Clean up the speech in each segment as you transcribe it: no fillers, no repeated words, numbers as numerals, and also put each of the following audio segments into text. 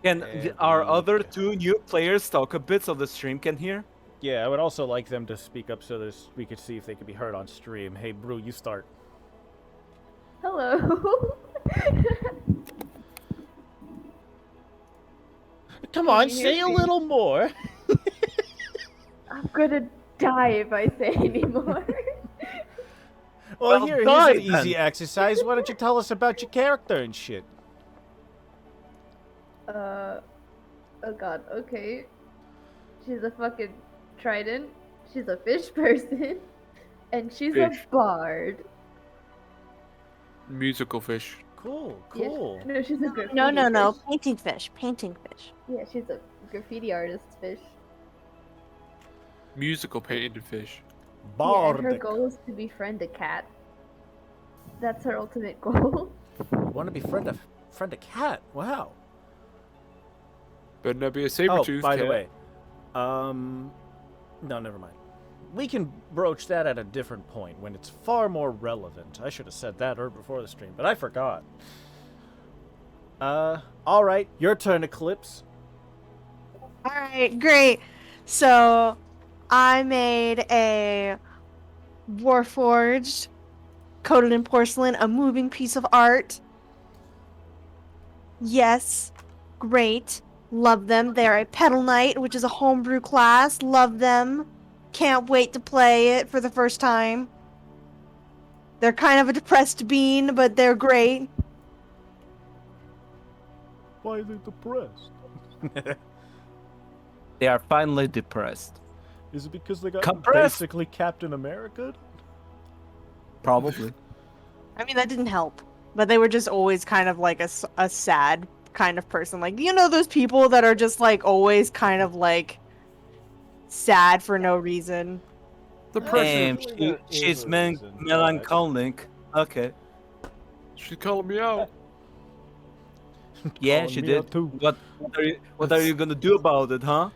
Can And our other we- two new players talk a bit so the stream can hear? Yeah, I would also like them to speak up so we could see if they could be heard on stream. Hey, Brew, you start. Hello. Come Can on, you hear say a me? little more. I'm gonna die if I say anymore. Well, Well, here's die an easy then. exercise. Why don't you tell us about your character and shit? Oh god, okay. She's a fucking trident. She's a fish person. And she's a Fish. bard. Musical fish. Cool, Yeah, cool. no, she's a graffiti No. fish. Painting fish. Painting fish. Yeah, she's a graffiti artist fish. Musical painted fish. Yeah, and her Bardic. goal is to befriend a cat. That's her ultimate goal. Want to befriend a cat? Wow. Better not be a saber Oh, tooth by cat. the way, no, never mind. We can broach that at a different point when it's far more relevant. I should have said that before the stream, but I forgot. All right, your turn, Eclipse. All right, great. So, I made a Warforged, coated in porcelain, a moving piece of art. Yes, great. Love them. They're a Pedal Knight, which is a homebrew class. Love them. Can't wait to play it for the first time. They're kind of a depressed bean, but they're great. Why are they depressed? They are finally depressed. Is it because they got Compressed. basically Captain America? Probably. I mean, that didn't help. But they were just always kind of like a sad kind of person. Like, you know those people that are just like always kind of like sad for no reason? The Damn, person. she's melancholic. Okay. She's calling me out. Yeah, Calling she me did. out too. What are you gonna do about it, huh?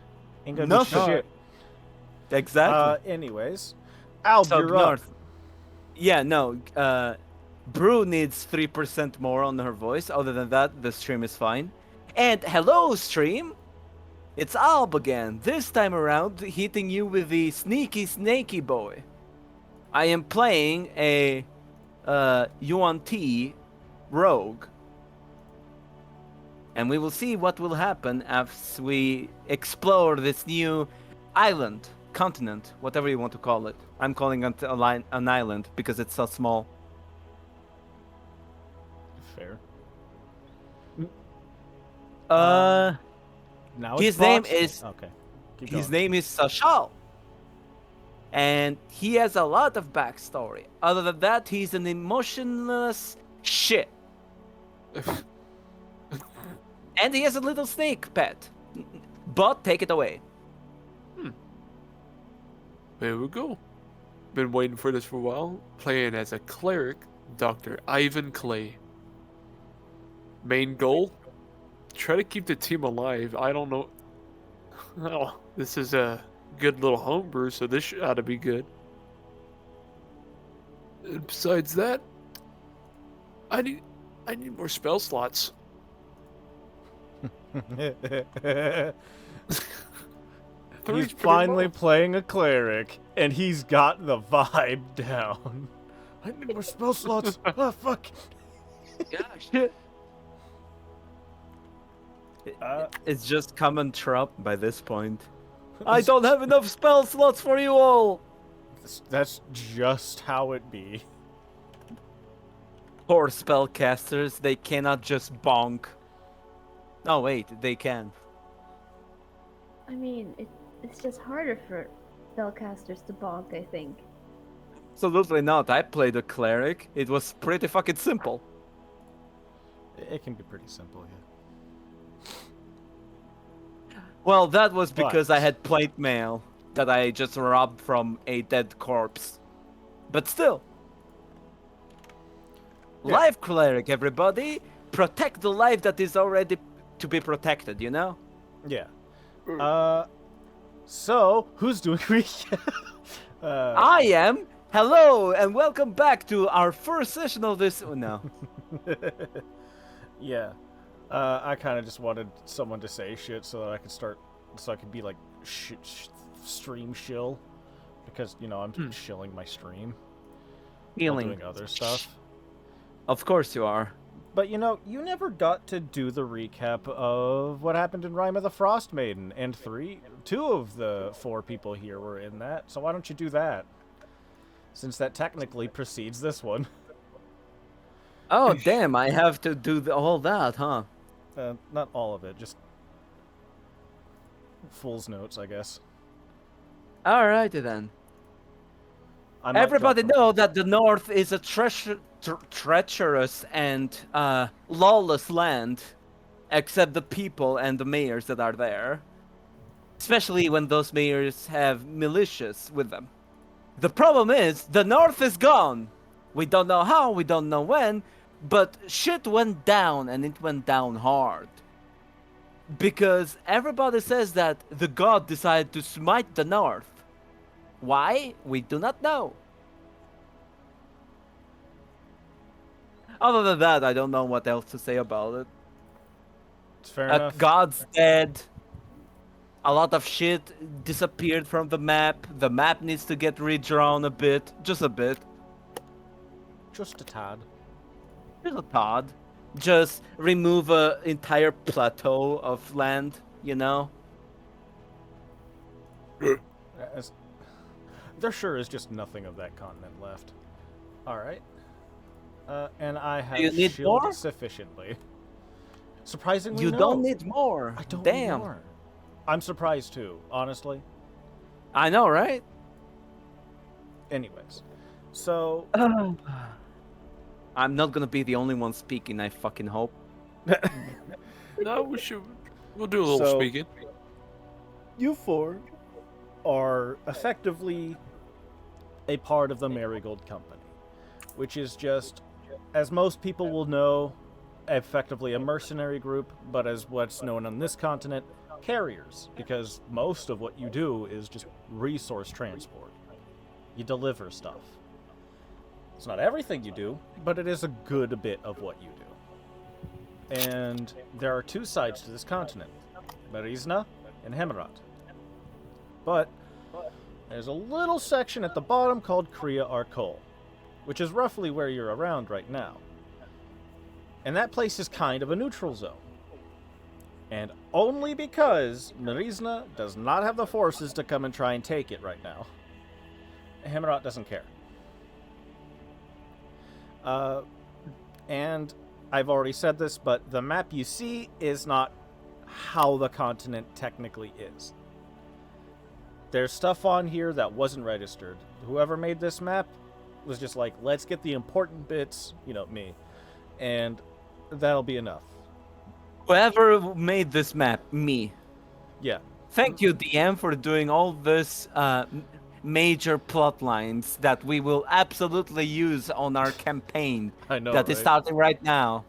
Ain't gonna do Nothing. shit. Exactly. Anyways, Al, So you're up. North. Yeah, no. Brew needs 3% more on her voice. Other than that, the stream is fine. And hello, stream. It's Alb again. This time around, hitting you with the sneaky snaky boy. I am playing a Yuan T rogue. And we will see what will happen as we explore this new island, continent, whatever you want to call it. I'm calling it an island because it's so small. Fair. Uh, Now his it's name boxed? is- Okay. Keep his going. name is Sashal. And he has a lot of backstory. Other than that, he's an emotionless shit. And he has a little snake pet. But take it away. There we go. Been waiting for this for a while. Playing as a cleric, Dr. Ivan Clay. Main goal? Try to keep the team alive. I don't know. Oh, this is a good little homebrew, so this ought to be good. And besides that, I need more spell slots. He's Three's pretty finally low. playing a cleric, and he's got the vibe down. I need more spell slots. Oh, fuck. Yeah, shit. Uh, It's just common trope by this point. I don't have enough spell slots for you all. That's just how it be. Poor spellcasters, they cannot just bonk. Oh wait, they can. I mean, it's just harder for spellcasters to bonk, I think. Absolutely not. I played a cleric. It was pretty fucking simple. It can be pretty simple, yeah. Well, that was because But- I had plate mail that I just robbed from a dead corpse. But still. Yeah. Life cleric, everybody. Protect the life that is already to be protected, you know? Yeah. So, who's doing recap? I am. Hello, and welcome back to our first session of this. Oh, no. Yeah. I kind of just wanted someone to say shit so that I could start, so I could be like stream shill, because I'm shilling my stream while Healing. doing other stuff. Of course you are. But you never got to do the recap of what happened in Rime of the Frost Maiden, and two of the 4 people here were in that. So why don't you do that? Since that technically precedes this one. Oh damn! I have to do all that, huh? Not all of it, just fool's notes, I guess. Alrighty then. I might Everybody drop them. know that the North is a treacherous and lawless land, except the people and the mayors that are there. Especially when those mayors have militias with them. The problem is, the North is gone. We don't know how, we don't know when, but shit went down, and it went down hard. Because everybody says that the god decided to smite the North. Why? We do not know. Other than that, I don't know what else to say about it. It's fair enough. God's dead. A lot of shit disappeared from the map. The map needs to get redrawn a bit. Just a bit. Just a tad. Just a tad. Just remove an entire plateau of land, There sure is just nothing of that continent left. Alright. And I have you need shielded more? sufficiently. Surprisingly, You no. don't need more. I don't Damn. need more. I'm surprised too, honestly. I know, right? Anyways. So... I'm not gonna be the only one speaking, I fucking hope. No, we'll do a little So- speaking. You 4 are effectively a part of the Marigold Company, which is just, as most people will know, effectively a mercenary group, but as what's known on this continent, carriers, because most of what you do is just resource transport. You deliver stuff. It's not everything you do, but it is a good bit of what you do. And there are 2 sides to this continent, Marizna and Hemerat. But there's a little section at the bottom called Kriya Arkol, which is roughly where you're around right now. And that place is kind of a neutral zone. And only because Marizna does not have the forces to come and try and take it right now. Hemerat doesn't care. And I've already said this, but the map you see is not how the continent technically is. There's stuff on here that wasn't registered. Whoever made this map was just like, let's get the important bits, me, and that'll be enough. Whoever made this map, me. Yeah. Thank you, DM, for doing all this major plot lines that we will absolutely use on our campaign I know, that is right? starting right now.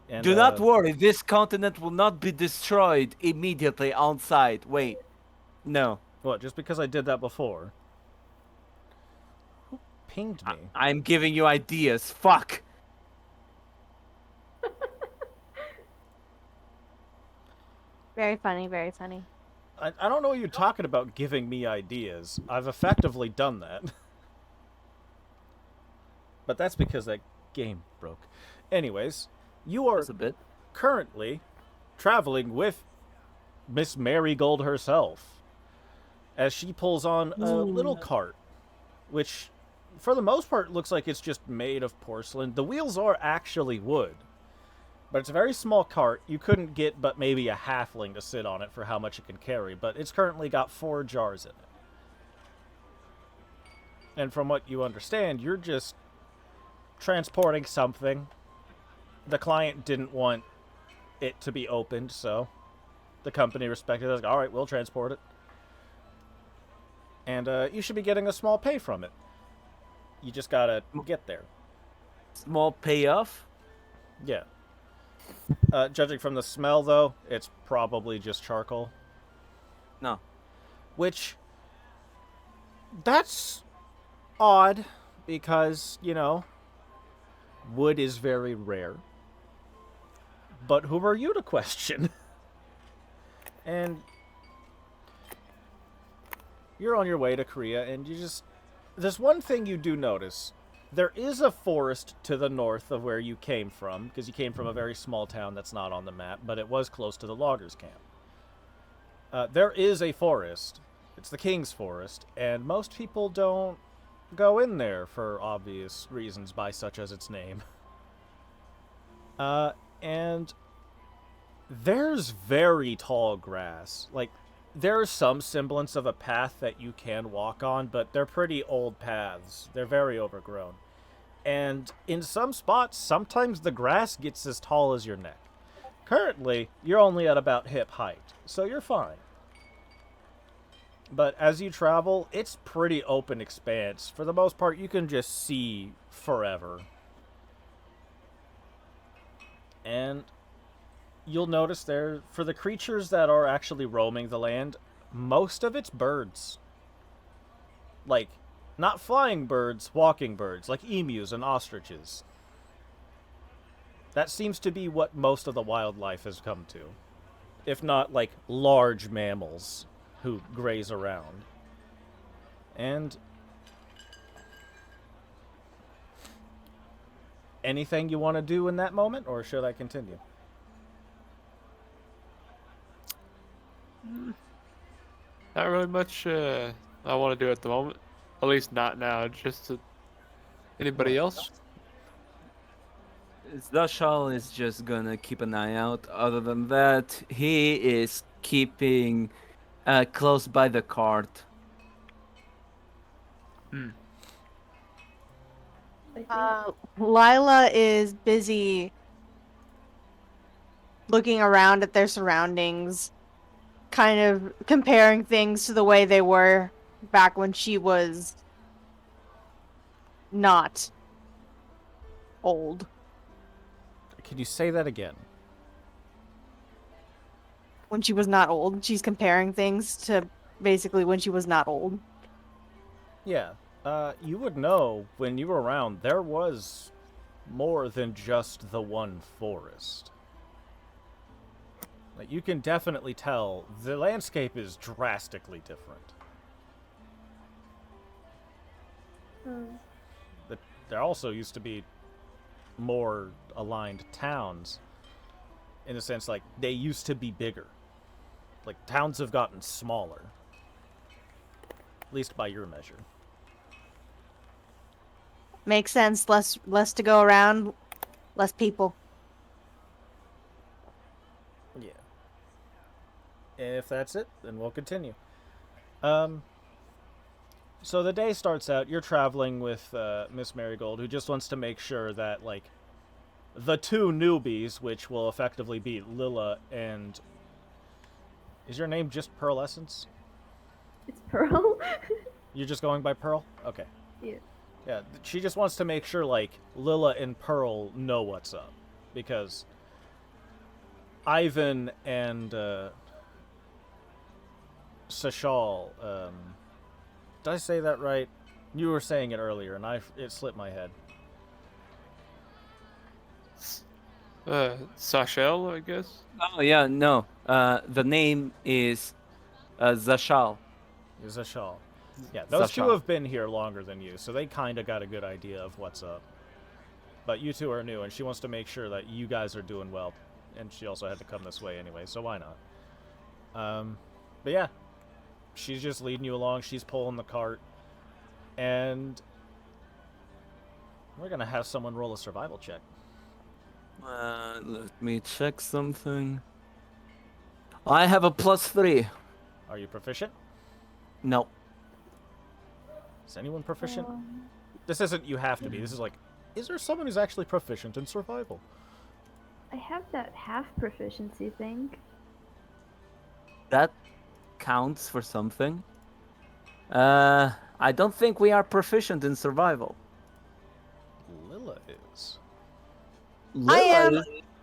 And, Do not worry, this continent will not be destroyed immediately on sight. Wait. No. What, just because I did that before? Who pinged me? I'm giving you ideas. Fuck. Very funny, very funny. I don't know what you're talking about giving me ideas. I've effectively done that. But that's because that game broke. Anyways, you are Just a bit. currently traveling with Miss Marigold herself as she pulls on a little cart, which for the most part looks like it's just made of porcelain. The wheels are actually wood, but it's a very small cart. You couldn't get but maybe a halfling to sit on it for how much it can carry, but it's currently got 4 jars in it. And from what you understand, you're just transporting something. The client didn't want it to be opened, so the company respected it. Like, all right, we'll transport it. And you should be getting a small pay from it. You just gotta get there. Small payoff. Yeah. Judging from the smell, though, it's probably just charcoal. No. Which, that's odd, because, wood is very rare. But who are you to question? And you're on your way to Korea, and there's one thing you do notice. There is a forest to the north of where you came from, because you came from a very small town that's not on the map, but it was close to the loggers' camp. There is a forest. It's the King's Forest, and most people don't go in there for obvious reasons by such as its name. And there's very tall grass. Like, there's some semblance of a path that you can walk on, but they're pretty old paths. They're very overgrown. And in some spots, sometimes the grass gets as tall as your neck. Currently, you're only at about hip height, so you're fine. But as you travel, it's pretty open expanse. For the most part, you can just see forever. And you'll notice there, for the creatures that are actually roaming the land, most of it's birds. Like, not flying birds, walking birds, like emus and ostriches. That seems to be what most of the wildlife has come to. If not, like, large mammals who graze around. And anything you want to do in that moment, or should I continue? Not really much I want to do at the moment. At least not now. Anybody else? Zashal is just gonna keep an eye out. Other than that, he is keeping close by the cart. I think Lila is busy looking around at their surroundings, kind of comparing things to the way they were back when she was not old. Can you say that again? When she was not old, she's comparing things to basically when she was not old. Yeah. You would know when you were around, there was more than just the one forest. Like, you can definitely tell the landscape is drastically different. There also used to be more aligned towns, in the sense, like, they used to be bigger. Like, towns have gotten smaller. At least by your measure. Makes sense. Less to go around, less people. Yeah. If that's it, then we'll continue. So the day starts out, you're traveling with Miss Marigold, who just wants to make sure that, like, the two newbies, which will effectively be Lila and... Is your name just Pearl Essence? it's Pearl. You're just going by Pearl? Okay. Yeah. Yeah, she just wants to make sure, like, Lila and Pearl know what's up. Because Ivan and Sashal, did I say that right? You were saying it earlier, and it slipped my head. Sashel, I guess. Oh yeah, no. The name is Zashal. Sashal. Yeah, those two Sashal. have been here longer than you, so they kind of got a good idea of what's up. But you two are new, and she wants to make sure that you guys are doing well. And she also had to come this way anyway, so why not? But yeah, she's just leading you along. She's pulling the cart. And we're going to have someone roll a survival check. Let me check something. I have a +3. Are you proficient? No. Is anyone proficient? This isn't you have to be. This is like, is there someone who's actually proficient in survival? I have that half proficiency thing. That counts for something. I don't think we are proficient in survival. Lila is. I am.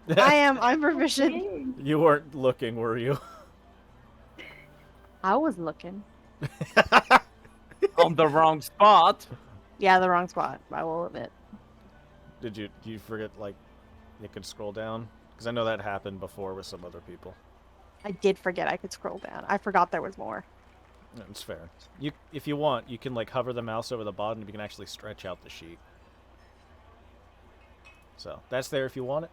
Lila I'm proficient. You weren't looking, were you? I was looking. on the wrong spot. Yeah, the wrong spot. I will admit. Do you forget, like, you could scroll down? Because I know that happened before with some other people. I did forget I could scroll down. I forgot there was more. It's fair. If you want, you can like hover the mouse over the bottom and you can actually stretch out the sheet. So that's there if you want it.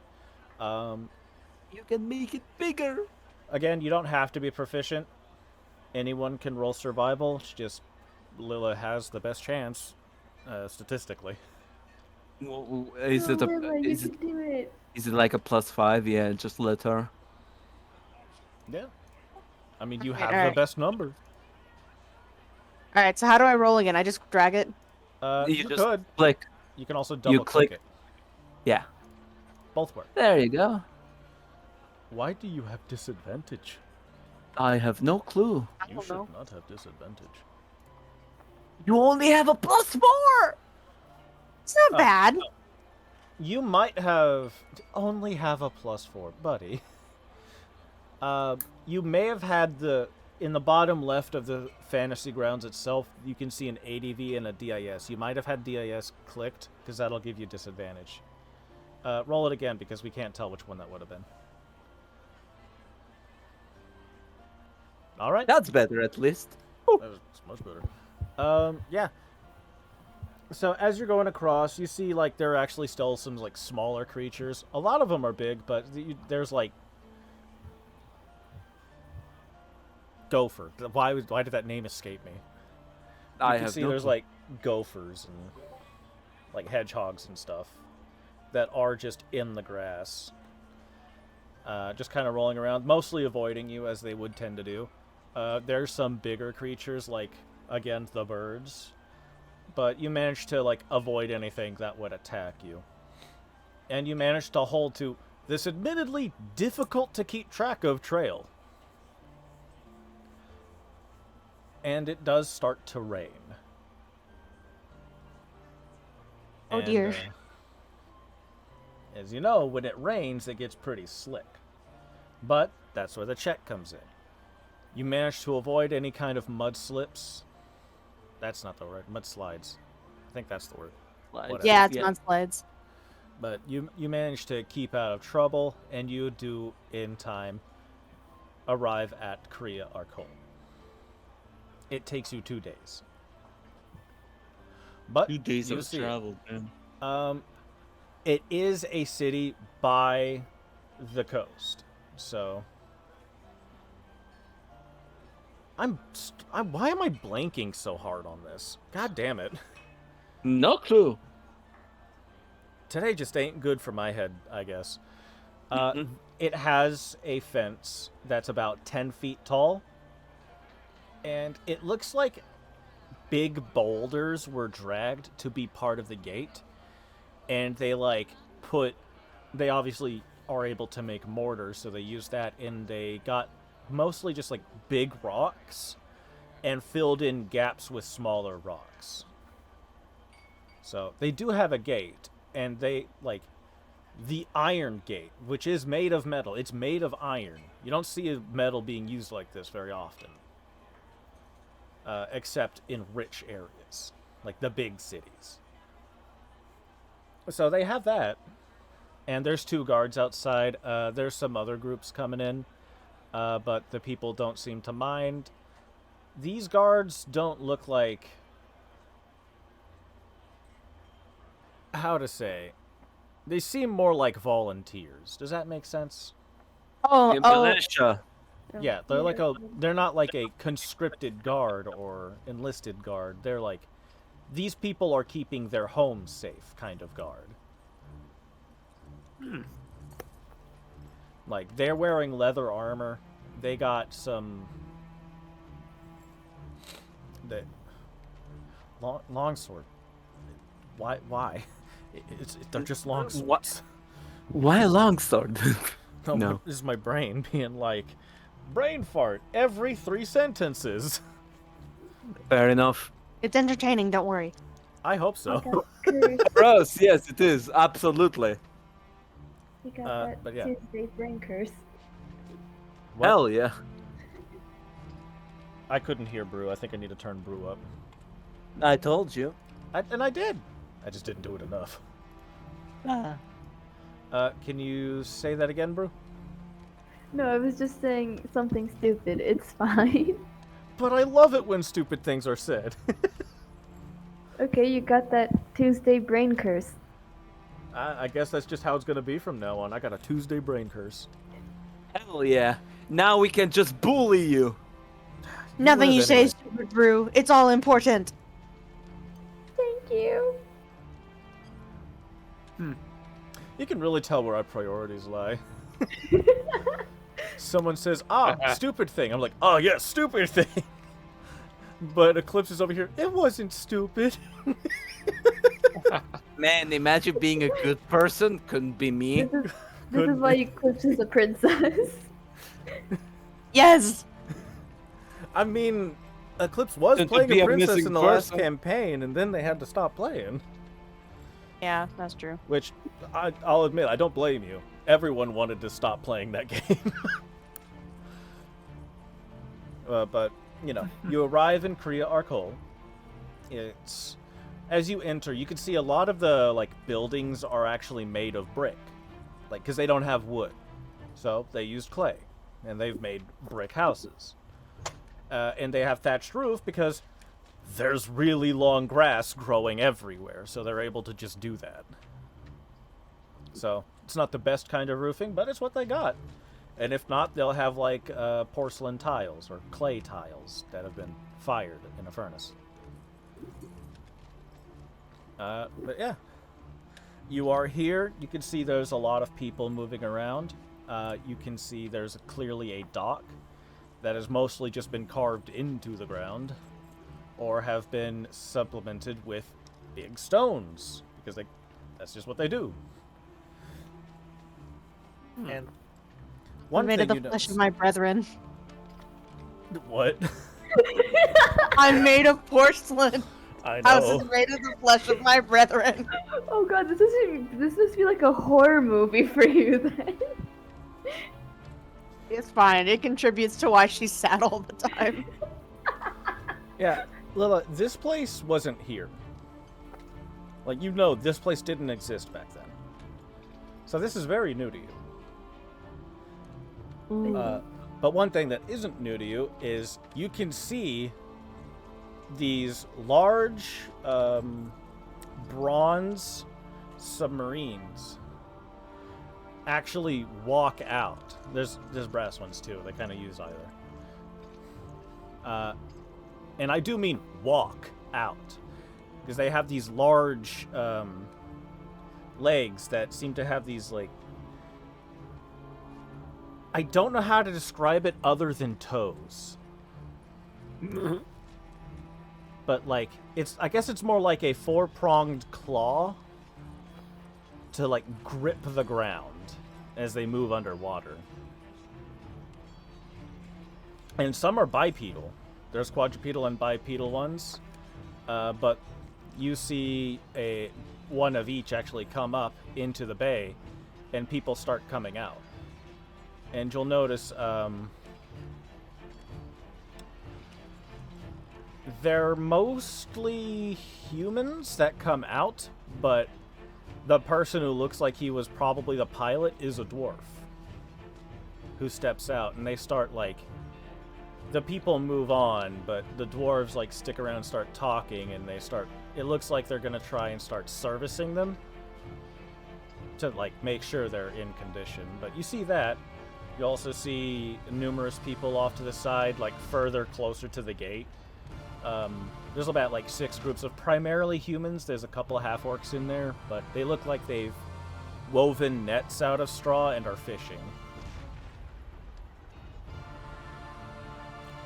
You can make it bigger. Again, you don't have to be proficient. Anyone can roll survival. It's just Lila has the best chance, statistically. Is it Lila, you is can it do it. is it like a +5? Yeah, just let her. Yeah. I mean, you Okay, have the alright. best number. All right, so how do I roll again? I just drag it. You just could. click. You can also double click click. it. Yeah. Both work. There you go. Why do you have disadvantage? I have no clue. I You don't should know. not have disadvantage. You only have a +4. It's not Oh. bad. You might only have a +4, buddy. You may have had in the bottom left of the Fantasy Grounds itself, you can see an ADV and a DIS. You might have had DIS clicked, because that'll give you disadvantage. Roll it again, because we can't tell which one that would have been. All right. That's better at least. That's much better. Yeah. So as you're going across, you see like there are actually still some like smaller creatures. A lot of them are big, but there's like gopher. Why did that name escape me? I You can have see no there's clue. like gophers and like hedgehogs and stuff that are just in the grass, just kind of rolling around, mostly avoiding you as they would tend to do. There's some bigger creatures like again the birds, but you managed to like avoid anything that would attack you, and you managed to hold to this admittedly difficult to keep track of trail. And it does start to rain. Oh, dear. As you know, when it rains, it gets pretty slick. But that's where the check comes in. You manage to avoid any kind of mud slips. That's not the word. Mud slides. I think that's the word. Whatever. Yeah, it's mudslides. But you manage to keep out of trouble, and you do, in time, arrive at Korea Arcole. It takes you 2 days. But 2 days you of see it. travel, man. It is a city by the coast, so why am I blanking so hard on this? God damn it! No clue. Today just ain't good for my head, I guess. Mhm. It has a fence that's about 10 feet tall, and it looks like big boulders were dragged to be part of the gate. And they they obviously are able to make mortar, so they use that, and they got mostly just like big rocks and filled in gaps with smaller rocks. So they do have a gate, and they like the iron gate, which is made of metal. It's made of iron. You don't see metal being used like this very often, except in rich areas, like the big cities. So they have that, and there's 2 guards outside. There's some other groups coming in, but the people don't seem to mind. These guards don't look like... How to say? They seem more like volunteers. Does that make sense? Oh, Militia. Yeah, they're not like a conscripted guard or enlisted guard. They're like, these people are keeping their homes safe kind of guard. Like, they're wearing leather armor. They got some... Longsword. Why? They're just longswords. Why a longsword? No. This is my brain being like, brain fart every 3 sentences. Fair enough. it's entertaining. Don't worry. I hope so. Curse. For us, yes, it is. Absolutely. You got that but yeah. Tuesday brain curse. What? Hell yeah. I couldn't hear Brew. I think I need to turn Brew up. I told you. And I did. I just didn't do it enough. Ah. Can you say that again, Brew? No, I was just saying something stupid. It's fine. But I love it when stupid things are said. Okay, you got that Tuesday brain curse. I guess that's just how it's gonna be from now on. I got a Tuesday brain curse. Hell yeah. Now we can just bully you. Nothing live you say anyway. is stupid, Brew. It's all important. Thank you. You can really tell where our priorities lie. Someone says, stupid thing. I'm like, oh, yeah, stupid thing. But Eclipse is over here. It wasn't stupid. Man, imagine being a good person. Couldn't be me. This is why Eclipse is a princess. Yes. I mean, Eclipse was And to playing be a a princess missing in the last person. campaign, and then they had to stop playing. Yeah, that's true. Which, I'll admit, I don't blame you. Everyone wanted to stop playing that game. But, you know, you arrive in Korea Arkol. It's... As you enter, you can see a lot of the, like, buildings are actually made of brick. Like, because they don't have wood. So, they used clay. And they've made brick houses. And they have thatched roof because there's really long grass growing everywhere. So they're able to just do that. So, it's not the best kind of roofing, but it's what they got. And if not, they'll have, like, porcelain tiles or clay tiles that have been fired in a furnace. But yeah. You are here. You can see there's a lot of people moving around. You can see there's clearly a dock that has mostly just been carved into the ground or have been supplemented with big stones because that's just what they do. And one I'm made thing of you the flesh notice... of my brethren. What? I'm made of porcelain. I House know. is made of the flesh of my brethren. Oh god, this must be like a horror movie for you then. It's fine. It contributes to why she's sad all the time. Yeah, Lila, this place wasn't here. Like, you know, this place didn't exist back then. So this is very new to you. But one thing that isn't new to you is you can see these large bronze submarines actually walk out. There's brass ones too. They kind of use either. And I do mean walk out, because they have these large legs that seem to have these, like, I don't know how to describe it other than toes. But, like, I guess it's more like a four-pronged claw to, like, grip the ground as they move underwater. And some are bipedal. There's quadrupedal and bipedal ones. But you see one of each actually come up into the bay, and people start coming out. And you'll notice they're mostly humans that come out, but the person who looks like he was probably the pilot is a dwarf who steps out, and they start, like, the people move on, but the dwarves, like, stick around and start talking, and it looks like they're gonna try and start servicing them to, like, make sure they're in condition. But you see that. You also see numerous people off to the side, like, further closer to the gate. There's about, like, 6 groups of primarily humans. There's a couple of half-orcs in there, but they look like they've woven nets out of straw and are fishing.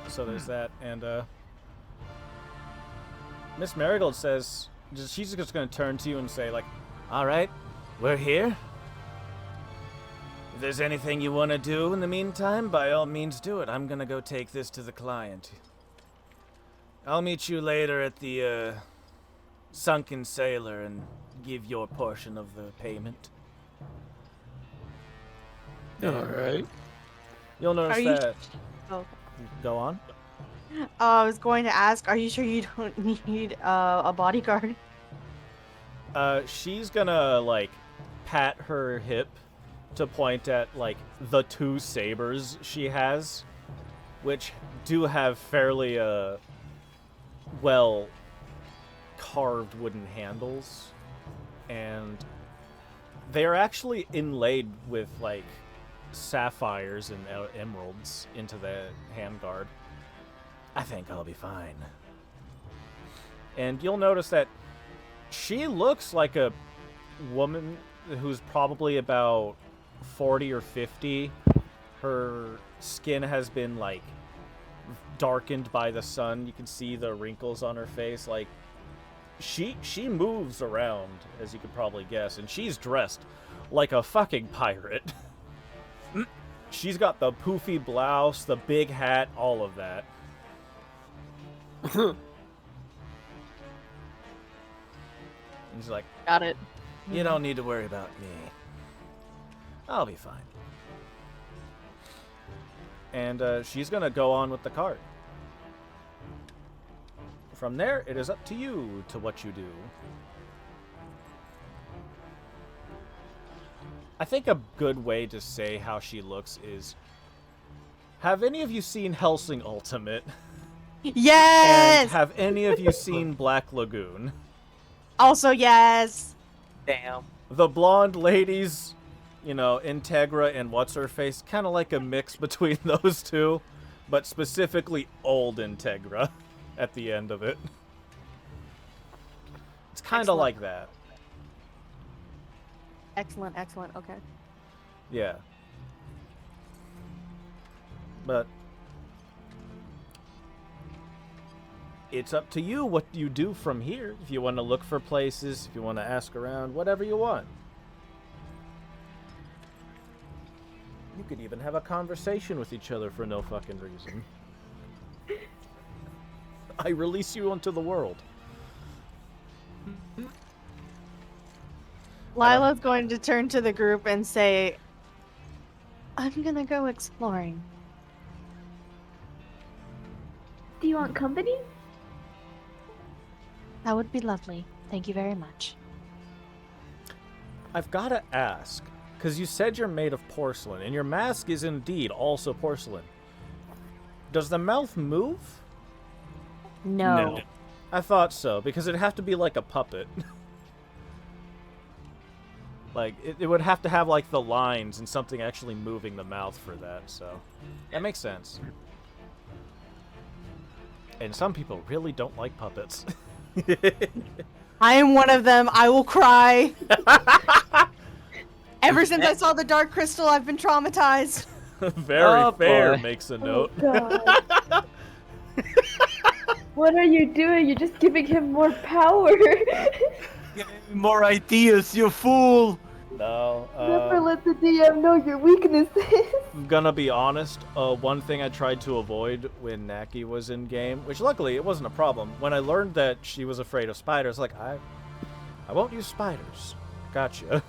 So there's that, and Miss Marigold says, she's just going to turn to you and say, like, all right, we're here. If there's anything you want to do in the meantime, by all means do it. I'm going to go take this to the client. I'll meet you later at the Sunken Sailor and give your portion of the payment. Alright. You'll notice Are you- that... Oh. Go on. I was going to ask, are you sure you don't need a bodyguard? She's gonna, like, pat her hip to point at, like, the 2 sabers she has, which do have fairly, well, carved wooden handles. And they are actually inlaid with, like, sapphires and emeralds into the handguard. I think I'll be fine. And you'll notice that she looks like a woman who's probably about 40 or 50. Her skin has been, like, darkened by the sun. You can see the wrinkles on her face. Like, she moves around, as you could probably guess, and she's dressed like a fucking pirate. She's got the poofy blouse, the big hat, all of that. And he's like, Got it. you don't need to worry about me. I'll be fine. And she's going to go on with the cart. From there, it is up to you to what you do. I think a good way to say how she looks is, have any of you seen Hellsing Ultimate? Yes! And have any of you seen Black Lagoon? Also, yes. Damn. The blonde ladies, you know, Integra and What's-Her-Face, kind of like a mix between those two, but specifically old Integra at the end of it. It's kind of Excellent. like that. Excellent, excellent. Okay. Yeah. But it's up to you what you do from here. If you want to look for places, if you want to ask around, whatever you want. You could even have a conversation with each other for no fucking reason. I release you onto the world. Lila's going to turn to the group and say, I'm gonna go exploring. Do you want company? That would be lovely. Thank you very much. I've got to ask, because you said you're made of porcelain, and your mask is indeed also porcelain. Does the mouth move? No. I thought so, because it'd have to be like a puppet. Like, it would have to have, like, the lines and something actually moving the mouth for that, so that makes sense. And some people really don't like puppets. I am one of them. I will cry. Ever since I saw the Dark Crystal, I've been traumatized. Very Oh, fair, boy. makes a note. God. What are you doing? You're just giving him more power. More ideas, you fool! No, Never let the DM know your weaknesses. I'm gonna be honest, one thing I tried to avoid when Naki was in game, which luckily it wasn't a problem, when I learned that she was afraid of spiders, like, I won't use spiders. Gotcha.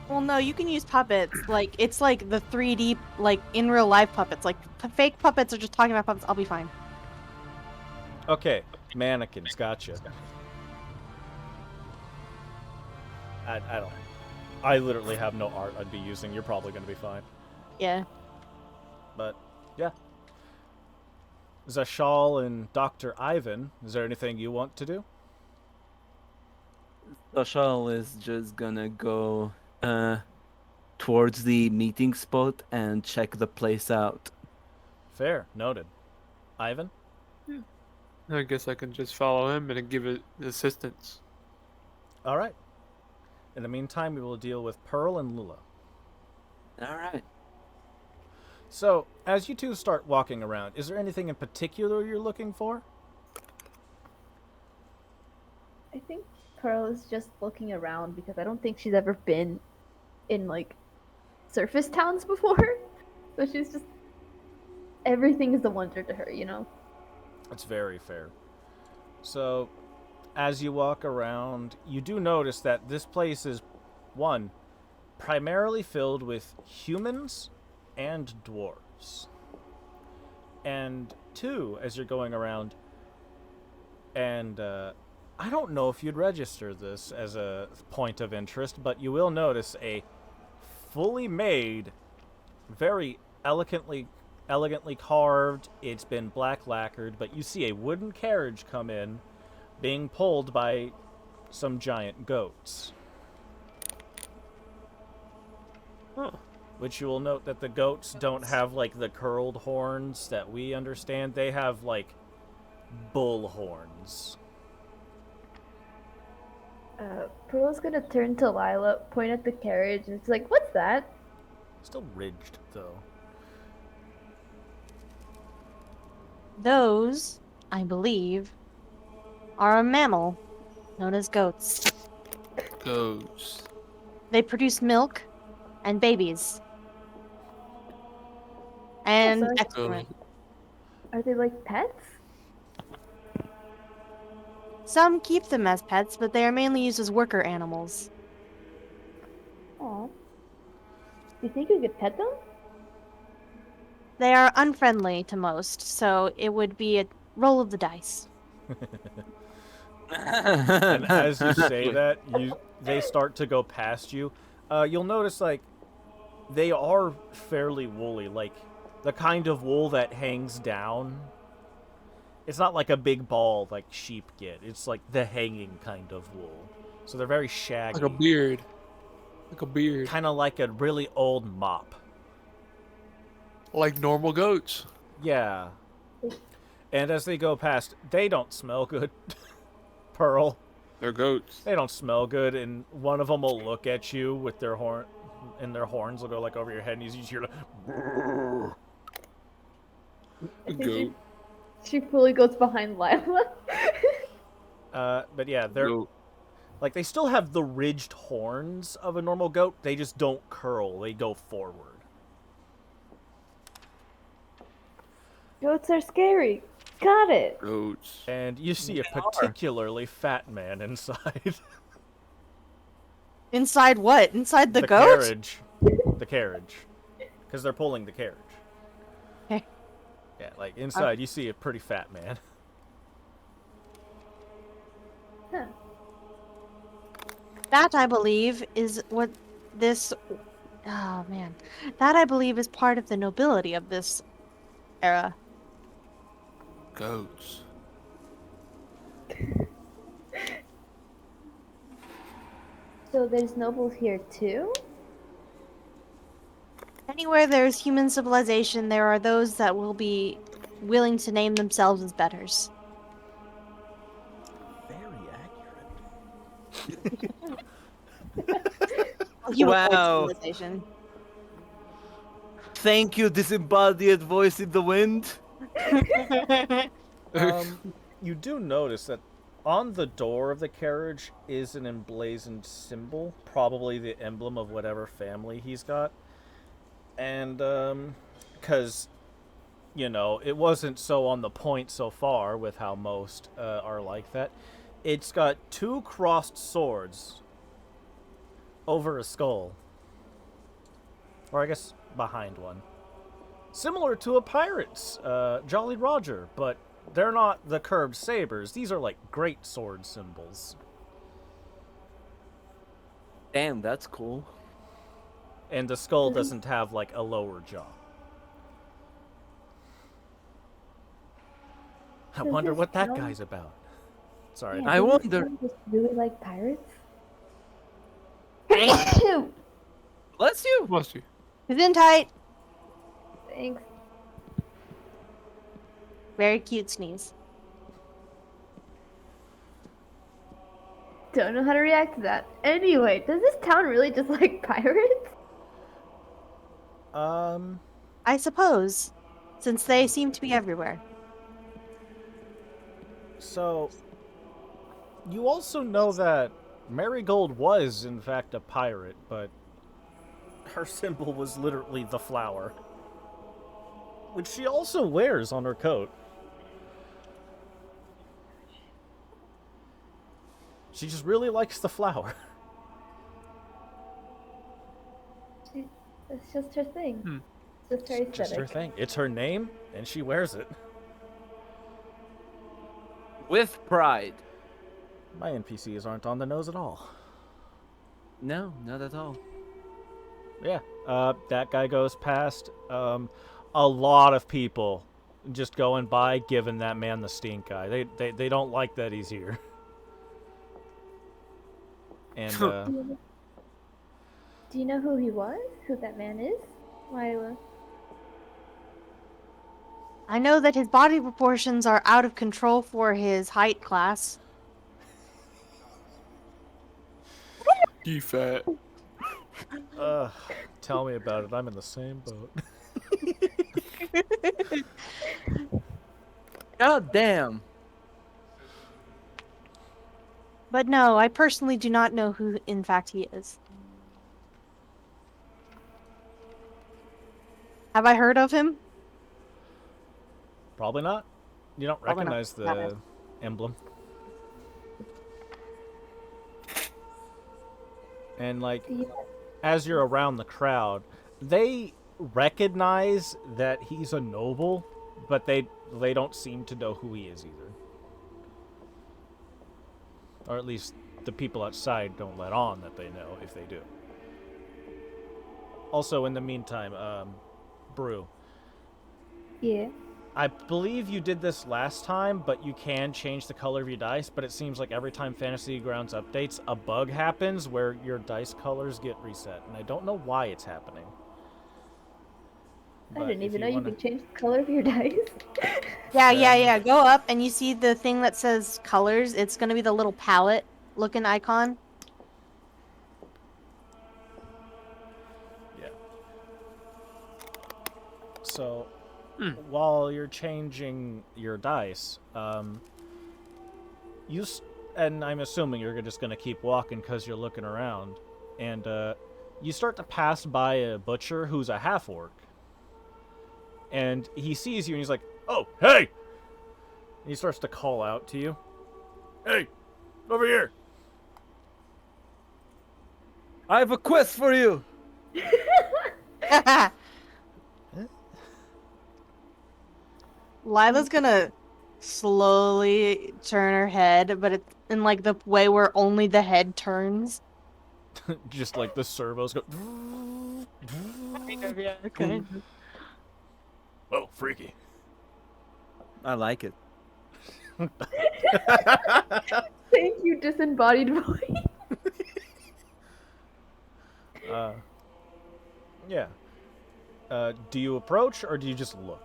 Well, no, you can use puppets. Like, it's like the 3D, like, in real life puppets. Like, fake puppets are just talking about puppets. I'll be fine. Okay, mannequins, gotcha. I don't. I literally have no art I'd be using. You're probably gonna be fine. Yeah. But, yeah. Zashal and Dr. Ivan, is there anything you want to do? Sashal is just gonna go towards the meeting spot and check the place out. Fair, noted. Ivan? I guess I can just follow him and give it assistance. Alright. In the meantime, we will deal with Pearl and Lula. Alright. So, as you two start walking around, is there anything in particular you're looking for? I think Pearl is just looking around because I don't think she's ever been in, like, surface towns before. So she's just... Everything is a wonder to her, you know? That's very fair. So, as you walk around, you do notice that this place is, one, primarily filled with humans and dwarves. And two, as you're going around, and I don't know if you'd register this as a point of interest, but you will notice a fully made, very elegantly carved. It's been black lacquered, but you see a wooden carriage come in, being pulled by some giant goats. Huh. Which you will note that the goats don't have like the curled horns that we understand. They have like bull horns. Pearl's gonna turn to Lila, point at the carriage, and it's like, "What's that?" Still ridged though. Those, I believe, are a mammal known as goats. Goats. They produce milk and babies. And sorry. excrement. Are they like pets? Some keep them as pets, but they are mainly used as worker animals. Aw. Do you think you could pet them? They are unfriendly to most, so it would be a roll of the dice. And as you say that, they start to go past you. You'll notice like they are fairly woolly, like the kind of wool that hangs down. It's not like a big ball like sheep get. It's like the hanging kind of wool. So they're very shaggy. Like a beard. Like a beard. Kind of like a really old mop. Like normal goats. Yeah. And as they go past, they don't smell good. Pearl. They're goats. They don't smell good, and one of them will look at you with their horn, and their horns will go like over your head, and you just hear like, I think Goat. she fully goes behind Lila. but yeah, they're Goat. like they still have the ridged horns of a normal goat. They just don't curl; they go forward. Goats are scary. Got it. Goats. And you see a particularly fat man inside Inside what? Inside the goat? carriage. The carriage, because they're pulling the carriage. Okay. Yeah, like inside, you see a pretty fat man. Huh. That, I believe, is what this... Oh, man. That, I believe, is part of the nobility of this era. Goats. So there's nobles here too? Anywhere there's human civilization, there are those that will be willing to name themselves as betters. Very accurate. Humanoid Wow. civilization. Thank you, disembodied voice in the wind. You do notice that on the door of the carriage is an emblazoned symbol, probably the emblem of whatever family he's got. And, because, you know, it wasn't so on the point so far with how most are like that. It's got two crossed swords over a skull. Or I guess behind one. Similar to a pirate's, Jolly Roger, but they're not the curved sabers. These are like great sword symbols. Damn, that's cool. And the skull doesn't have like a lower jaw. I Does wonder this what that count? guy's about. Sorry. Yeah, I do these wonder- guys just really like pirates? Bless you. Bless you. He's in tight. Thanks. Very cute sneeze. Don't know how to react to that. Anyway, does this town really just like pirates? I suppose, since they seem to be everywhere. So, you also know that Marigold was, in fact, a pirate, but her symbol was literally the flower, which she also wears on her coat. She just really likes the flower. It's just her thing. It's just her It's just her aesthetic. thing. It's her name, and she wears it. With pride. My NPCs aren't on the nose at all. No, not at all. Yeah, that guy goes past. A lot of people just going by, giving that man the stink eye. They don't like that he's here. And Do you know who he was? Who that man is? Lila. I know that his body proportions are out of control for his height class. You fat. tell me about it. I'm in the same boat. God damn. But no, I personally do not know who, in fact, he is. Have I heard of him? Probably not. You don't Probably not. recognize Got the it. emblem. And like, Do you as you're around the crowd, they recognize that he's a noble, but they don't seem to know who he is either. Or at least the people outside don't let on that they know if they do. Also, in the meantime, Brew, Yeah. I believe you did this last time, but you can change the color of your dice, but it seems like every time Fantasy Grounds updates, a bug happens where your dice colors get reset, and I don't know why it's happening. I But didn't if even know you wanna- could change the color of your dice. Yeah. Go up and you see the thing that says colors. It's gonna be the little palette looking icon. Yeah. So, while you're changing your dice, and I'm assuming you're just going to keep walking because you're looking around, and you start to pass by a butcher who's a half-orc, and he sees you and he's like, "Oh, hey!" And he starts to call out to you. "Hey, over here!" I have a quest for you. Lila's gonna slowly turn her head, but it's in like the way where only the head turns. Just like the servos go. Okay. Oh, freaky. I like it. Thank you, disembodied voice. Yeah. Do you approach or do you just look?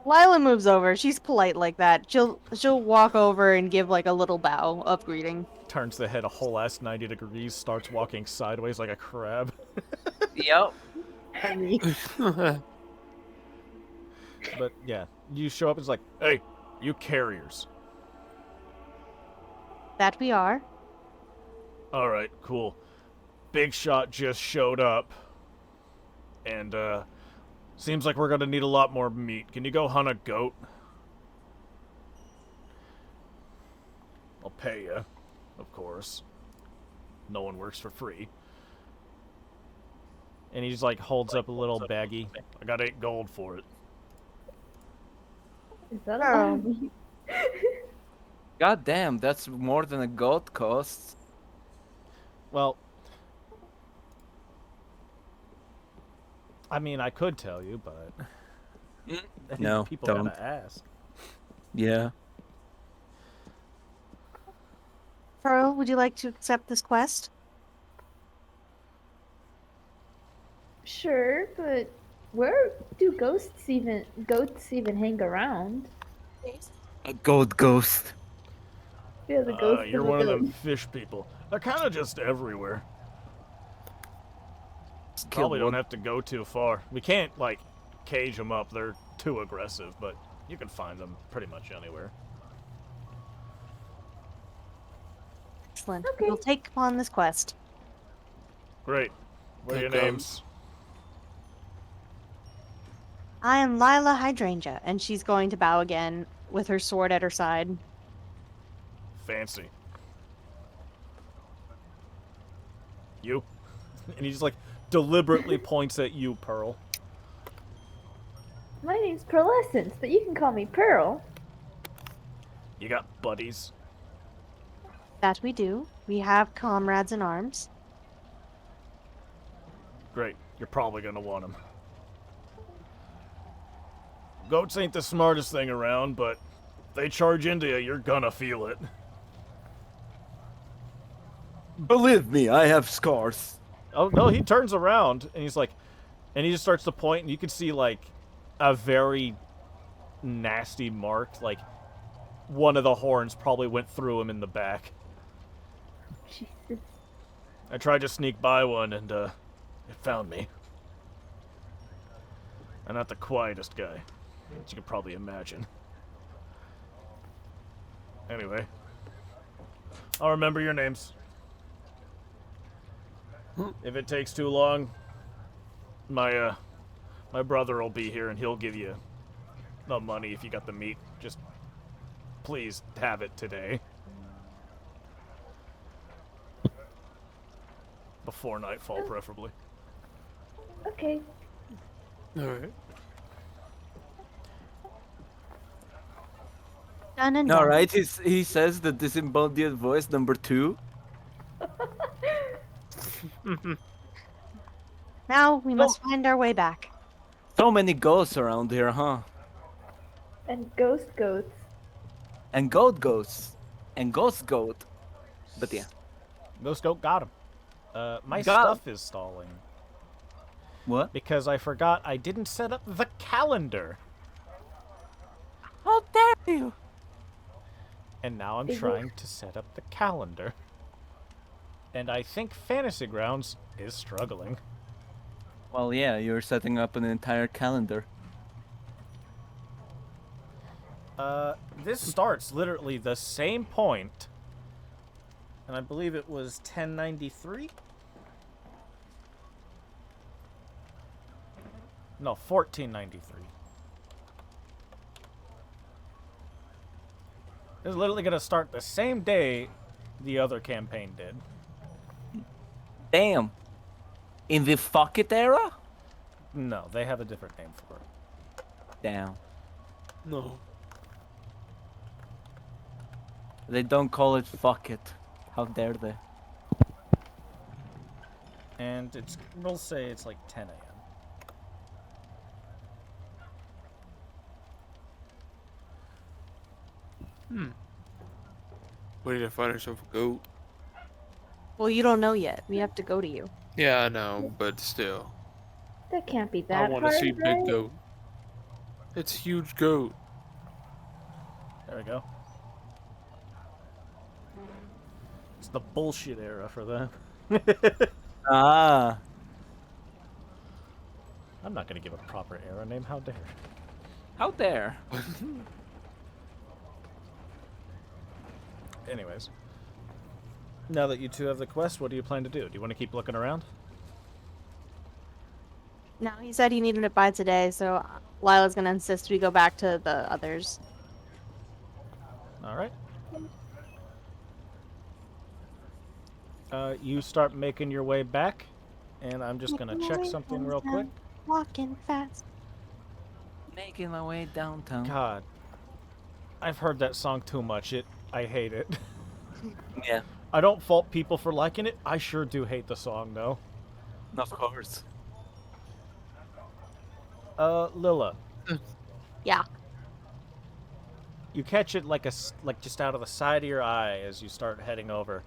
Lila moves over. She's polite like that. She'll walk over and give like a little bow of greeting. Turns the head a whole ass 90 degrees, starts walking sideways like a crab. Yep. But yeah, you show up and it's like, "Hey, you carriers." That we are. Alright, cool. Big Shot just showed up. And, seems like we're gonna need a lot more meat. Can you go hunt a goat? I'll pay you, of course. No one works for free. And he just like holds up a little baggie. I got 8 gold for it. Is that a lot Oh. of meat? God damn, that's more than a goat costs. Well, I mean, I could tell you, but No, people don't. gotta ask. Yeah. Pearl, would you like to accept this quest? Sure, but where do goats even hang around? A goat ghost. Yeah, the ghost You're of a one of goat. them fish people. They're kind of just everywhere. Just Probably kill don't one. have to go too far. We can't, like, cage them up. They're too aggressive, but you can find them pretty much anywhere. Excellent. Okay. We'll take upon this quest. Great. What are your Like, names? I am Lila Hydrangea, and she's going to bow again with her sword at her side. Fancy. You? And he just, like, deliberately points at you, Pearl. My name's Pearlescence, but you can call me Pearl. You got buddies? That we do. We have comrades in arms. Great. You're probably gonna want them. Goats ain't the smartest thing around, but if they charge into you, you're gonna feel it. Believe me, I have scars. Oh, no, he turns around, and he's like... And he just starts to point, and you can see, like, a very nasty mark. Like, one of the horns probably went through him in the back. Jesus. I tried to sneak by one, and, it found me. I'm not the quietest guy, as you can probably imagine. Anyway. I'll remember your names. If it takes too long, my brother will be here and he'll give you the money if you got the meat. Just please have it today. Before nightfall, preferably. Okay. Alright. Done and done. All right, he says the disembodied voice number 2. Now we must find our way back. So many ghosts around here, huh? And ghosts. And ghosts. And goat. But yeah. Ghost Goat got him. My Got stuff is stalling. What? Because I forgot I didn't set up the calendar. How dare you? And now I'm Is it- trying to set up the calendar. And I think Fantasy Grounds is struggling. Well, yeah, you're setting up an entire calendar. This starts literally the same point. And I believe it was 1093? No, 1493. It's literally going to start the same day the other campaign did. Damn. In the fuck it era? No, they have a different name for it. Damn. No. They don't call it fuck it. How dare they? And it's, we'll say it's like 10 a.m. We need to find ourselves a goat. Well, you don't know yet. We have to go to you. Yeah, I know, but still. That can't be I that want hard, to see right? big goat. It's huge goat. There we go. It's the bullshit era for them. Ah. I'm not going to give a proper era name, how dare. How dare? Anyways. Now that you two have the quest, what do you plan to do? Do you want to keep looking around? No, he said he needed it by today, so Lila's gonna insist we go back to the others. Alright. You start making your way back, and I'm just going to check something real quick. Walking fast. Making my way downtown. God. I've heard that song too much. I hate it. Yeah, I don't fault people for liking it. I sure do hate the song, though. of course. Lila. Yeah. You catch it like just out of the side of your eye as you start heading over.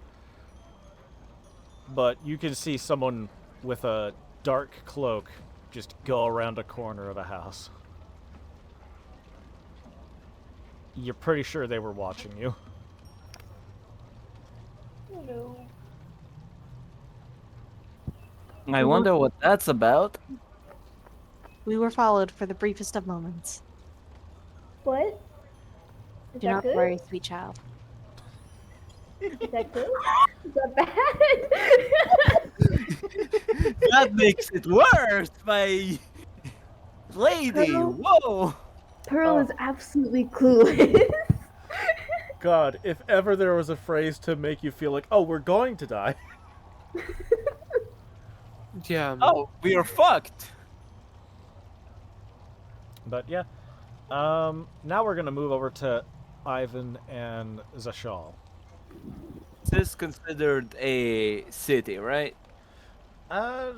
But you can see someone with a dark cloak just go around a corner of a house. You're pretty sure they were watching you. Oh no. I wonder what that's about. We were followed for the briefest of moments. What? Is Do that not good? worry, sweet child. Is that good? Is that bad? That makes it worse, my lady. Pearl? Whoa. Pearl Oh. is absolutely clueless. God, if ever there was a phrase to make you feel like, oh, we're going to die. Yeah. Oh, we are fucked. But yeah. Now we're going to move over to Ivan and Zashal. This is considered a city, right? Uh,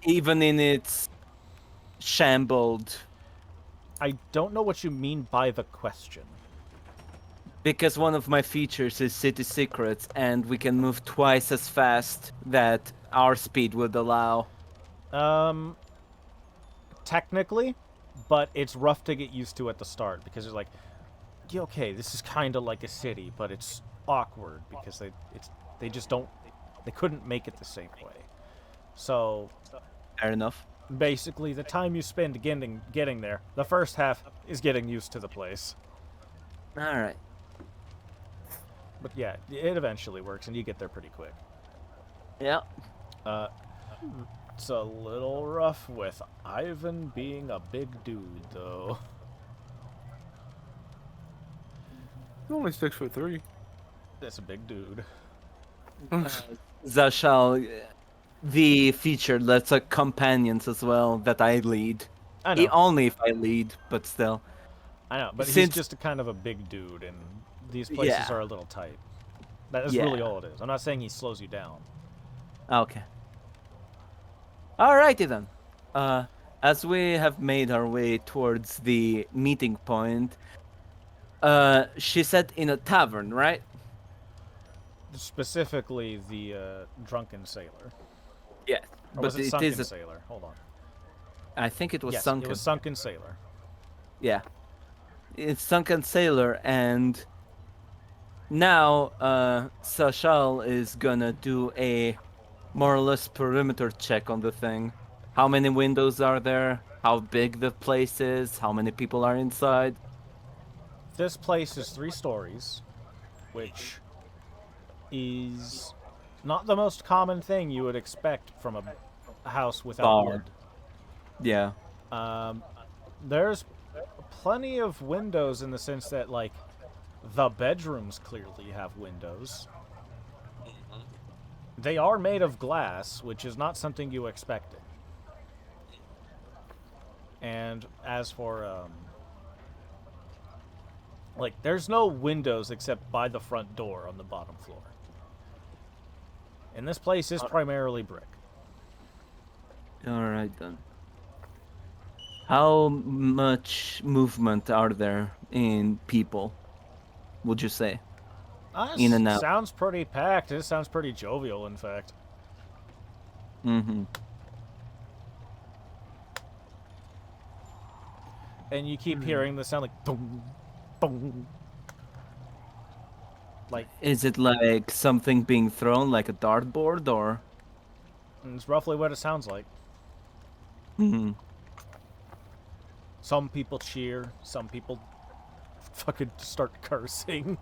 Even in its shambled, I don't know what you mean by the question. because one of my features is city secrets, and we can move twice as fast that our speed would allow. Um, technically, but it's rough to get used to at the start because it's like, yeah, okay, this is kind of like a city, but it's awkward because they just don't they couldn't make it the same way. So Fair enough. basically, the time you spend getting there, the first half is getting used to the place. All right. But yeah, it eventually works, and you get there pretty quick. Yeah. It's a little rough with Ivan being a big dude, though. Only 6'3". That's a big dude. Zashal, the feature lets companions as well that I lead. I know, Only if I lead, but still. I know, but he's since- just a kind of a big dude, and these places Yeah. are a little tight. That is Yeah. really all it is. I'm not saying he slows you down. Okay. Alrighty then. As we have made our way towards the meeting point, she said in a tavern, right? Specifically, the drunken sailor. Yes. Or But was it it sunken is a, sailor? Hold on. I think it was Yes, sunken. it was sunken sailor. Yeah. It's sunken sailor, and now Sashal is gonna do a more or less perimeter check on the thing. How many windows are there? How big the place is? How many people are inside? This place is 3 stories, which is not the most common thing you would expect from a house without Bar. wood. Yeah. There's plenty of windows in the sense that, like, the bedrooms clearly have windows. They are made of glass, which is not something you expected. And as for, like, there's no windows except by the front door on the bottom floor. And this place is primarily brick. Alright then. How much movement are there in people, would you say? In and out. Sounds pretty packed. It sounds pretty jovial, in fact. Mm-hmm. And you keep hearing the sound like boom, boom. Like, Is it like something being thrown, like a dartboard, or? it's roughly what it sounds like. Hmm. Some people cheer, some people fucking start cursing.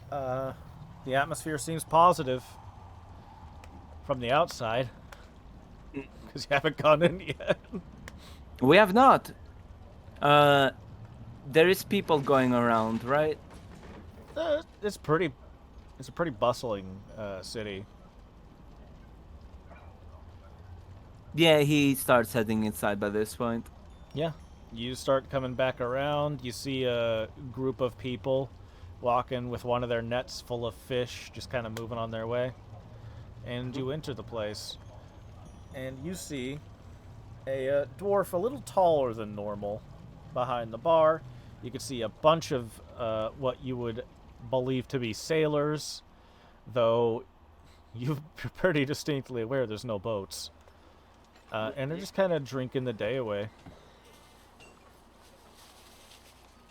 The atmosphere seems positive from the outside. Because you haven't gone in yet. We have not. There is people going around, right? It's a pretty bustling city. Yeah, he starts heading inside by this point. Yeah. You start coming back around. You see a group of people walking with one of their nets full of fish, just kind of moving on their way. And you enter the place. And you see a dwarf a little taller than normal behind the bar. You can see a bunch of what you would believe to be sailors, though you're pretty distinctly aware there's no boats. And they're just kind of drinking the day away.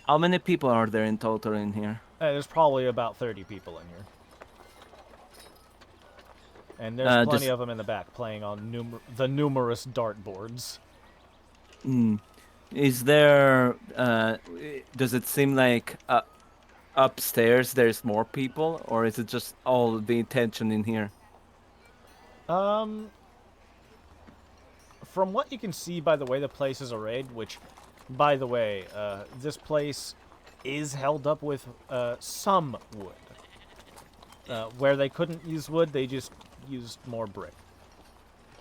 How many people are there in total in here? There's probably about 30 people in here. And there's plenty just- of them in the back playing on the numerous dartboards. Is there? Does it seem like upstairs there's more people, or is it just all the attention in here? From what you can see by the way the place is arrayed, which, by the way, this place is held up with some wood. Where they couldn't use wood, they just used more brick.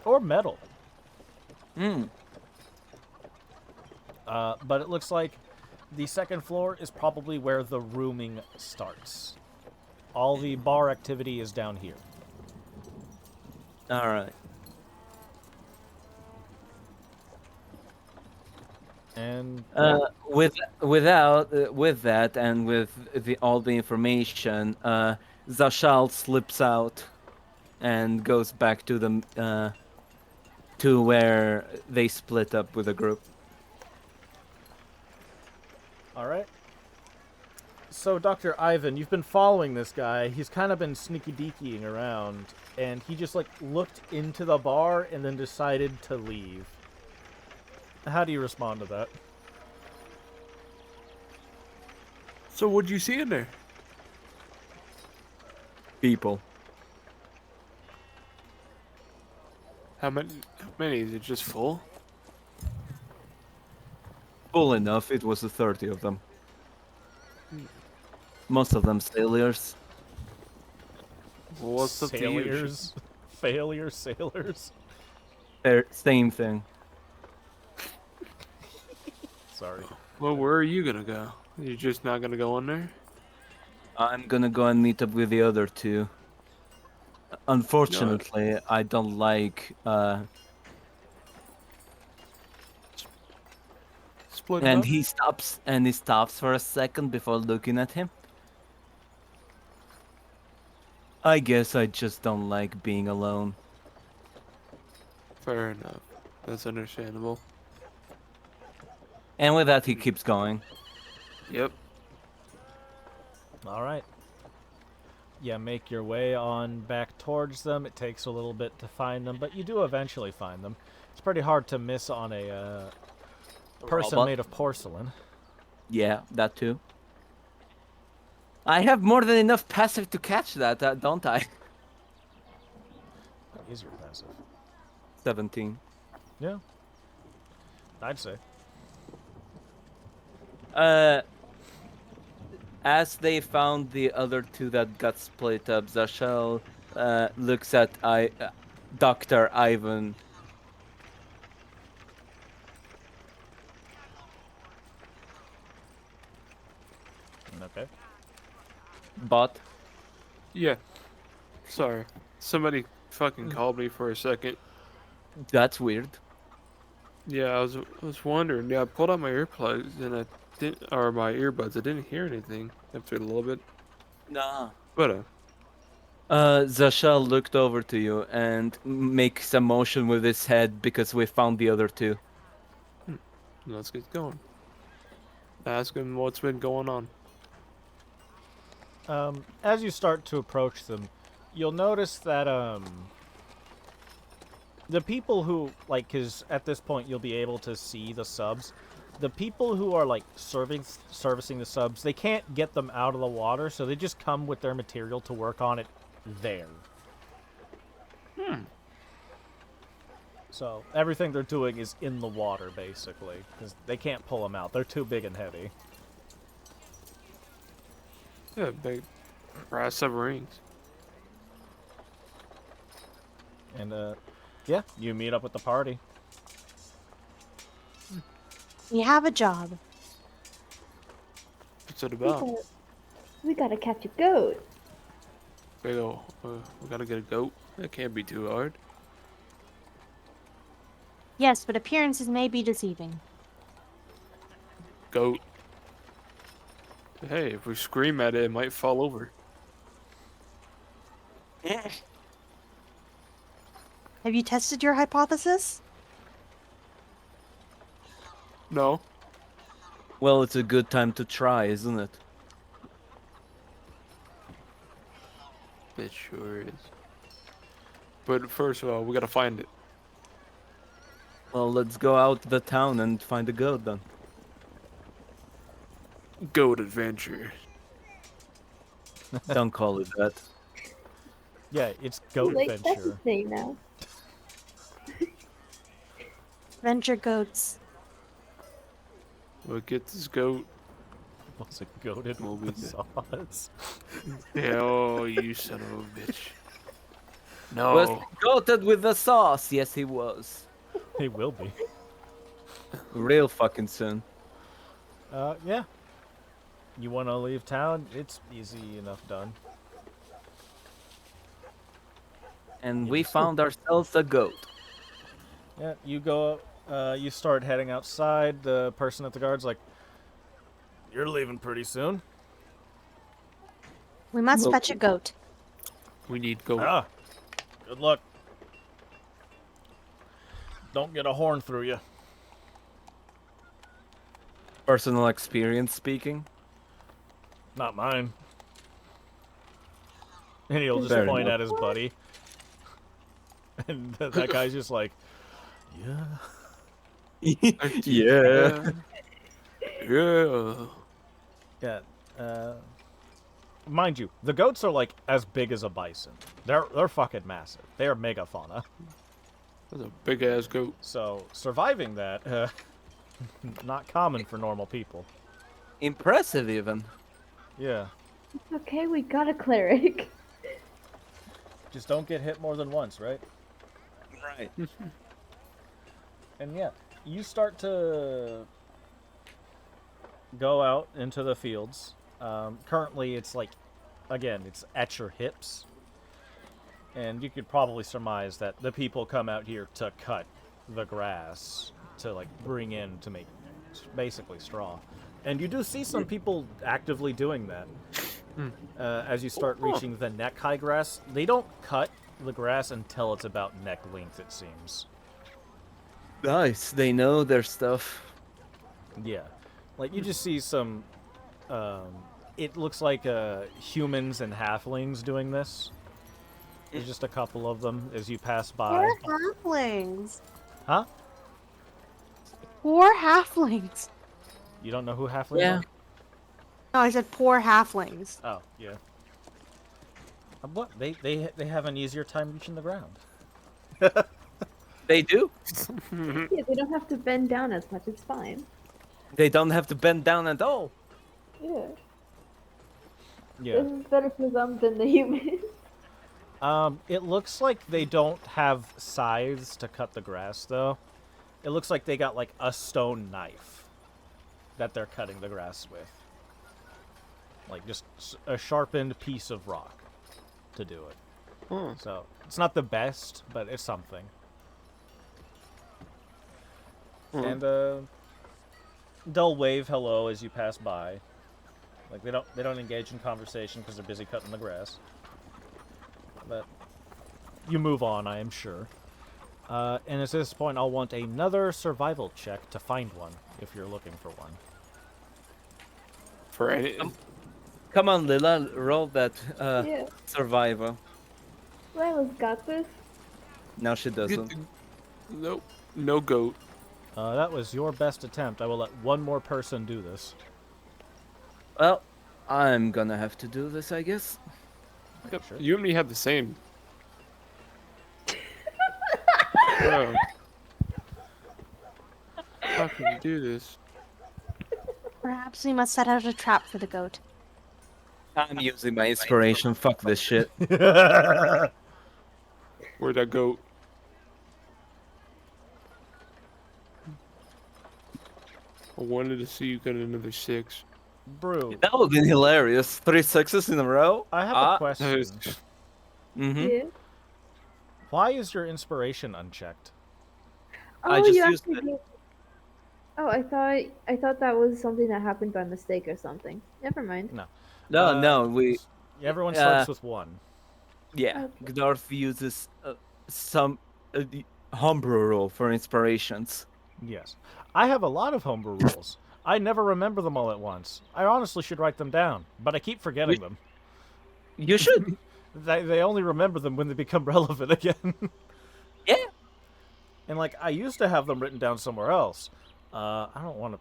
Or metal. But it looks like The second floor is probably where the rooming starts. All the bar activity is down here. All right. And With that and with all the information, Zashal slips out and goes back to the to where they split up with a group. all right. So, Dr. Ivan, you've been following this guy. He's kind of been sneaky deakying around, and he just like looked into the bar and then decided to leave. How do you respond to that? So what'd you see in there? People. How many? How many? Is it just full? Full enough, it was 30 of them. Most of them sailors. What's up to you? Sailors? Failure sailors? Same thing. Sorry. Well, where are you gonna go? You're just not gonna go in there? I'm gonna go and meet up with the other two. Unfortunately, I don't like Split and up? he stops for a second before looking at him. I guess I just don't like being alone. Fair enough. That's understandable. And with that he keeps going. Yep. All right. Yeah, make your way on back towards them. It takes a little bit to find them, but you do eventually find them. It's pretty hard to miss on a person robot? made of porcelain. Yeah, that too. I have more than enough passive to catch that, don't I? What is your passive? 17. Yeah. I'd say. As they found the other two that got split up, Zashel looks at Dr. Ivan. Okay. Bot? Yeah. Sorry. Somebody fucking called me for a second. That's weird. Yeah, I was wondering. Yeah, I pulled out my earplugs and I didn't, or my earbuds. I didn't hear anything after a little bit. Nah. But Zashel looked over to you and makes a motion with his head because we found the other two. let's get going. Ask him what's been going on. As you start to approach them, you'll notice that the people who like, cause at this point you'll be able to see the subs. The people who are like servicing the subs, they can't get them out of the water, so they just come with their material to work on it there. So everything they're doing is in the water, basically, because they can't pull them out. They're too big and heavy. Yeah, big brass submarines. And yeah, you meet up with the party. We have a job. What's it about? We gotta catch a goat. Big ol', we gotta get a goat. That can't be too hard. Yes, but appearances may be deceiving. Goat. Hey, if we scream at it, it might fall over. Have you tested your hypothesis? No. Well, it's a good time to try, isn't it? It sure is. But first of all, we gotta find it. Well, let's go out the town and find a goat then. Goat adventure. Don't call it that. Yeah, it's goat Like, that's adventure. the thing now. Venture goats. We'll get this goat. Was it goated We'll be with good. sauce? Yeah, oh, you son of a bitch. Was No. goated with the sauce? Yes, he was. He will be. Real fucking soon. Yeah. You want to leave town? It's easy enough done. And Yeah, we you still- found ourselves a goat. Yeah, you go. You start heading outside. The person at the guard's like, "You're leaving pretty soon." We must Well- fetch a goat. We need goat. Ah, good luck. Don't get a horn through you. Personal experience speaking. Not mine. And he'll just Fair point enough. at his buddy. And that guy's just like, yeah. Yeah. Yeah. Yeah. Mind you, the goats are like as big as a bison. They're fucking massive. They are megafauna. That's a big ass goat. So surviving that, not common for normal people. Impressive, even. Yeah. Okay, we got a cleric. Just don't get hit more than once, right? Right. And yeah, you start to go out into the fields. Currently, it's like, again, it's at your hips. And you could probably surmise that the people come out here to cut the grass to, like, bring in to make basically straw. And you do see some people actively doing that. As you start reaching the neck-high grass, they don't cut the grass until it's about neck length, it seems. Nice. They know their stuff. Yeah. Like, you just see some, it looks like humans and halflings doing this. There's just a couple of them as you pass by. Poor halflings. Huh? Poor halflings. You don't know who halflings Yeah. are? No, I said poor halflings. Oh, yeah. What? They have an easier time reaching the ground. They do. Yeah, they don't have to bend down as much. It's fine. They don't have to bend down at all. Yeah. Yeah. This is better for them than the humans. It looks like they don't have scythes to cut the grass, though. It looks like they got, like, a stone knife that they're cutting the grass with. Like, just a sharpened piece of rock to do it. Huh. So, it's not the best, but it's something. And, they'll wave hello as you pass by. Like, they don't engage in conversation because they're busy cutting the grass. But you move on, I am sure. And at this point, I'll want another survival check to find one, if you're looking for one. For any, Come on, Lila, roll that Yeah. survival. Lila's got this. No, she doesn't. nope, no goat. That was your best attempt. I will let one more person do this. Well, I'm gonna have to do this, I guess. Yep, Sure. you and me have the same. Bro. How can you do this? Perhaps we must set out a trap for the goat. I'm using my inspiration. Fuck this shit. Where'd that goat? I wanted to see you get another 6. Brew, That would be hilarious. 3 successes in a row. I have Ah, a question. Mm-hmm. Yeah. Why is your inspiration unchecked? I Oh, just you used actually it. did. Oh, I thought that was something that happened by mistake or something. Never mind. No. No, no, we. Everyone starts with 1. Yeah, Okay. Gnorth uses some the homebrew rule for inspirations. Yes. I have a lot of homebrew rules. I never remember them all at once. I honestly should write them down, but I keep forgetting them. You should. They only remember them when they become relevant again. Yeah. And, like, I used to have them written down somewhere else. I don't want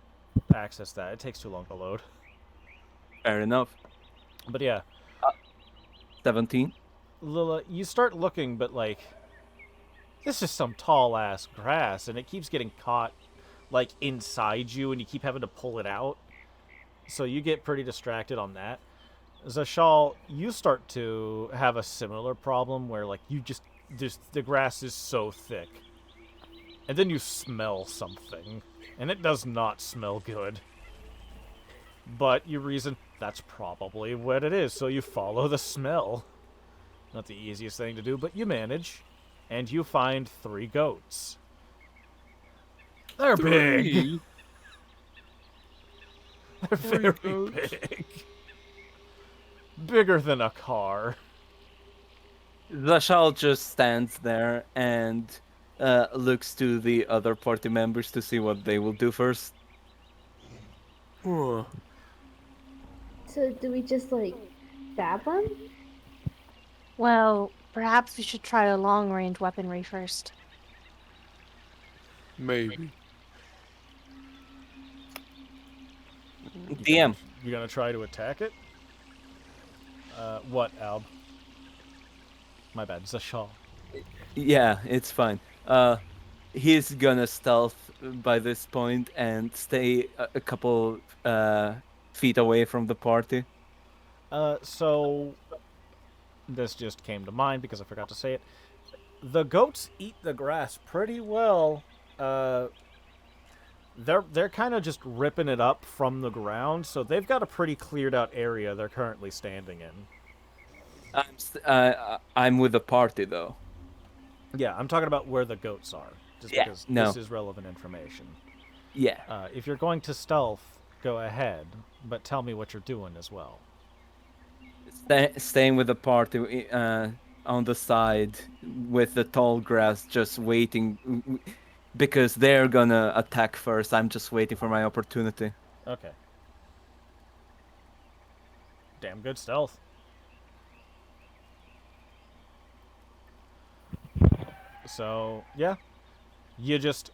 to access that. It takes too long to load. Fair enough. But yeah, 17. Lila, you start looking, but, like, this is some tall-ass grass, and it keeps getting caught, like, inside you, and you keep having to pull it out. So you get pretty distracted on that. Zashal, you start to have a similar problem where, like, the grass is so thick. And then you smell something, and it does not smell good. But you reason that's probably what it is, so you follow the smell. Not the easiest thing to do, but you manage. And you find 3 goats. They're big. Three. They're Three very goats. big. Bigger than a car. Zashal just stands there and looks to the other party members to see what they will do first. Huh. So do we just like stab them? Well, perhaps we should try a long-range weaponry first. Maybe. DM. You gonna try to attack it? What, Alb? My bad, Zashal. Yeah, it's fine. He's gonna stealth by this point and stay a couple feet away from the party. So this just came to mind because I forgot to say it. The goats eat the grass pretty well. They're kind of just ripping it up from the ground, so they've got a pretty cleared out area they're currently standing in. I'm with the party though. Yeah, I'm talking about where the goats are, just Yeah, because no. this is relevant information. Yeah. If you're going to stealth, go ahead, but tell me what you're doing as well. Staying with the party on the side with the tall grass, just waiting because they're gonna attack first. I'm just waiting for my opportunity. Okay. Damn good stealth. So, yeah. You just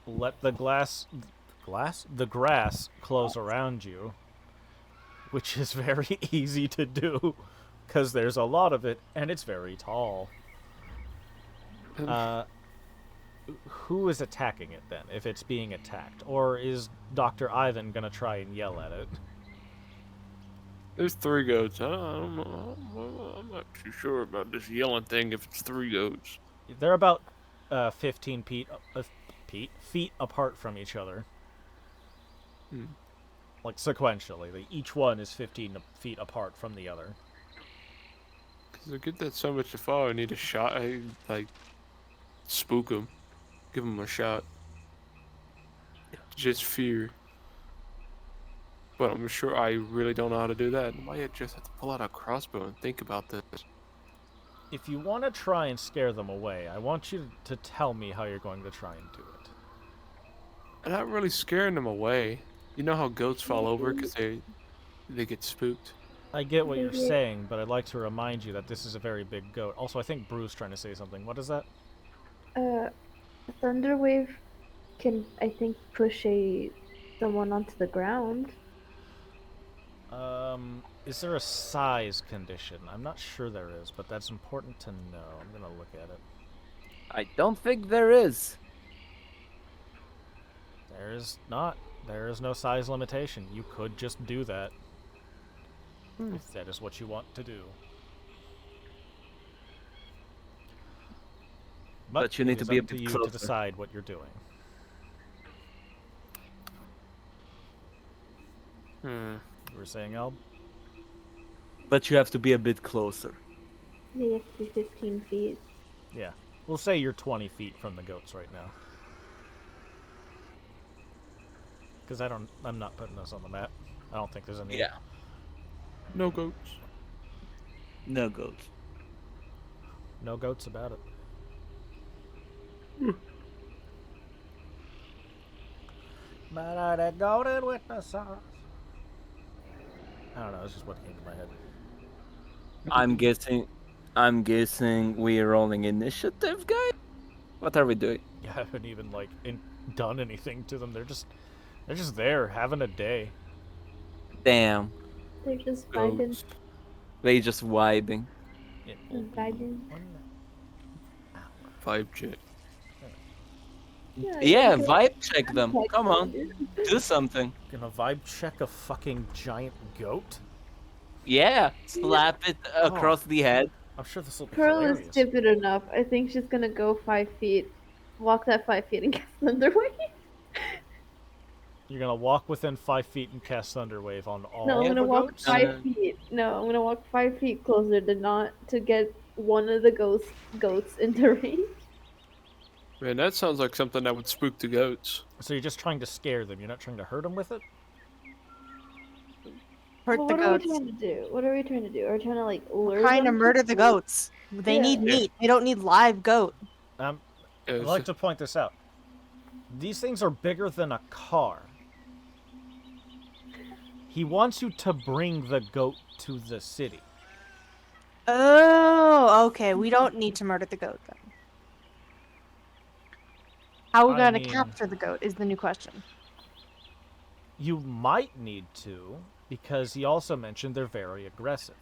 let the the grass close around you, which is very easy to do because there's a lot of it and it's very tall. Who is attacking it then, if it's being attacked? Or is Dr. Ivan gonna try and yell at it? There's 3 goats. I'm not too sure about this yelling thing if it's 3 goats. They're about 15 feet apart from each other. Hmm. Like sequentially. Each one is 15 feet apart from the other. Because to get that so much to fall, I need a shot. Like, spook them. Give them a shot. Just fear. But I'm sure I really don't know how to do that. I might just have to pull out a crossbow and think about this. If you want to try and scare them away, I want you to tell me how you're going to try and do it. I'm not really scaring them away. You know how goats fall over because they get spooked. I get what you're saying, but I'd like to remind you that this is a very big goat. Also, I think Bruce trying to say something. What is that? A thunder wave can, I think, push someone onto the ground. Is there a size condition? I'm not sure there is, but that's important to know. I'm gonna look at it. I don't think there is. There is not. There is no size limitation. You could just do that. If that is what you want to do. But you it need to is be a up to bit you closer. to decide what you're doing. You were saying, Elb? But you have to be a bit closer. They have to be 15 feet. Yeah. We'll say you're 20 feet from the goats right now. Because I'm not putting this on the map. I don't think there's any. Yeah. No goats. No goats. No goats about it. But I done goated with the sauce. I don't know, it's just what came to my head. I'm guessing we're rolling initiative, guys? What are we doing? You haven't even done anything to them. They're just there having a day. Damn. They're just vibing. Goats. They just vibing. Yeah. Vibing. Vibe check. Yeah, vibe check them. Come on. Do something. Gonna vibe check a fucking giant goat? Yeah. Slap it across the head. I'm sure this will be Pearl is hilarious. stupid enough. I think she's gonna go 5 feet, walk that 5 feet, and cast Thunder Wave. You're gonna walk within 5 feet and cast Thunderwave on all No, I'm the gonna walk goats? 5 feet. No, I'm gonna walk 5 feet closer to get one of the goats into range. Man, that sounds like something that would spook the goats. So you're just trying to scare them. You're not trying to hurt them with it? Hurt Well, the what are we goats. trying to do? What are we trying to do? Are we trying to like lure Trying to them murder the something? goats. They need Yeah. meat. They don't need live goat. I'd Yeah, like to point this out. These things are bigger than a car. He wants you to bring the goat to the city. Oh, okay. We don't need to murder the goat then. How are we I gonna mean- capture the goat is the new question. You might need to, because he also mentioned they're very aggressive.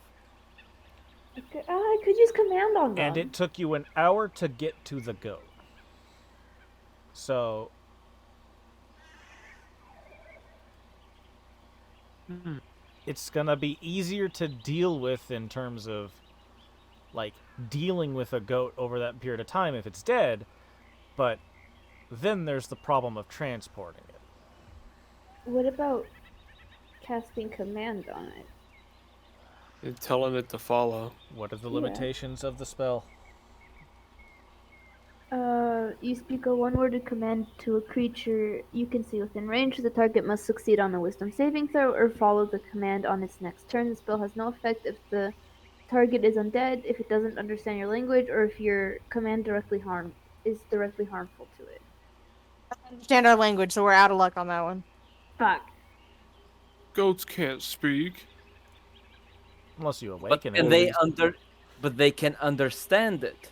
Okay, I could use command on them. And it took you an hour to get to the goat. So, it's gonna be easier to deal with in terms of, like, dealing with a goat over that period of time if it's dead, but then there's the problem of transporting it. What about casting command on it? and telling it to follow. What are the Yeah. limitations of the spell? You speak a one-worded command to a creature you can see within range. The target must succeed on a wisdom saving throw or follow the command on its next turn. The spell has no effect if the target is undead, if it doesn't understand your language, or if your command is directly harmful to it. I understand our language, so we're out of luck on that one. Fuck. Goats can't speak. Unless you But awaken can it. they but they can understand it.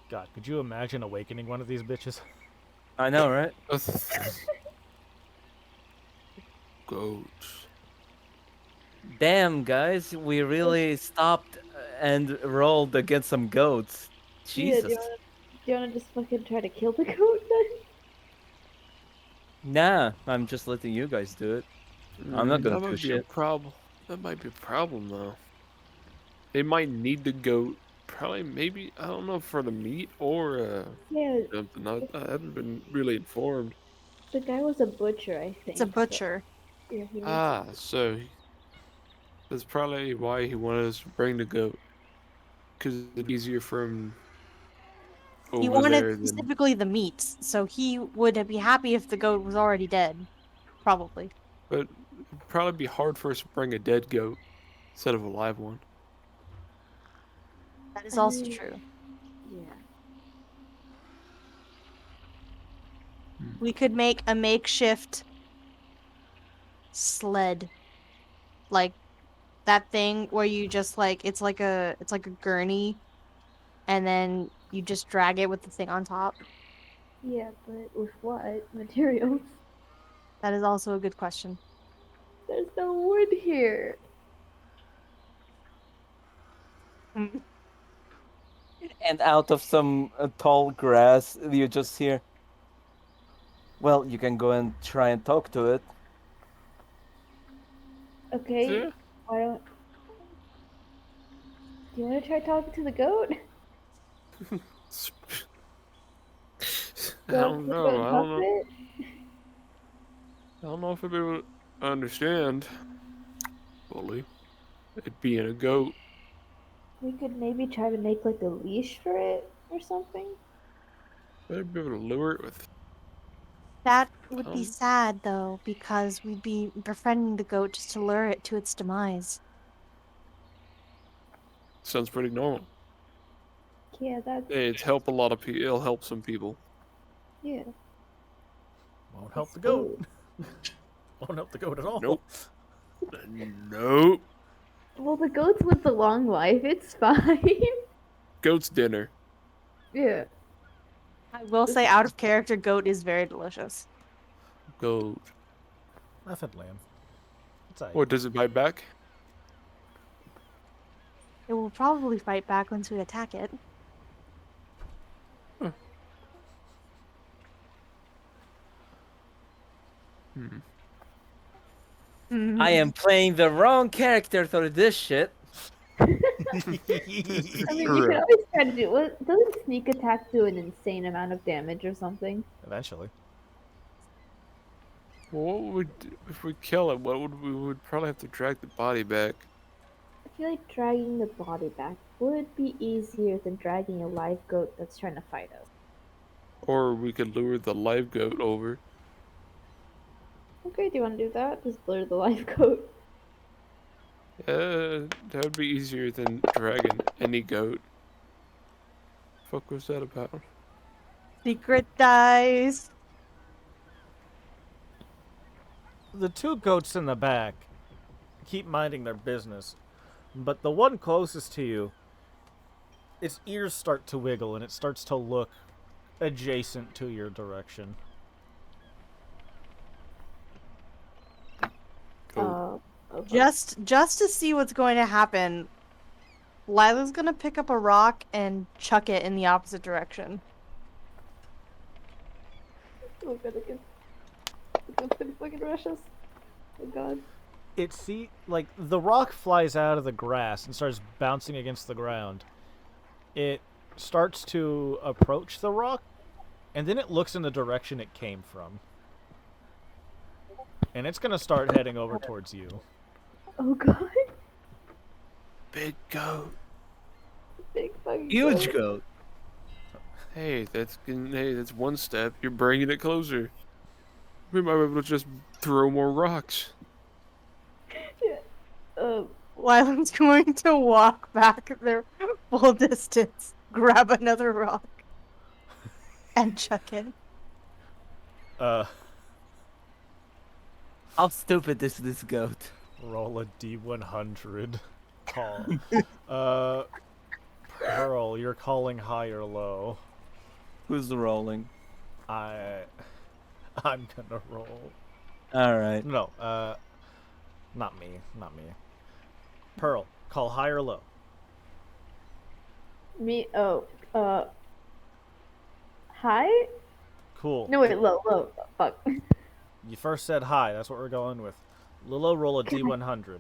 God, could you imagine awakening one of these bitches? I know, right? Goats. Damn, guys, we really stopped and rolled against some goats. Yeah, Jesus. do you wanna just fucking try to kill the goat then? Nah, I'm just letting you guys do it. I'm not gonna that do might be shit. a problem. That might be a problem though. They might need the goat. Probably, maybe I don't know for the meat or Yeah, something. I haven't been really informed. the guy was a butcher, I think. It's a so- butcher. yeah, he needs Ah, so that's probably why he wanted us to bring the goat, because it's easier for him He over there wanted than. specifically the meats, so he would be happy if the goat was already dead. Probably. But it'd probably be hard for us to bring a dead goat instead of a live one. That is also mean- true. Yeah. We could make a makeshift sled. Like that thing where you just like it's like a gurney and then you just drag it with the thing on top. Yeah, but with what materials? That is also a good question. There's no wood here. And out of some tall grass, you just hear. Well, you can go and try and talk to it. Okay, Yeah. why don't... Do you want to try talking to the goat? I don't know. I don't know. It? I don't know if I'd be able to understand fully. It being a goat. We could maybe try to make like a leash for it or something. I'd be able to lure it with. That would be Um. sad though, because we'd be befriending the goat just to lure it to its demise. Sounds pretty normal. Yeah, that's... It's help a lot of people. It'll help some people. Yeah. Won't help It's the goat. food. Won't help the goat at all. Nope. Nope. Well, the goats live a long life. It's fine. Goat's dinner. Yeah. I will say, out of character, goat is very delicious. Goat. Nothing, lamb. It's all right. What, does it bite back? It will probably fight back once we attack it. I am playing the wrong character for this shit. I mean, you can always try to do... What, doesn't sneak attack do an insane amount of damage or something? Eventually. Well, what would if we kill him? We would probably have to drag the body back. I feel like dragging the body back would be easier than dragging a live goat that's trying to fight us. Or we could lure the live goat over. Okay, do you want to do that? Just blur the live goat. That would be easier than dragging any goat. Fuck was that about? Secret dice. The two goats in the back keep minding their business, but the one closest to you, its ears start to wiggle and it starts to look adjacent to your direction. Goat. Okay. Just to see what's going to happen, Lila's gonna pick up a rock and chuck it in the opposite direction. Oh god, it's gonna fucking rush us. Oh god. Like the rock flies out of the grass and starts bouncing against the ground. It starts to approach the rock, and then it looks in the direction it came from. And it's gonna start heading over towards you. Oh god. Big goat. Big fucking Huge goat. goat. Hey, that's one step. You're bringing it closer. We might be able to just throw more rocks. Yeah. Lila's going to walk back their full distance, grab another rock, and chuck it. How stupid is this goat? Roll a D100. Call. Pearl, you're calling high or low. Who's rolling? I'm gonna roll. All right. No, not me. Pearl, call high or low. Me. Oh. High? Cool. No wait, low. Fuck. You first said high. That's what we're going with. Lilo, roll a D100.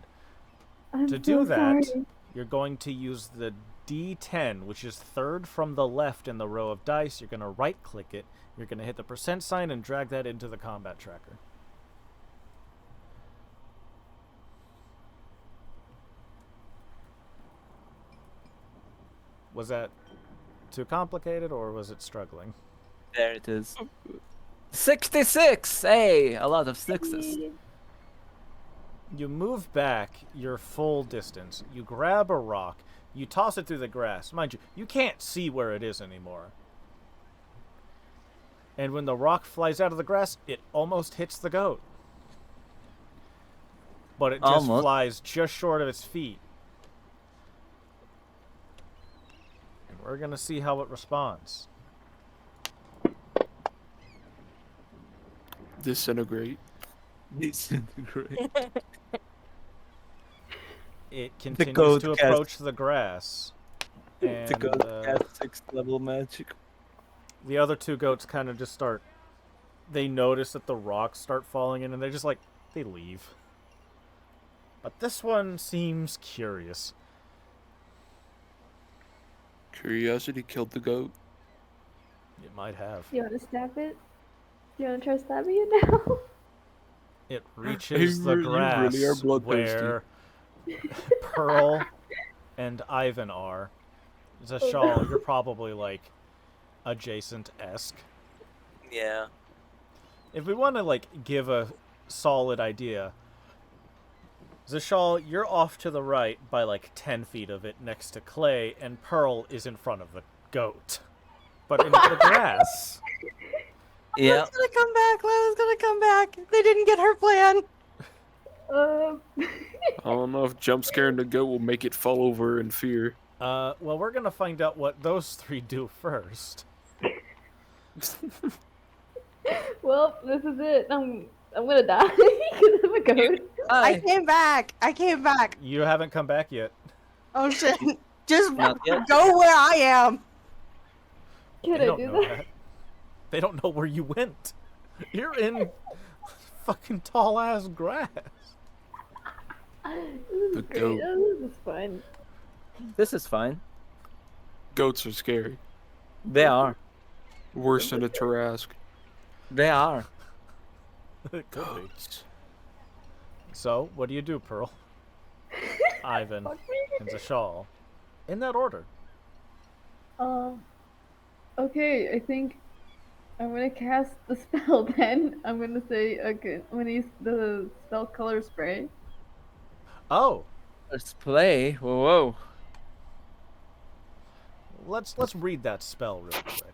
I'm To do so that, sorry. you're going to use the D10, which is third from the left in the row of dice. You're going to right-click it. You're going to hit the percent sign and drag that into the combat tracker. Was that too complicated, or was it struggling? There it is. 66! Hey, a lot of sixes. You move back your full distance. You grab a rock. You toss it through the grass. Mind you, you can't see where it is anymore. And when the rock flies out of the grass, it almost hits the goat. But it just Almost. flies just short of its feet. And we're going to see how it responds. Disintegrate. Disintegrate. It continues goat to cast- approach the grass. And To go at 6th level magic. the other two goats kind of just start... They notice that the rocks start falling in, and they're just like, they leave. But this one seems curious. Curiosity killed the goat. It might have. Do you want to stab it? Do you want to try stabbing it now? It reaches the You grass really are bloodthirsty. where Pearl and Ivan are. Zashal, you're probably like adjacent-esque. Yeah. If we want to like give a solid idea, Zashal, you're off to the right by like 10 feet of it next to Clay, and Pearl is in front of the goat. But in the grass. Yeah. Lila's gonna come back. Lila's gonna come back. They didn't get her plan. I don't know if jump scaring the goat will make it fall over in fear. Well, we're gonna find out what those three do first. Well, this is it. I'm gonna die because I'm a goat. I came back. You haven't come back yet. Oh shit. Just Not yet. go where I am. Can They I don't do know that? that. They don't know where you went. You're in fucking tall ass grass. This The is great. goat. Oh, this is fun. This is fine. Goats are scary. They are. Worse than a Tarrasque. They are. It could be. So, what do you do, Pearl? Ivan Fuck me. and Zashal. In that order. Okay, I think I'm gonna cast the spell then. I'm gonna say, okay, I'm gonna use the spell color spray. Oh, Let's play. Whoa, whoa. let's read that spell real quick.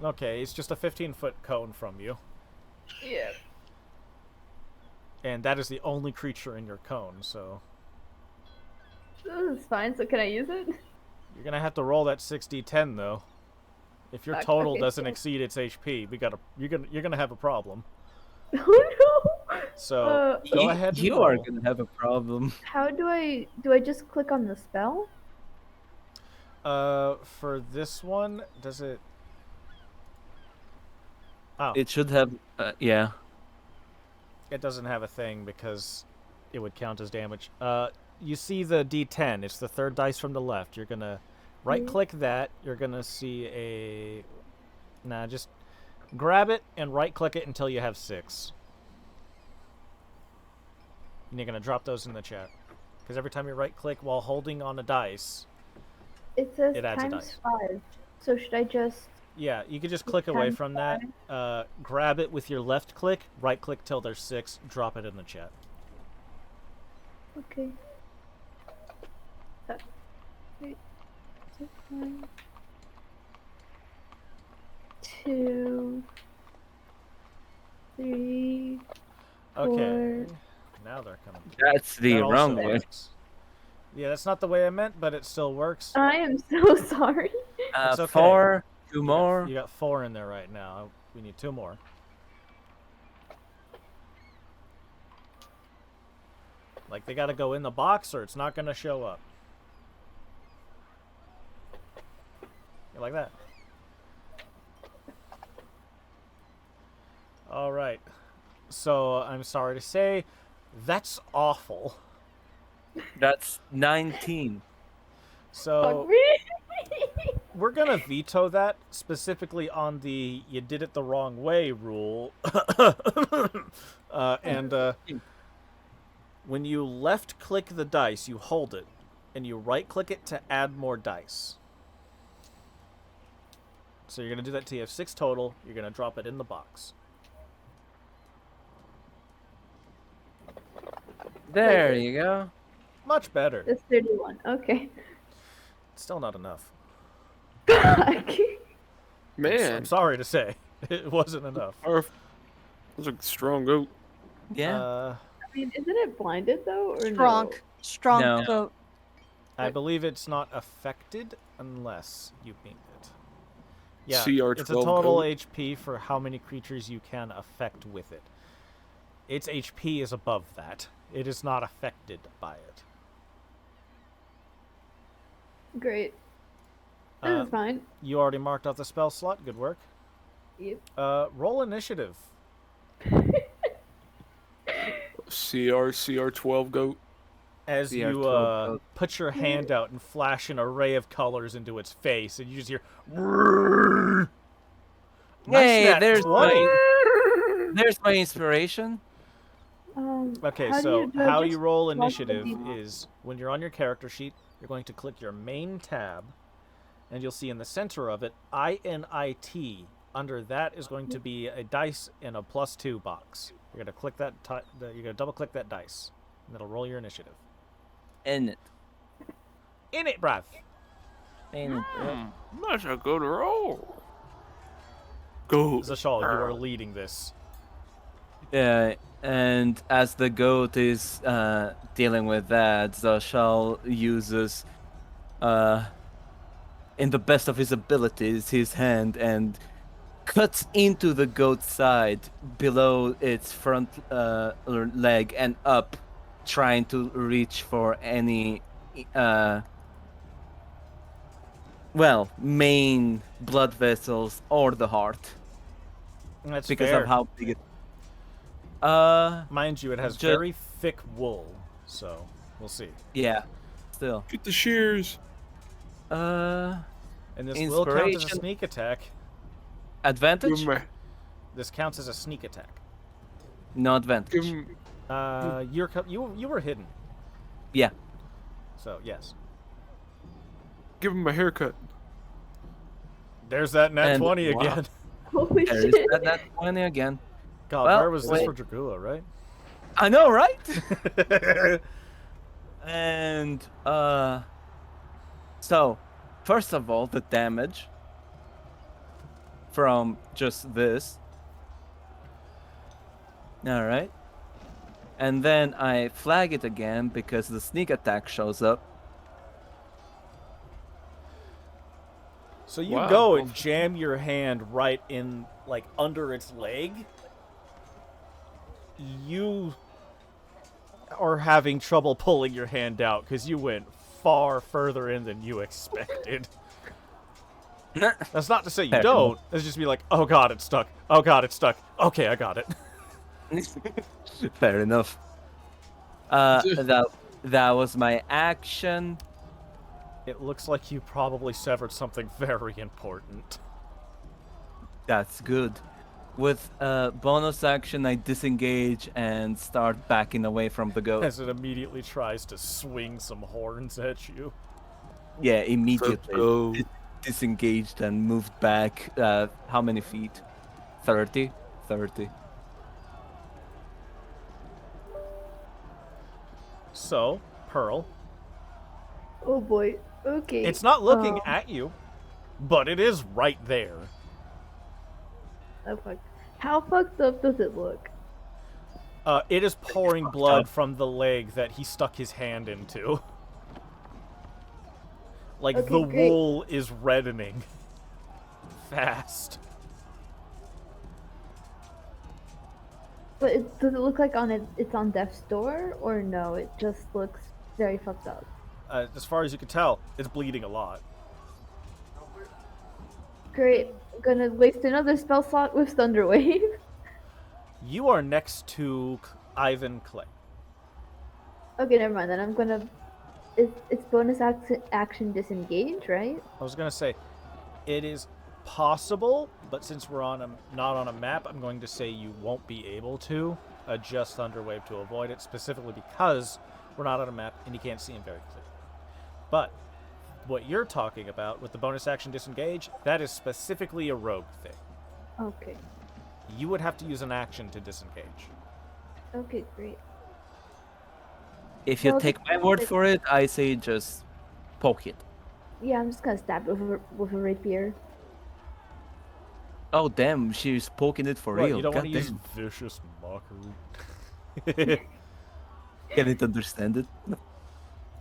Okay, it's just a 15-foot cone from you. Yeah. And that is the only creature in your cone, so This is fine, so can I use it? you're gonna have to roll that 6d10 though. If your Fuck, total okay, doesn't yeah. exceed its HP, you're gonna have a problem. Oh no! So go ahead and You roll. are gonna have a problem. How do I just click on the spell? For this one, does it? Oh, It should have. Yeah. it doesn't have a thing because it would count as damage. You see the D10. It's the third dice from the left. You're gonna right-click that. You're gonna see a. Nah, just grab it and right-click it until you have 6. And you're gonna drop those in the chat. Because every time you right-click while holding on a dice, It says It adds a times dice. 5. So should I just? yeah, you could just click away Times from that. Grab it with your left click, right-click till there's 6, drop it in the chat. Okay. Wait. 6, 9, 2, 3. Okay. Now they're coming. That's the That also wrong way. works. Yeah, that's not the way I meant, but it still works. I am so sorry. It's okay. 4, 2 You got- more. You got 4 in there right now. We need 2 more. Like, they gotta go in the box or it's not gonna show up. You like that? Alright. So, I'm sorry to say, that's awful. That's 19. So, Fuck me. we're gonna veto that specifically on the "you did it the wrong way" rule. When you left click the dice, you hold it, and you right click it to add more dice. So you're gonna do that till you have 6 total. You're gonna drop it in the box. There you go. Much better. It's 31. Okay. Still not enough. Fuck. Man, I'm sorry to say, it wasn't enough. that was a strong goat. Yeah. I mean, isn't it blinded though, or Strong. no? Strong No. goat. I believe it's not affected unless you beat it. Yeah, CR12 it's a total goat. HP for how many creatures you can affect with it. Its HP is above that. It is not affected by it. Great. This Uh, is fine. You already marked off the spell slot. Good work. Yep. Roll initiative. CR12 goat. As CR12 you goat. put your hand out and flash an array of colors into its face, and you just hear. Hey, Nice nat there's 20. There's my inspiration. Okay, how do so do I how just you roll plug the initiative D- is when you're on your character sheet, you're going to click your main tab, and you'll see in the center of it INIT. Under that is going to be a dice in a +2 box. You're gonna click that. You're gonna double click that dice, and it'll roll your initiative. In it. In it, bruv. In it. That's a good roll. Goat. Zashal, you are leading this. Yeah, and as the goat is dealing with that, Zashal uses, in the best of his abilities, his hand and cuts into the goat's side below its front leg and up, trying to reach for any, main blood vessels or the heart That's because fair. of how big it. Mind you, it has Ju- very thick wool, so we'll see. Yeah, still. Get the shears. And this will count as a Inspiration. sneak attack. Give Advantage? him a, This counts as a sneak attack. No give advantage. him, You were hidden, Yeah. so yes. give him a haircut. There's that nat And- 20 wow. again. Holy There is shit. that 20 again. God, Well, where was this wait. for Dragula, right? I know, right? And so first of all, the damage from just this. All right. And then I flag it again because the sneak attack shows up. So you Wow. go and jam your hand right in, like, under its leg. You are having trouble pulling your hand out because you went far further in than you expected. That's not to say you Fair don't. It's just be like, oh god, it's stuck. Oh god, it's stuck. Okay, I got it. Fair enough. That was my action. It looks like you probably severed something very important. That's good. With bonus action, I disengage and start backing away from the goat. As it immediately tries to swing some horns at you. Yeah, Let's immediately go. disengaged and moved back. How many feet? 30? 30. So, Pearl, Oh boy. Okay. it's not looking Um, at you, but it is right there. Oh fuck. How fucked up does it look? It is pouring blood from the leg that he stuck his hand into. Like, Okay, the great. wool is reddening. Fast. But does it look like it's on death's door, or no? It just looks very fucked up. As far as you can tell, it's bleeding a lot. Great. I'm gonna waste another spell slot with Thunderwave. You are next to Ivan Clay. Okay, never mind. Then I'm gonna. It's bonus action disengage, right? I was gonna say, it is possible, but since we're not on a map, I'm going to say you won't be able to adjust Thunderwave to avoid it, specifically because we're not on a map and you can't see him very clearly. But what you're talking about with the bonus action disengage, that is specifically a rogue thing. Okay. You would have to use an action to disengage. Okay, great. If you Well, take just- my word for it, I say just poke it. Yeah, I'm just gonna stab it with a rapier. Oh damn, she's poking it for What, real. you don't want God to use damn. vicious mockery. Can it understand it? No,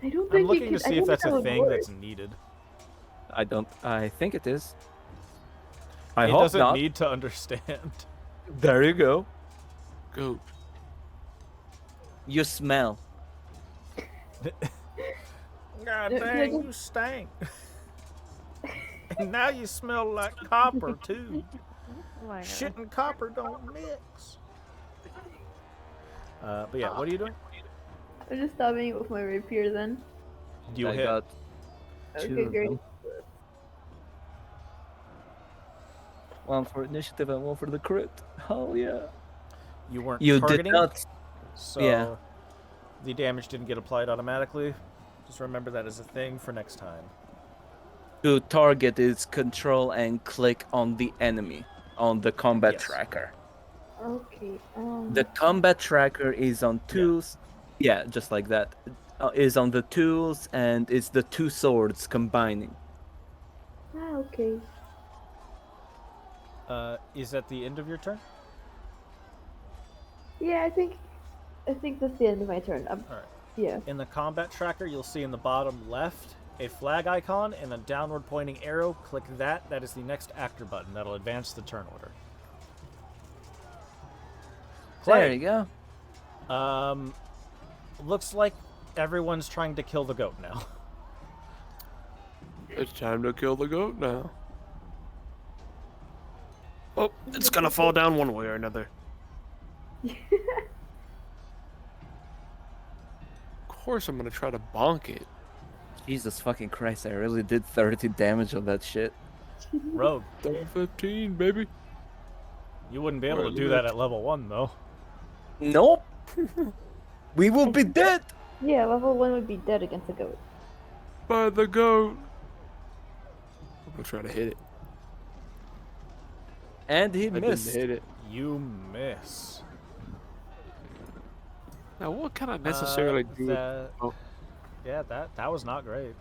I don't I'm think looking you to can. see I if don't that's think a that thing would that's work. needed. I don't. I think it is. I It hope doesn't not. need to understand. There you go. Goat. You smell. God Yeah, dang, yeah. you stink. And now you smell like copper, too. Oh my God. Shit and copper don't mix. But yeah, what are you doing? I'm just stabbing it with my rapier then. You I hit. got two Okay, of great. them. One for initiative and one for the crit. Oh yeah. You weren't You targeting, did not. so yeah. the damage didn't get applied automatically. Just remember that as a thing for next time. To target is control and click on the enemy on the combat Yes. tracker. Okay. The combat tracker is on tools. Yeah, just like that. Is on the tools and it's the two swords combining. Okay. Is that the end of your turn? Yeah, I think that's the end of my turn. Alright. Yeah. In the combat tracker, you'll see in the bottom left a flag icon and a downward pointing arrow. Click that. That is the next actor button. That'll advance the turn order. There you go. Looks like everyone's trying to kill the goat now. It's time to kill the goat now. Oh, it's gonna fall down one way or another. Of course I'm gonna try to bonk it. Jesus fucking Christ! I really did 30 damage on that shit. Rogue, Double 15, baby. you wouldn't be able to Alright, do look at that at level 1, though. Nope. We will be dead. Yeah, level 1 would be dead against a goat. By the goat. I'm gonna try to hit it. And he I didn't missed. hit it. You miss. Now, what can I necessarily do? That, Oh. yeah, that was not great.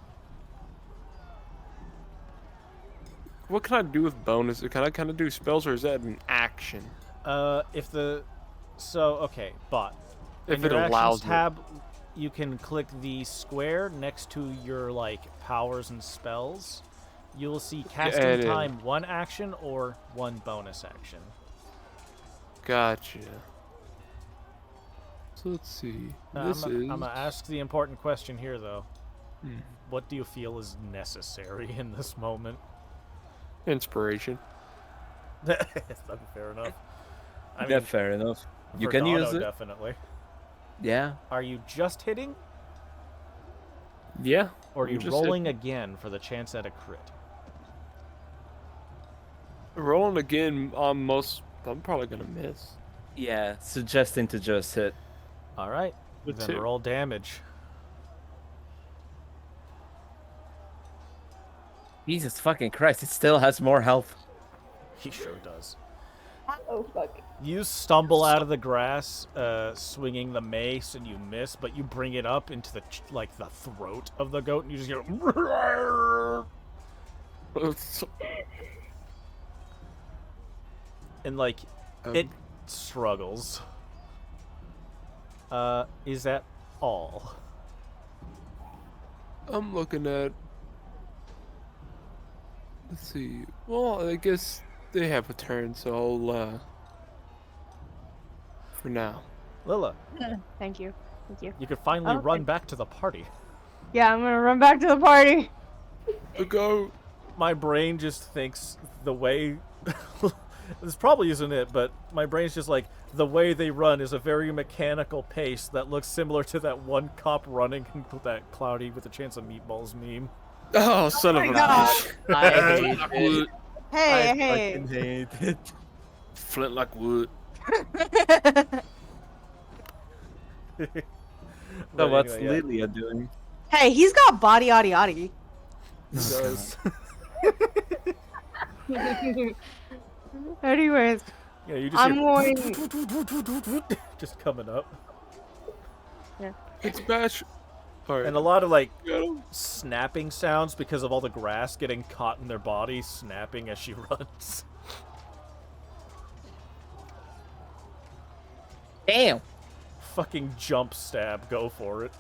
What can I do with bonuses? Can I kind of do spells, or is that an action? Okay, bot. If In it your allows actions me. tab, you can click the square next to your powers and spells. You will see casting and- time 1 action or 1 bonus action. Gotcha. So let's see. This I'm is. gonna ask the important question here, though. Hmm. What do you feel is necessary in this moment? Inspiration. That's fair enough. I Yeah, mean, fair enough. You can Verdado, use it. definitely. Yeah. Are you just hitting, Yeah. or are I'm you just rolling again for the chance at a crit? Rolling again. I'm probably gonna miss. Yeah. Suggesting to just hit. All right, With then 2. roll damage. Jesus fucking Christ! It still has more health. He sure does. Oh fuck. You stumble out of the grass, swinging the mace, and you miss, but you bring it up into the the throat of the goat, and you just hear. And it struggles. Is that all? I'm looking at. Let's see. Well, I guess they have a turn, so I'll. For now. Lila, Thank you. Thank you. you could finally Okay. run back to the party. Yeah, I'm gonna run back to the party. The goat. My brain just thinks the way. This probably isn't it, but my brain's just like, the way they run is a very mechanical pace that looks similar to that one cop running in that Cloudy with a Chance of Meatballs meme. Oh, son of a God. bitch. I hate Like it. wood. Hey, I hey. fucking hate it. Flint like wood. So But what's anyway, yeah, Lilia doing? Hey, he's got body yaddy yaddy. he does. Anyways, Yeah, you just I'm hear going. just coming up. It's bash. Alright. And a lot of Got him. snapping sounds because of all the grass getting caught in their body, snapping as she runs. Damn. Fucking jump stab, go for it.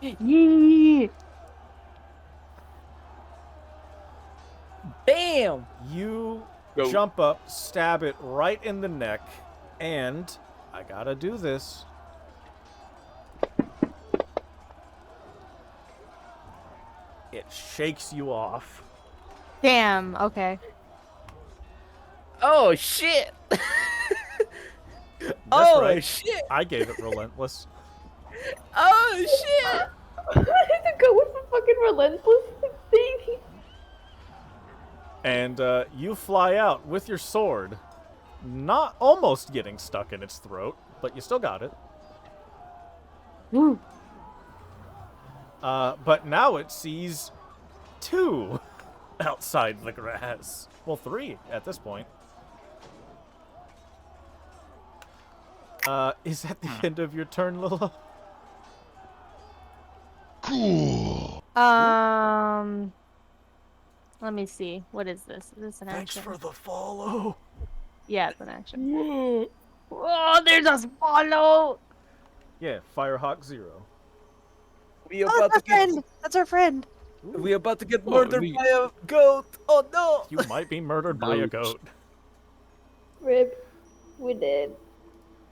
Yee. Damn. You Go. jump up, stab it right in the neck, and I gotta do this. It shakes you off. Damn. Okay. Oh shit. That's Oh right. shit. I gave it relentless. Oh shit. To go with the fucking relentless thing. And you fly out with your sword, not almost getting stuck in its throat, but you still got it. Woo. But now it sees 2 outside the grass. Well, 3 at this point. Is that the end of your turn, Lila? Let me see. What is this? Is this an Thanks action? for the follow. Yeah, it's an action. Whoa. Oh, there's a swallow. Yeah, Firehawk 0. We Oh, about that's to our get friend. That's our friend. we about to get Oh, murdered neat. by a goat. Oh no. You might be murdered by a Goat. goat. Rip. We did.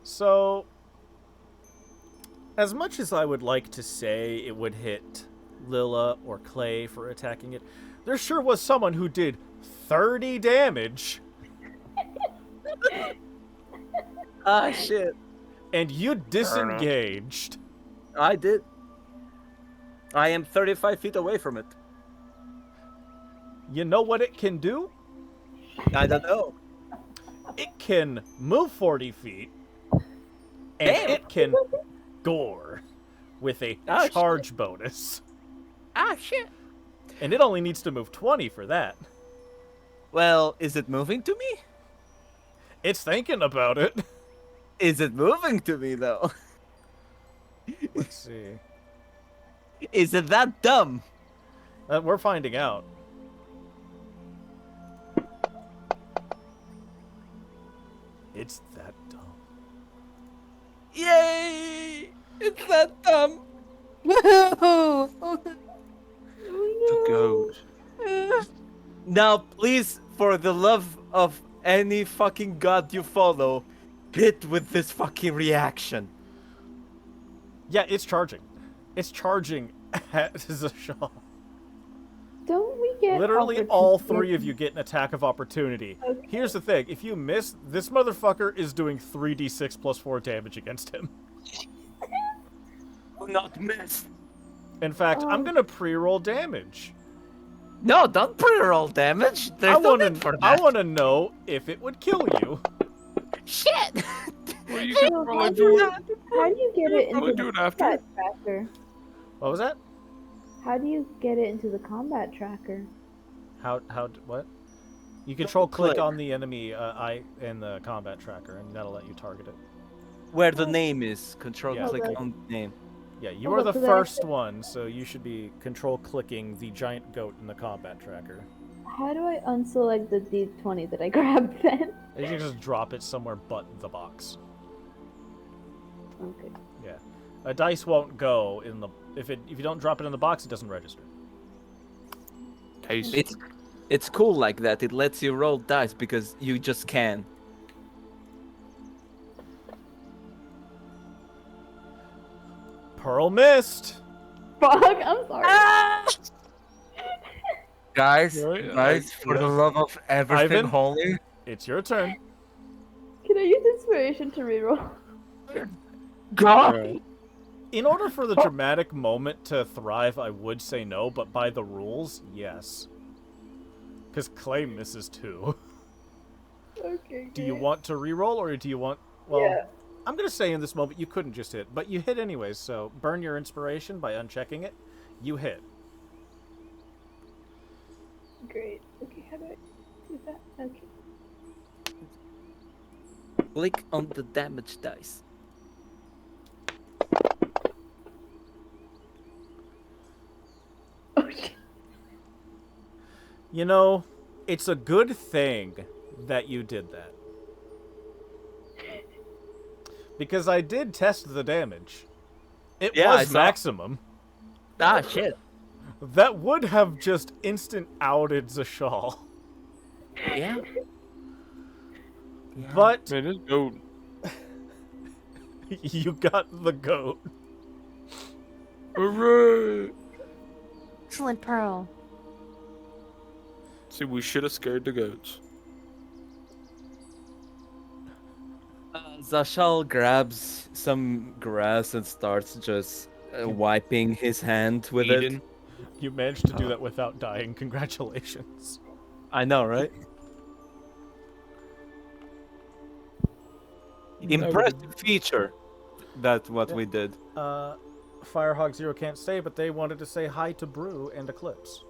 So, as much as I would like to say it would hit Lila or Clay for attacking it, there sure was someone who did 30 damage, Ah shit. and you disengaged. I did. I am 35 feet away from it. You know what it can do? I don't know. It can move 40 feet, and Damn. it can gore with a Oh, charge bonus. Ah, shit. And it only needs to move 20 for that. Well, is it moving to me? It's thinking about it. Is it moving to me, though? Let's see. Is it that dumb? We're finding out. It's that dumb. Yay! It's that dumb. Woohoo! The goat. Now, please, for the love of any fucking god you follow, hit with this fucking reaction. Yeah, it's charging. It's charging at Zashal. Don't we get Literally all opportunity? three of you get an attack of opportunity. Okay. Here's the thing. If you miss, this motherfucker is doing 3d6 plus 4 damage against him. Do not miss. In fact, I'm gonna pre-roll damage. No, don't pre-roll damage. There's I no wanna, need for I that. wanna know if it would kill you. Shit! Well, you can So probably how do it. do you get it Probably into do the it after. combat tracker? What was that? How do you get it into the combat tracker? What? You control click Click. on the enemy in the combat tracker, and that'll let you target it. Where the name is. Control Yeah. click Okay. on the name. Yeah, you Oh, are the so then first one, so you should be control clicking the giant goat in the combat tracker. How do I unselect the D20 that I grabbed then? You can just drop it somewhere but the box. Okay. Yeah, a dice won't go in the if you don't drop it in the box, it doesn't register. Taste. It's cool like that. It lets you roll dice because you just can. Pearl missed. Fuck, I'm sorry. Guys, Right, guys, for the yes. love of everything Ivan? holy, It's your turn. Can I use inspiration to reroll? God, Alright. In order for the dramatic moment to thrive, I would say no, but by the rules, yes. Because Clay misses too. Okay. Do you great. want to reroll, or do you want... Well, Yeah. I'm going to say in this moment you couldn't just hit, but you hit anyways, so burn your inspiration by unchecking it. You hit. Great. Okay, how do I do that? Okay. Click on the damage dice. Oh shit. You know, it's a good thing that you did that. Because I did test the damage. It Yeah, I was saw. maximum. Ah, shit. That would have just instant outed Zashal. Yeah. But Man, this goat. you got the goat. Hooray! Excellent, Pearl. See, we should have scared the goats. Zashal grabs some grass and starts just wiping his hand with Eden. it. You managed to do that without dying. Congratulations. I know, right? Impressive feature. That's what we did. Firehawk Zero can't stay, but they wanted to say hi to Brew and Eclipse.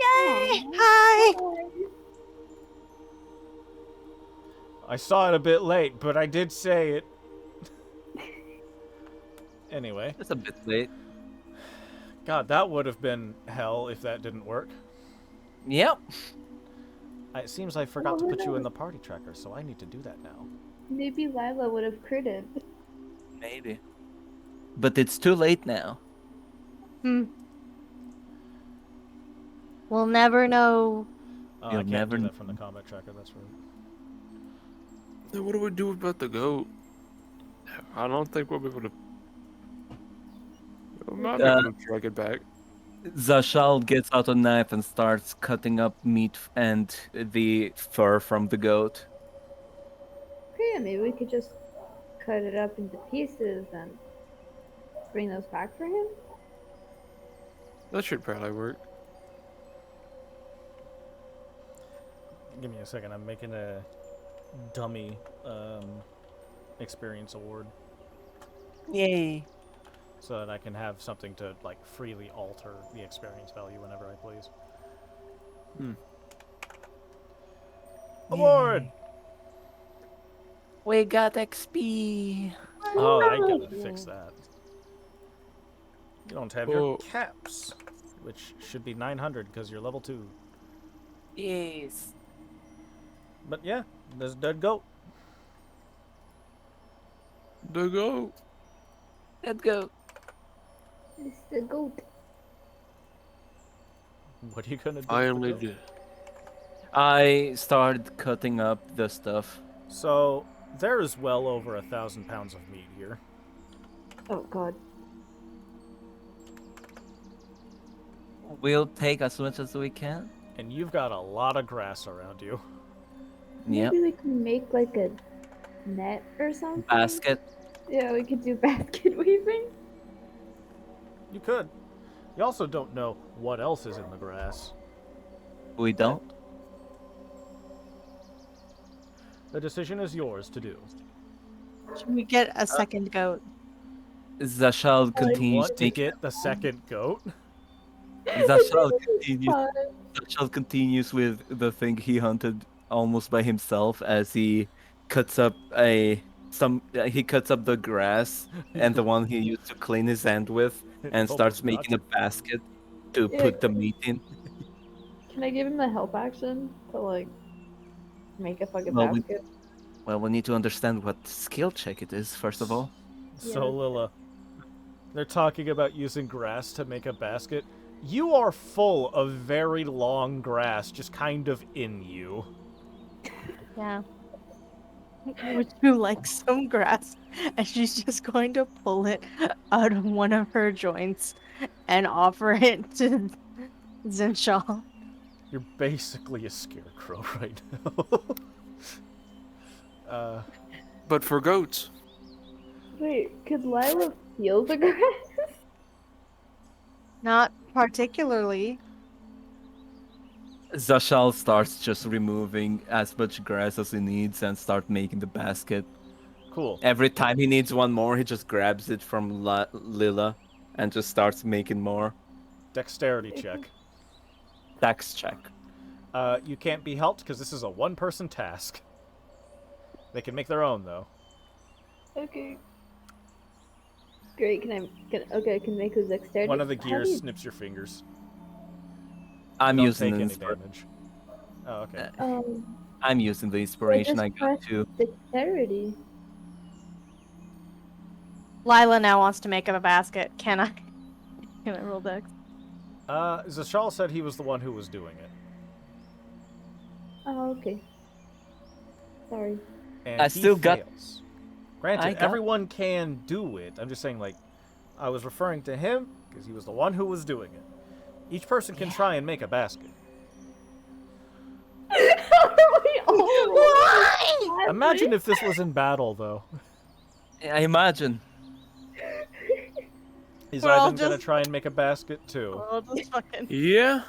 Yay! Hi! I saw it a bit late, but I did say it. Anyway, It's a bit late. God, that would have been hell if that didn't work. Yep. It seems I forgot to put you in the party tracker, so I need to do that now. Maybe Lila would have critted. Maybe. But it's too late now. We'll never know. I You'll can't never do that kn- from the combat tracker, that's right. Then what do we do about the goat? I don't think we'll be able to. We might be able to drag it back. Zashal gets out a knife and starts cutting up meat and the fur from the goat. Okay, maybe we could just cut it up into pieces and bring those back for him. That should probably work. Give me a second. I'm making a dummy experience award Yay. so that I can have something to like freely alter the experience value whenever I please. Award. Yay. We got XP. Oh, I gotta fix that. You don't have your Oh. caps, which should be 900 because you're level 2. Yes. But yeah, there's a dead goat. The go. Let's go. It's the goat. What are you gonna do? I with the only goat? did. I started cutting up the stuff. So there is well over 1,000 pounds of meat here. Oh god. We'll take as much as we can. And you've got a lot of grass around you. Yep. Maybe we can make like a net or something. Basket. Yeah, we could do basket weaving. You could. You also don't know what else is in the grass. We don't. The decision is yours to do. Should we get a second goat? Zashal You continues want to get the second goat? Zashal continues with the thing he hunted almost by himself as he cuts up he cuts up the grass and the one he used to clean his hand with and starts making a basket to Yeah. put the meat in. Can I give him the help action to like make a fucking Well, basket? Well, we need to understand what skill check it is first of all. So Yeah. Lila, they're talking about using grass to make a basket. You are full of very long grass just kind of in you. Yeah. Would you like some grass? And she's just going to pull it out of one of her joints and offer it to Zinshal. You're basically a scarecrow right now. But for goats. Wait, could Lila feel the grass? Not particularly. Zashal starts just removing as much grass as he needs and start making the basket. Cool. Every time he needs one more, he just grabs it from Lila and just starts making more. Dexterity check. Dex check. You can't be helped because this is a one-person task. They can make their own though. Okay. Great, okay, I can make his dexterity. One of the How do gears you- snips your fingers. I'm Don't using take the any inspir- damage. Oh, okay. I'm using the inspiration I just got press too. Dexterity. Lila now wants to make up a basket. Can I? Can I roll dex? Zashal said he was the one who was doing it. Oh, okay. Sorry. And I he still got- fails. Granted, I got- everyone can do it. I'm just saying, like, I was referring to him because he was the one who was doing it. Each person can try and make a basket. We all Imagine if this was in battle, though. I imagine. Is We're all Ivan gonna just- try and make a basket too? We'll just fucking. Yeah.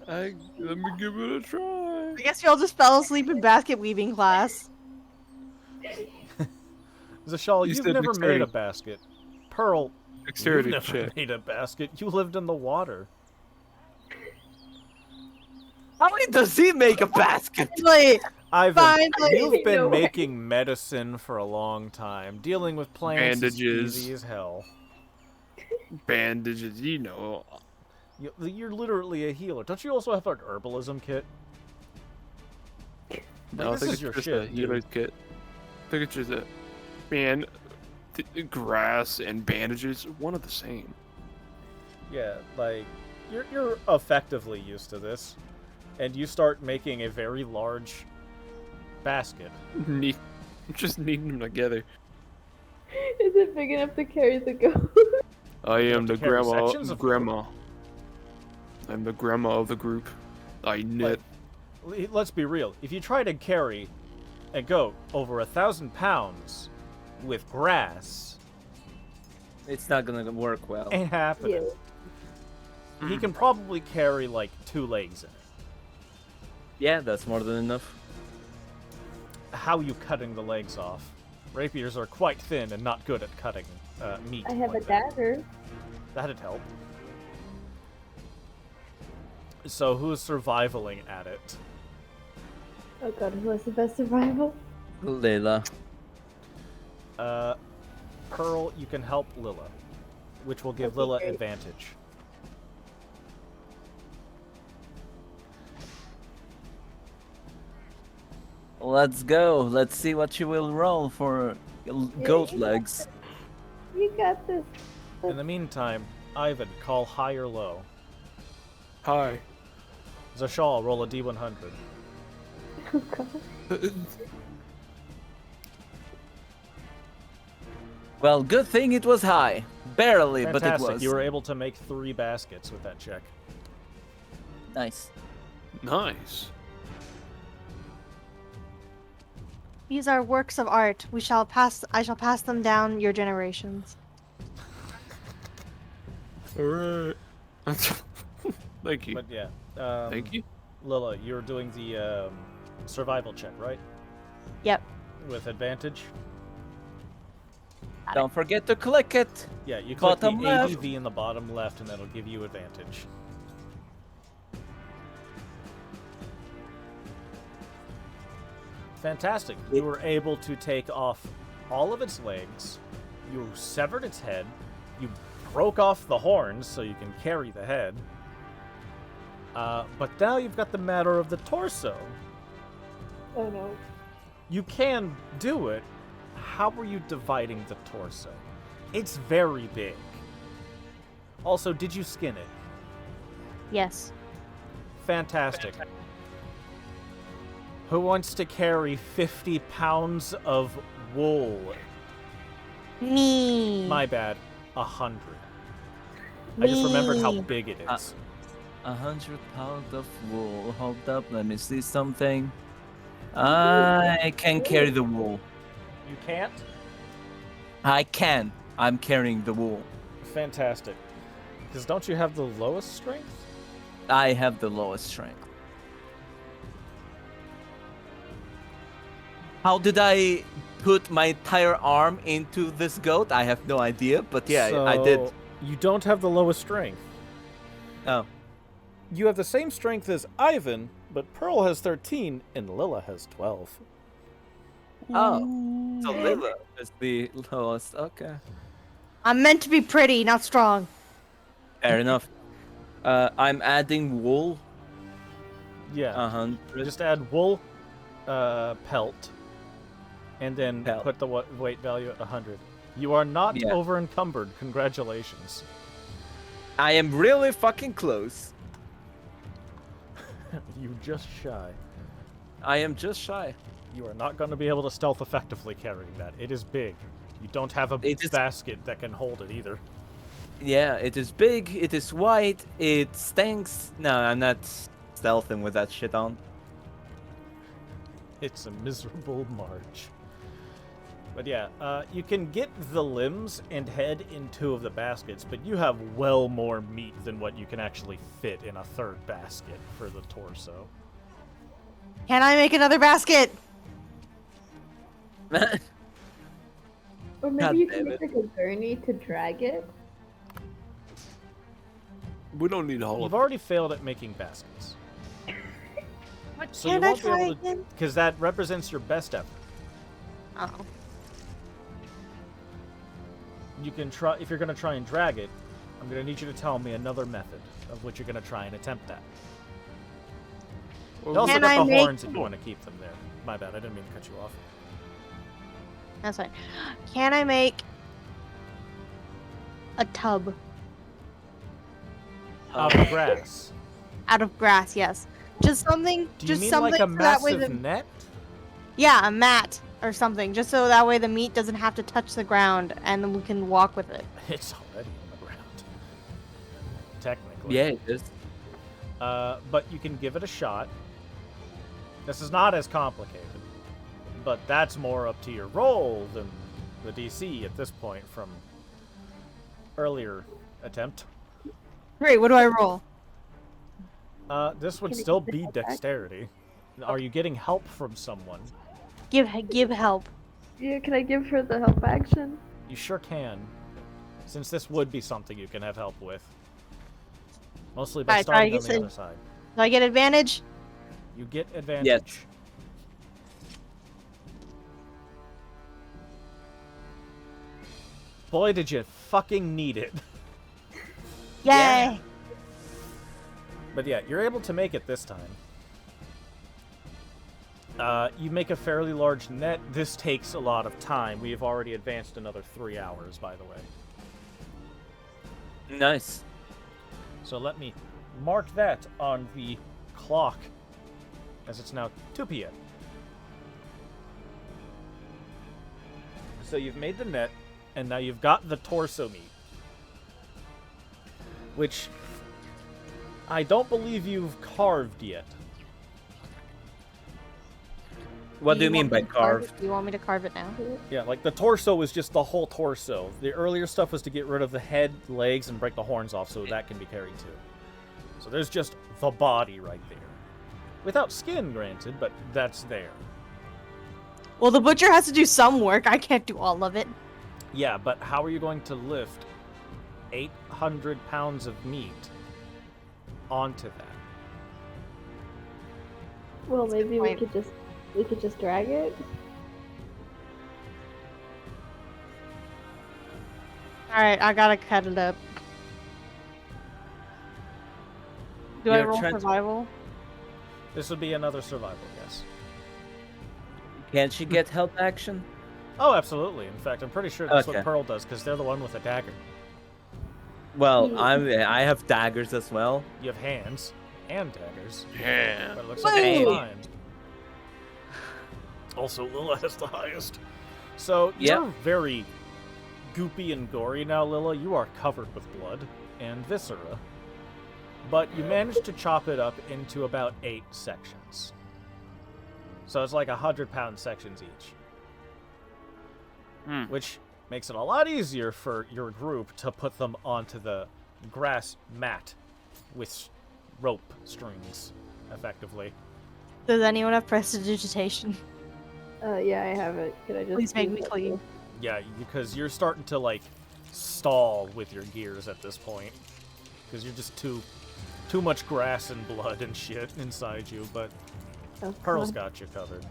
Let me give it a try. I guess we all just fell asleep in basket weaving class. Zashal, You you've said never made dexterity. a basket. Pearl, Dexterity you've never check. made a basket. You lived in the water. How many does he make a basket? Like, Ivan, Finally. you've been No way. making medicine for a long time. Dealing with plants Bandages. is easy as hell. Bandages, you know. You're literally a healer. Don't you also have an herbalism kit? No, I this think is it's your just shit, a healer's kit. I think it's just a man. Grass and bandages, one of the same. Yeah, like you're effectively used to this, and you start making a very large basket. Just needing them together. Is it big enough to carry the goat? I am have to the carry grandma. sections of Grandma. I'm the grandma of the group. I knit. Let's be real. If you try to carry a goat over 1,000 pounds with grass, It's not gonna work well. ain't happening. Yeah. he can probably carry like 2 legs in it. Yeah, that's more than enough. How are you cutting the legs off? Rapiers are quite thin and not good at cutting meat. I have a like that. dagger. That'd help. So who's survivaling at it? Oh god, who has the best survival? Layla. Pearl, you can help Lilla, which will give Okay, Lilla great. advantage. Let's go. Let's see what you will roll for goat legs. You got this. In the meantime, Ivan, call high or low. Hi. Zashal, roll a D100. Oh god. Well, good thing it was high. Barely, but it Fantastic. was. You were able to make 3 baskets with that check. Nice. Nice. These are works of art. I shall pass them down your generations. Alright. Thank you. But yeah. Thank you. Lilla, you're doing the survival check, right? Yep. With advantage? Don't forget to click it. Yeah, you click the Bottom left. ADV in the bottom left, and that'll give you advantage. Fantastic. You were able to take off all of its legs. You severed its head. You broke off the horns so you can carry the head. But now you've got the matter of the torso. Oh no. You can do it. How are you dividing the torso? It's very big. Also, did you skin it? Yes. Fantastic. Who wants to carry 50 pounds of wool? Me. My bad. 100. I just remembered how Me. big it is. 100 pounds of wool. Hold up, let me see something. I can carry the wool. You can't? I can. I'm carrying the wool. Fantastic. Because don't you have the lowest strength? I have the lowest strength. How did I put my entire arm into this goat? I have no idea, but yeah, I did. So, you don't have the lowest strength. Oh. You have the same strength as Ivan, but Pearl has 13 and Lilla has 12. Oh. So Lila is the lowest. Okay. I'm meant to be pretty, not strong. Fair enough. I'm adding wool. Yeah. 100. Just add wool, pelt, and then Pelt. put the weight value at 100. You are not Yeah. over encumbered. Congratulations. I am really fucking close. You just shy. I am just shy. You are not going to be able to stealth effectively carrying that. It is big. You don't have a It is- basket that can hold it either. Yeah, it is big, it is white, it stinks. No, I'm not stealthing with that shit on. It's a miserable march. But yeah, you can get the limbs and head in 2 of the baskets, but you have well more meat than what you can actually fit in a 3rd basket for the torso. Can I make another basket? Or maybe God you can damn make like a gurney to drag it. We don't need all You've of it. already failed at making baskets. So you Can I won't be try able to, again? because that represents your best effort. Oh. You can try, if you're going to try and drag it, I'm going to need you to tell me another method of which you're going to try and attempt that. You also Can got I the make- horns if you want to keep them there. My bad, I didn't mean to cut you off. That's fine. Can I make a tub Out of grass. out of grass? Yes. Just something. Do you just mean something like a so that way massive the net? yeah, a mat or something, just so that way the meat doesn't have to touch the ground and then we can walk with it. It's already on the ground. Technically. Yeah, it is. But you can give it a shot. This is not as complicated. But that's more up to your roll than the DC at this point from earlier attempt. Great. What do I roll? This would Can I still get the be help back? dexterity. Are you getting help from someone? Give help. Yeah, can I give her the help action? You sure can. Since this would be something you can have help with. Mostly by Alright, starting I on the guess other side. Do I get advantage? You get advantage. Boy, did you fucking need it. Yay! Yeah. But yeah, you're able to make it this time. You make a fairly large net. This takes a lot of time. We have already advanced another 3 hours, by the way. Nice. So let me mark that on the clock, as it's now 2 p.m. So you've made the net, and now you've got the torso meat. Which I don't believe you've carved yet. What do you mean want by me to carve carved? it? Do you want me to carve it now? Yeah, like the torso is just the whole torso. The earlier stuff was to get rid of the head, legs, and break the horns off so that can be carried too. So there's just the body right there. Without skin, granted, but that's there. Well, the butcher has to do some work. I can't do all of it. Yeah, but how are you going to lift 800 pounds of meat onto that? Well, maybe we Fine. could just drag it. Alright, I gotta cut it up. Do I You're roll trying to- survival? This would be another survival, yes. Can't she get help action? Oh, absolutely. In fact, I'm pretty sure that's Okay. what Pearl does, because they're the one with a dagger. Well, Hmm. I have daggers as well. You have hands and daggers. Yeah. But it looks like it's Woo! fine. Also, Lila has the highest. So, Yep. you're very goopy and gory now, Lila. You are covered with blood and viscera. But you managed to chop it up into about 8 sections. So it's like 100-pound sections each. Hmm. Which makes it a lot easier for your group to put them onto the grass mat with rope strings, effectively. Does anyone have prestidigitation? Yeah, I have it. Could I just Please make use me that clean. Yeah, because you're starting to, like, stall with your gears at this point. Because you're just too much grass and blood and shit inside you, but Oh, Pearl's come got you covered.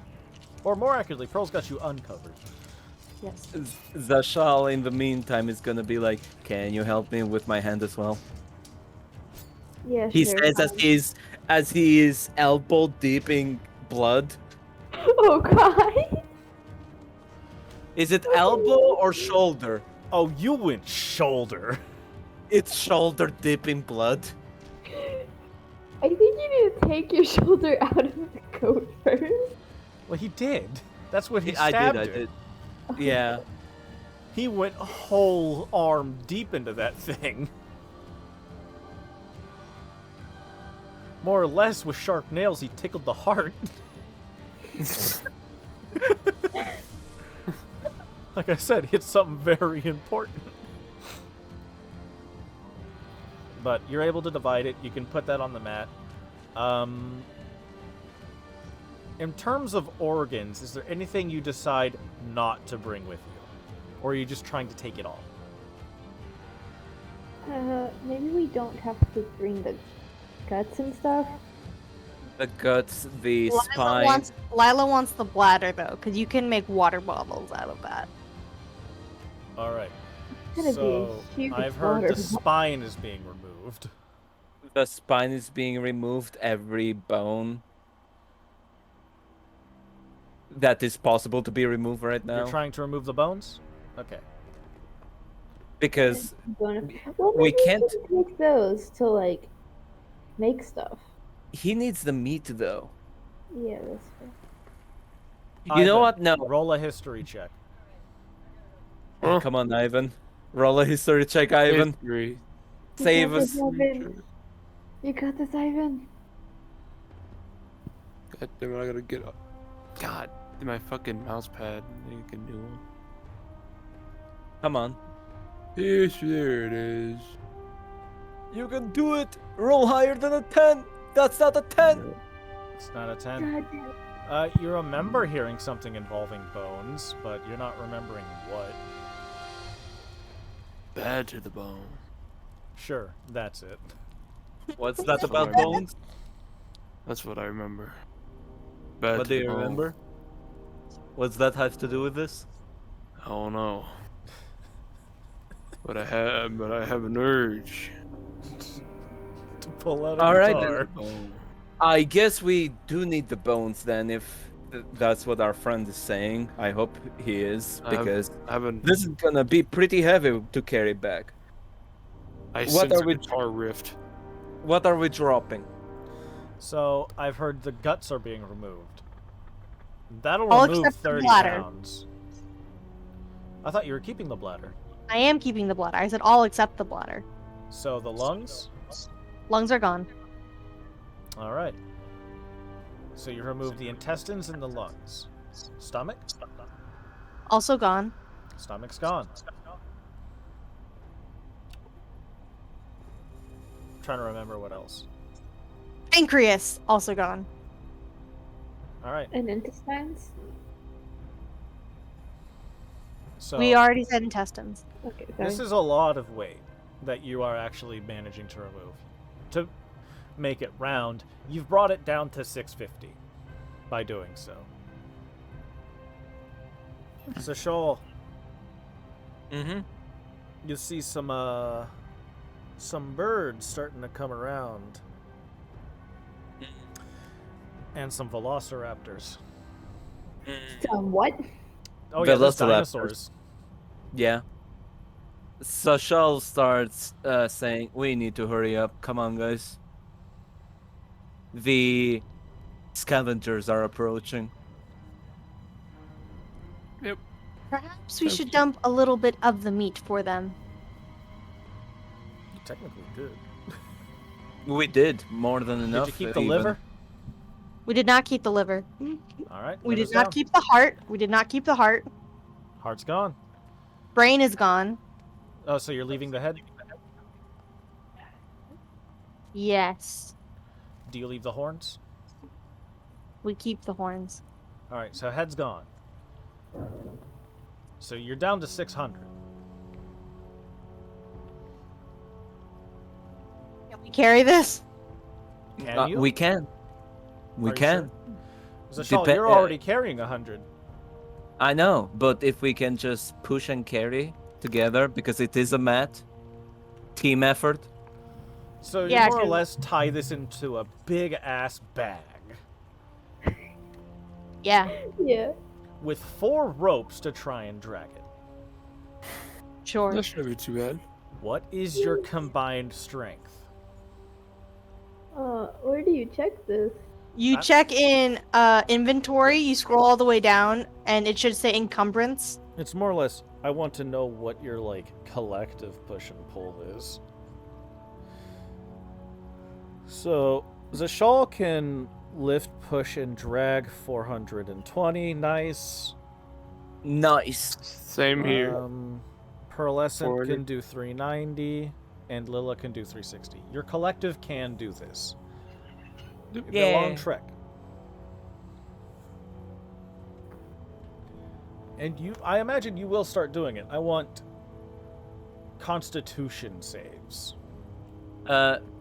Or more accurately, Pearl's got you uncovered. on. Yes. Zashal, in the meantime, is gonna be like, "Can you help me with my hand as well?" Yeah, He sure. says as he is elbow deep in blood. Oh god. Is it elbow or shoulder? Oh, you went shoulder. It's shoulder deep in blood. I think you need to take your shoulder out of the coat first. Well, he did. That's what he I stabbed did. it. Yeah. He went whole arm deep into that thing. More or less, with sharp nails, he tickled the heart. Like I said, it's something very important. But you're able to divide it. You can put that on the mat. In terms of organs, is there anything you decide not to bring with you? Or are you just trying to take it all? Maybe we don't have to bring the guts and stuff. The guts, the Lila spine. wants the bladder though, because you can make water bottles out of that. Alright. Gonna be a So, huge I've heard water the bottle. spine is being removed. The spine is being removed. Every bone that is possible to be removed right now. You're trying to remove the bones? Okay. Because Well, we maybe can't- can take those to like make stuff. he needs the meat, though. Yeah, that's fair. You know Ivan, what? No. Roll a history check. Come on, Ivan. Roll a history check, Ivan. History. Save got us. this, Ivan. You got this, Ivan. God damn it, I gotta get up. God, my fucking mouse pad. You can do one. Come on. Yes, there it is. You can do it. Roll higher than a 10. That's not a 10. It's not a 10. God damn. You remember hearing something involving bones, but you're not remembering what. Bad to the bone. Sure, that's it. What's that what about I remember. bones? That's what I remember. Bad What to do the you bone. remember? What's that have to do with this? I don't know. But I have an urge. To pull out a All right, guitar. Bone. I guess we do need the bones then, if that's what our friend is saying. I hope he is, because I haven't. this is gonna be pretty heavy to carry back. I what sense are a we- guitar rift. What are we dropping? So, I've heard the guts are being removed. That'll All remove except the 30 bladder. pounds. I thought you were keeping the bladder. I am keeping the bladder. I said all except the bladder. So, the lungs? Lungs are gone. Alright. So, you remove the intestines and the lungs. Stomach? Also gone. Stomach's gone. Trying to remember what else. Pancreas also gone. Alright. And intestines? So, We already said intestines. Okay, sorry. this is a lot of weight that you are actually managing to remove. To make it round, you've brought it down to 650 by doing so. So, Shoal, Mm-hmm. you see some birds starting to come around. And some velociraptors. What? Oh yeah, there's Velociraptors. dinosaurs. Yeah. Sashal starts saying, "We need to hurry up. Come on, guys. The scavengers are approaching." Perhaps we should dump a little bit of the meat for them. You technically did. We did more than enough. Did you keep the even. liver? We did not keep the liver. Alright. We did liver's not down. keep the heart. We did not keep the heart. Heart's gone. Brain is gone. Oh, so you're leaving the head? Yes. Do you leave the horns? We keep the horns. Alright, so head's gone. So you're down to 600. Can we carry this? Can you? We can. We Are you can. sure? Zashal, Depe- you're uh, already carrying 100. I know, but if we can just push and carry together, because it is a mat, team effort. So you Yeah, more or 'cause- less tie this into a big ass bag Yeah. Yeah. with 4 ropes to try and drag it. Sure. That shouldn't be too bad. What is your combined strength? Where do you check this? You check in inventory, you scroll all the way down, and it should say encumbrance. It's more or less, I want to know what your, like, collective push and pull is. So, Zashal can lift, push, and drag 420. Nice. Nice. Same here. Pearlescent 40. can do 390, and Lila can do 360. Your collective can do this. It'd be a long Yay. trek. And I imagine you will start doing it. I want Constitution saves.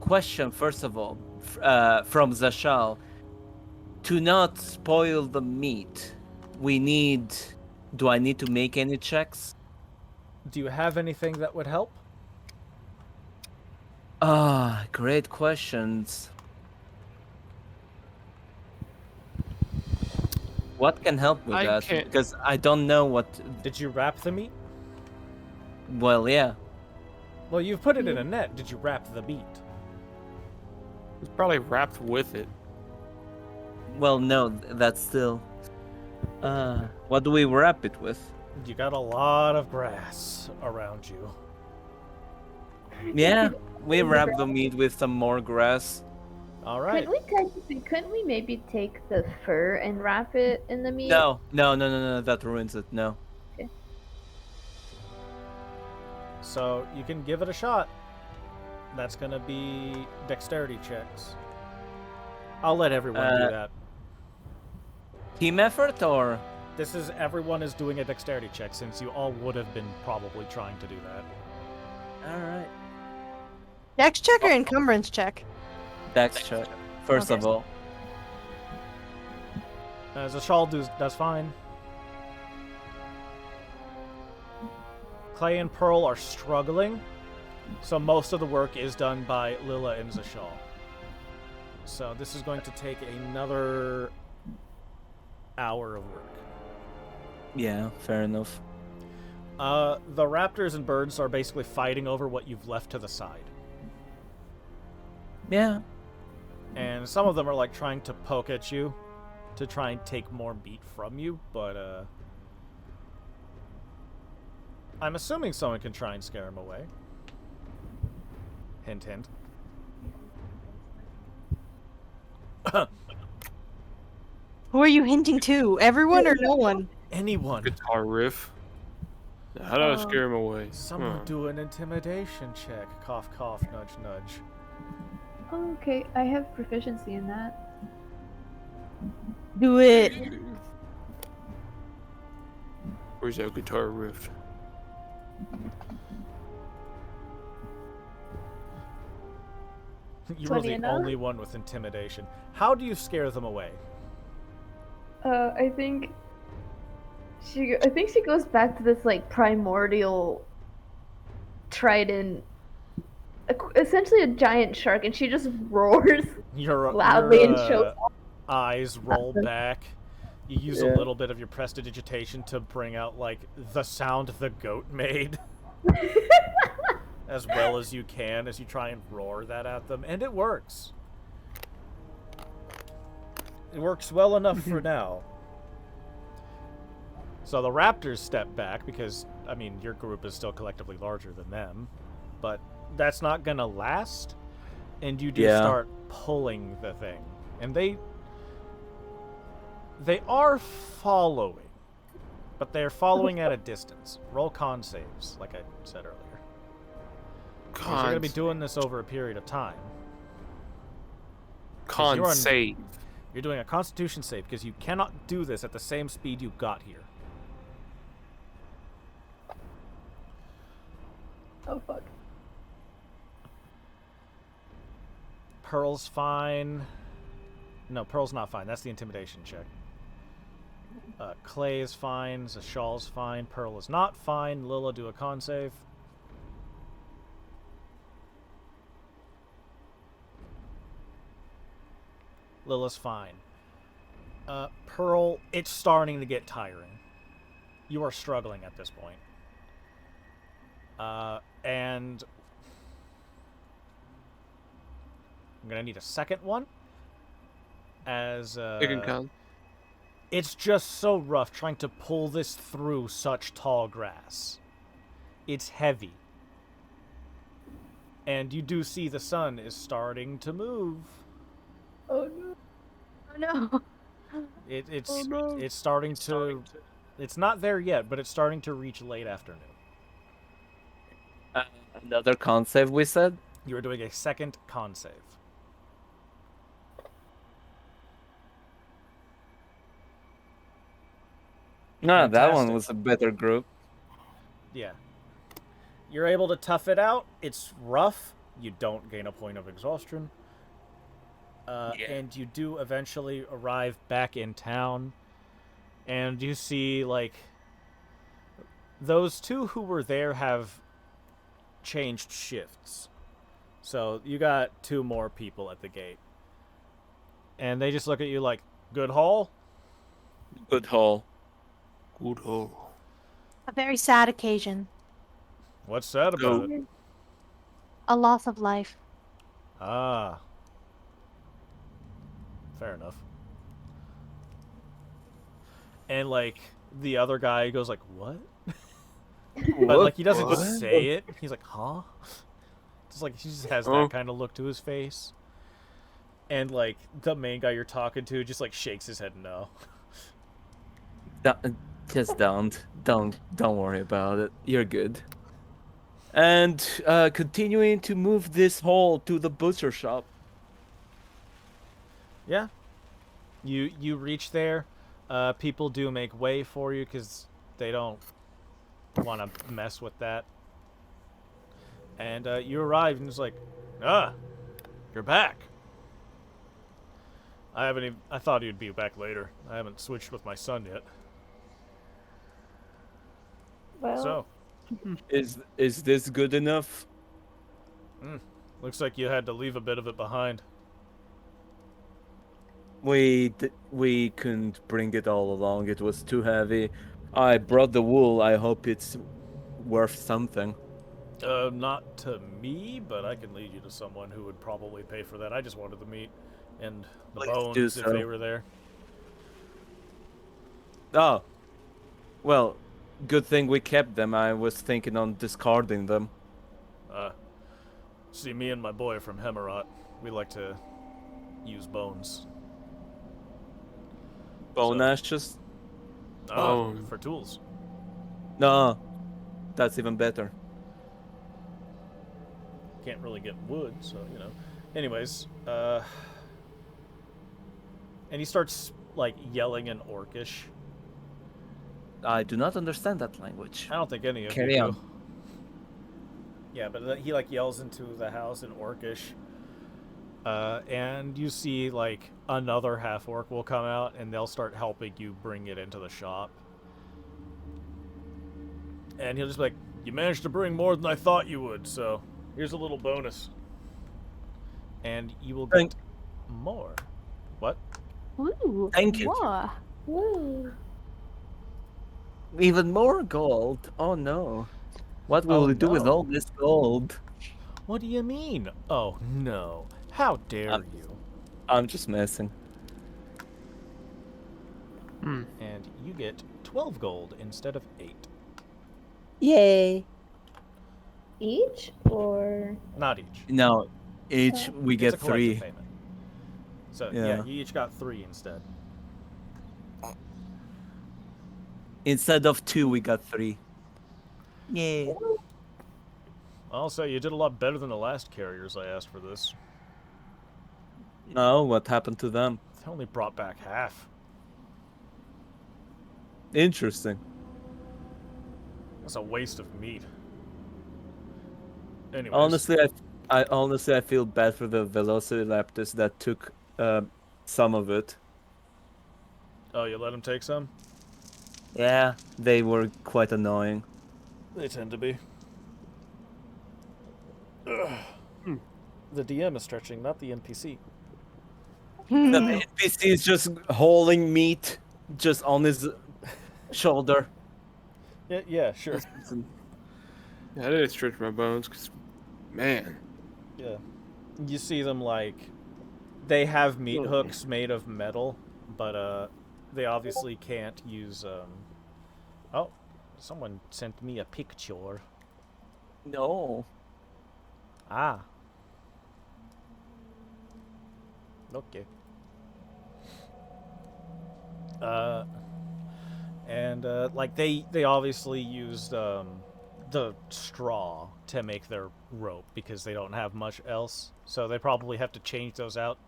Question first of all, from Zashal. To not spoil the meat, we need. Do I need to make any checks? Do you have anything that would help? Ah, great questions. What can help with I that? can't- Because I don't know what. Did you wrap the meat? Well, yeah. Well, you've put it in a net. Did you wrap the meat? It's probably wrapped with it. Well, no, that's still. What do we wrap it with? You got a lot of grass around you. Yeah, we wrap the meat with some more grass. All right. Couldn't we maybe take the fur and wrap it in the meat? No, that ruins it. No. So you can give it a shot. That's gonna be dexterity checks. I'll let everyone do that. Team effort or? This is everyone is doing a dexterity check since you all would have been probably trying to do that. Alright. Dex check or encumbrance check? Dex check. First Okay. of all. Zashal does fine. Clay and Pearl are struggling, so most of the work is done by Lila and Zashal. So this is going to take another hour of work. Yeah, fair enough. The raptors and birds are basically fighting over what you've left to the side. Yeah. And some of them are like trying to poke at you to try and take more meat from you, but I'm assuming someone can try and scare him away. Hint, hint. Who are you hinting to? Everyone or no one? Anyone. Guitar riff. How do I scare him away? Someone do an intimidation check. Cough, cough, nudge, nudge. Oh, okay, I have proficiency in that. Do it. Where's that guitar riff? You were 20 the and up? only one with intimidation. How do you scare them away? I think she goes back to this like primordial trident, essentially a giant shark, and she just roars Your loudly and shows eyes roll back. You use a Yeah. little bit of your prestidigitation to bring out like the sound the goat made as well as you can as you try and roar that at them, and it works. It works well enough for now. So the raptors step back because, I mean, your group is still collectively larger than them, but that's not gonna last, and you do Yeah. start pulling the thing, and they are following, but they're following at a distance. Roll con saves, like I said earlier. 'Cause you're gonna be doing this over a period of time. Con you're on- save. You're doing a Constitution save because you cannot do this at the same speed you got here. Oh fuck. Pearl's fine. No, Pearl's not fine. That's the intimidation check. Clay is fine. Zashal's fine. Pearl is not fine. Lila, do a con save. Lila's fine. Pearl, it's starting to get tiring. You are struggling at this point. And I'm gonna need a second one. As Second con. it's just so rough trying to pull this through such tall grass. It's heavy. And you do see the sun is starting to move. Oh no. Oh no. It's Oh, no. it's starting to it's not there yet, but it's starting to reach late afternoon. Another concept we said. You are doing a second con save. No, that one Fantastic. was a better group. Yeah. You're able to tough it out. It's rough. You don't gain a point of exhaustion. And you do eventually arrive back in town. And you see, like, those two who were there have changed shifts. So you got two more people at the gate. And they just look at you like, good haul? Good haul. Good hole. A very sad occasion. What's sad about Go. it? A loss of life. Ah. Fair enough. And, like, the other guy goes like, what? But, like, he doesn't just say it. He's like, huh? Just like, he just has Oh. that kind of look to his face. And, like, the main guy you're talking to just, like, shakes his head no. Just don't worry about it. You're good. and continuing to move this hole to the butcher shop. Yeah. You reach there. People do make way for you because they don't want to mess with that. And you arrive and it's like, you're back. I haven't even. I thought you'd be back later. I haven't switched with my son yet. Well, So, Is this good enough? looks like you had to leave a bit of it behind. We couldn't bring it all along. It was too heavy. I brought the wool. I hope it's worth something. Not to me, but I can lead you to someone who would probably pay for that. I just wanted the meat and the Please bones do if so. they were there. Oh, well, good thing we kept them. I was thinking on discarding them. See, me and my boy from Hemerot, we like to use bones. Bone So- ashes? Bone. For tools. No, that's even better. Can't really get wood, so you know. Anyways, and he starts like yelling in Orcish. I do not understand that language. I don't think any of Carry you on. do. Yeah, but he like yells into the house in Orcish. And you see like another half orc will come out and they'll start helping you bring it into the shop. And he'll just be like, "You managed to bring more than I thought you would, so here's a little bonus." And you will Thank- get more. What? Ooh, Thank you. mwah. woo. Even more gold. Oh no. What will Oh, we do with no. all this gold? What do you mean? Oh no! How dare Um, you! I'm just messing. And you get 12 gold instead of 8. Yay. Each or Not each. No, each we It's get a collective 3. payment. So Yeah. yeah, you each got 3 instead. Instead of 2, we got 3. Yay. I'll say you did a lot better than the last carriers I asked for this. No, what happened to them? They only brought back half. Interesting. That's a waste of meat. Anyways, Honestly, I feel bad for the Velociraptors that took some of it. oh, you let him take some? Yeah, they were quite annoying. They tend to be. The DM is stretching, not the NPC. The NPC is just hauling meat just on his shoulder. Yeah, sure. Yeah, I didn't stretch my bones because, man. Yeah. You see them like they have meat hooks made of metal, but they obviously can't use oh, someone sent me a picture. No. Ah. Okay. And like they obviously used the straw to make their rope because they don't have much else. So they probably have to change those out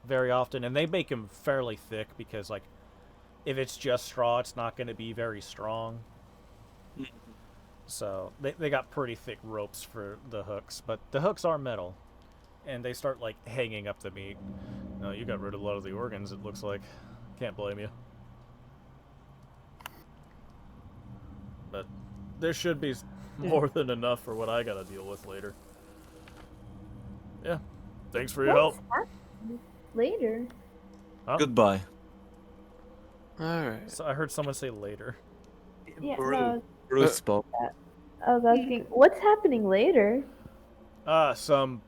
very often, and they make them fairly thick because like if it's just straw, it's not going to be very strong. So they got pretty thick ropes for the hooks, but the hooks are metal, and they start like hanging up the meat. No, you got rid of a lot of the organs. It looks like. Can't blame you. But there should be more than enough for what I gotta deal with later. Yeah. Thanks for your help. later? Huh? Goodbye. Alright. So I heard someone say later. Yeah, Brew. Bruce spoke. I was asking, what's happening later? Some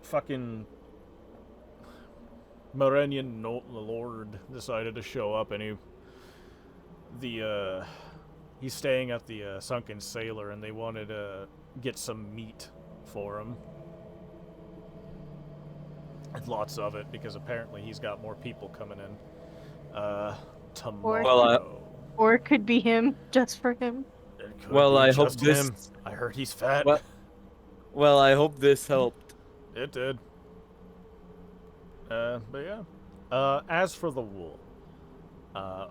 fucking Morenian lord decided to show up, and he's staying at the Sunken Sailor, and they wanted to get some meat for him. And lots of it, because apparently he's got more people coming in. Tomorrow. Well, Or it could be him, just for him. It could Well, be I hope just this- him. I heard he's fat. Well, Well, I hope this helped. It did. But yeah. As for the wool,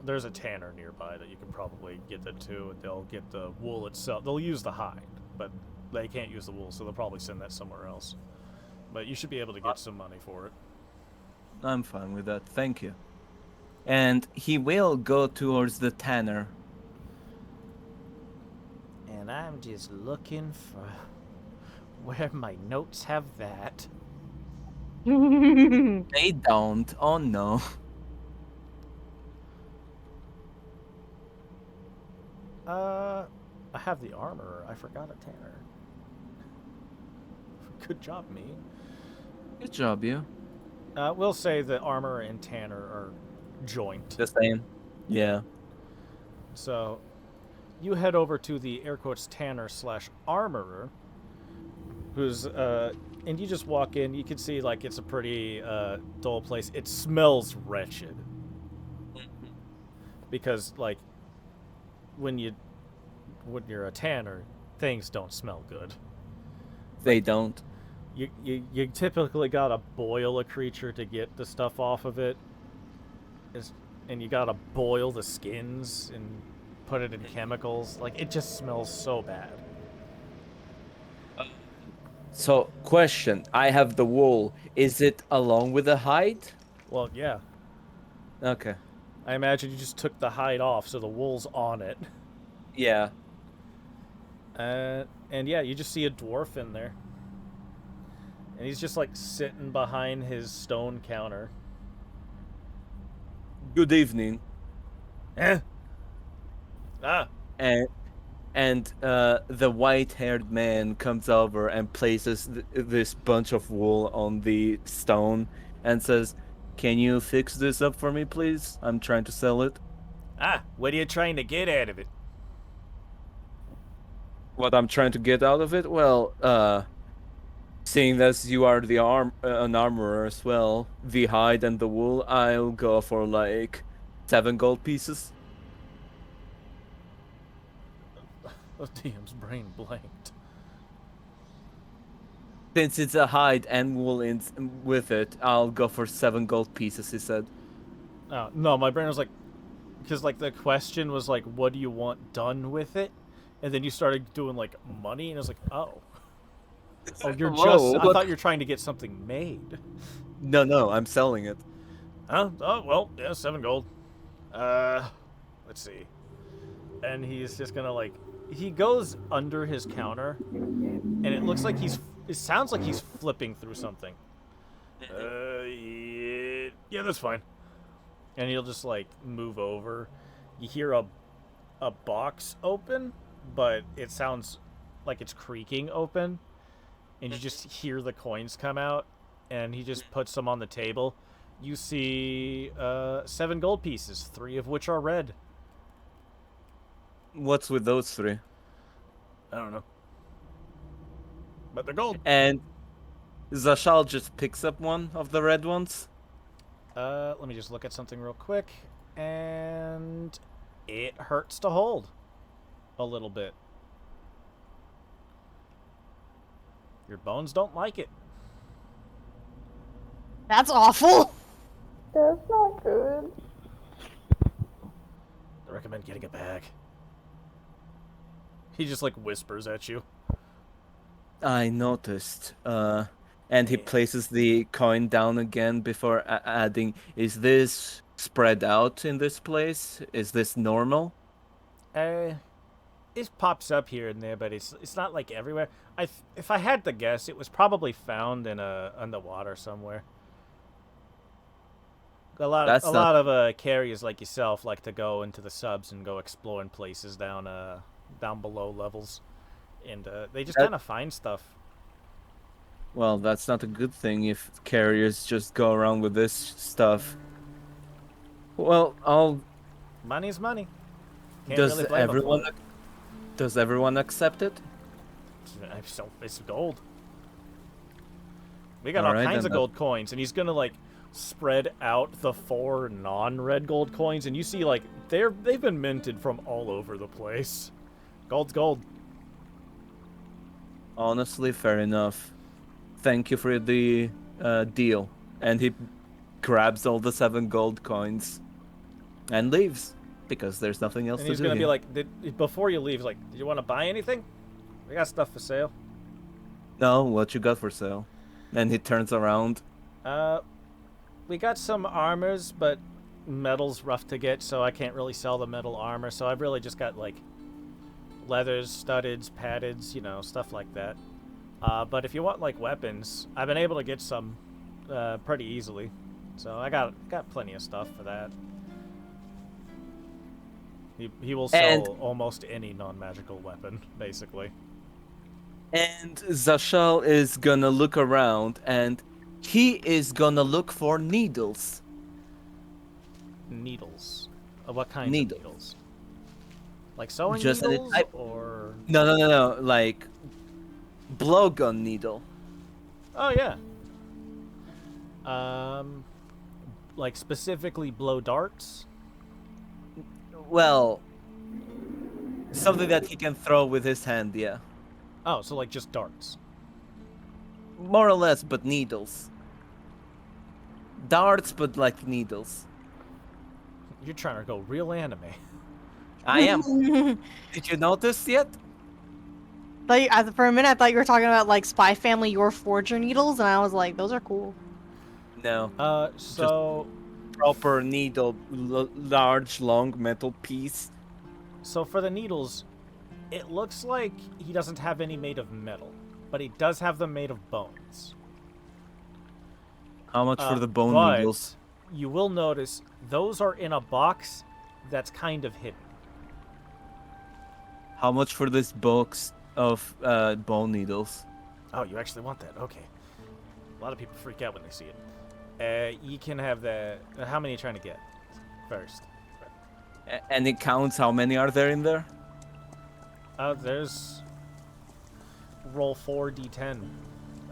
there's a tanner nearby that you can probably get the to. They'll get the wool itself. They'll use the hide, but they can't use the wool, so they'll probably send that somewhere else. But you should be able to get some money for it. I'm fine with that. Thank you. And he will go towards the tanner. And I'm just looking for where my notes have that. They don't. Oh no. I have the armor. I forgot a tanner. Good job, me. Good job, you. We'll say the armor and tanner are joint. The same. Yeah. So, you head over to the air quotes tanner / armorer, who's and you just walk in. You can see like it's a pretty dull place. It smells wretched because like when you're a tanner, things don't smell good. They don't. You typically gotta boil a creature to get the stuff off of it, and you gotta boil the skins and put it in chemicals. Like it just smells so bad. So, question. I have the wool. Is it along with the hide? Well, yeah. Okay. I imagine you just took the hide off, so the wool's on it. Yeah. And yeah, you just see a dwarf in there. And he's just like sitting behind his stone counter. Good evening. Eh? Ah. And the white-haired man comes over and places this bunch of wool on the stone and says, "Can you fix this up for me, please? I'm trying to sell it." Ah, what are you trying to get out of it? What I'm trying to get out of it? Well, seeing as you are an armorer as well, the hide and the wool, I'll go for like 7 gold pieces. The DM's brain blanked. Since it's a hide and wool with it, I'll go for 7 gold pieces, he said. Oh, no, my brain was like, because like the question was like, what do you want done with it? And then you started doing like money, and I was like, oh. Oh, you're Whoa, I thought you were trying to get something made. No, I'm selling it. Huh? Oh, well, yeah, 7 gold. Let's see. And he's just gonna like, he goes under his counter, and it looks like it sounds like he's flipping through something. Yeah, that's fine. And he'll just like move over. You hear a box open, but it sounds like it's creaking open. And you just hear the coins come out, and he just puts them on the table. You see 7 gold pieces, 3 of which are red. What's with those 3? I don't know. But they're gold. And Zashal just picks up one of the red ones. Let me just look at something real quick. And it hurts to hold a little bit. Your bones don't like it. That's awful. That's not good. I recommend getting a bag. He just like whispers at you. I noticed. And he places the coin down again before adding, "Is this spread out in this place? Is this normal?" It pops up here and there, but it's not like everywhere. If I had to guess, it was probably found in the water somewhere. A lot of carriers like yourself like to go into the subs and go exploring places down below levels, and they just kind of find stuff. Well, that's not a good thing if carriers just go around with this stuff. Well, Money's money. Can't does really blame 'em for it. does everyone accept it? So it's gold. We got All all right, kinds then of gold coins, and he's gonna like spread out the 4 non-red gold coins, and you see like they've been minted from all over the place. Gold's gold. Honestly, fair enough. Thank you for the deal. And he grabs all the 7 gold coins and leaves because there's nothing else And to he's do gonna be here. like, before you leave, he's like, "Do you want to buy anything? We got stuff for sale." No, what you got for sale? And he turns around. We got some armors, but metal's rough to get, so I can't really sell the metal armor. So I've really just got like leathers, studdeds, paddeds, stuff like that. But if you want like weapons, I've been able to get some pretty easily. So I got plenty of stuff for that. He will sell And- almost any non-magical weapon, basically. And Zashal is gonna look around and he is gonna look for needles. Needles. What kinds Needles. of needles? Like sewing Just any needles, type- or No. Like blowgun needle. oh yeah. Like specifically blow darts. Well, something that he can throw with his hand, yeah. Oh, so like just darts. More or less, but needles. Darts, but like needles. You're trying to go real anime. I am. Did you notice yet? For a minute, I thought you were talking about like Spy Family Your Forger needles, and I was like, those are cool. No. So Proper needle, large, long metal piece. so for the needles, it looks like he doesn't have any made of metal, but he does have them made of bones. How much for the bone but needles? You will notice those are in a box that's kind of hidden. How much for this box of bone needles? Oh, you actually want that? Okay. A lot of people freak out when they see it. You can have the. How many are you trying to get first? And it counts how many are there in there? There's roll 4d10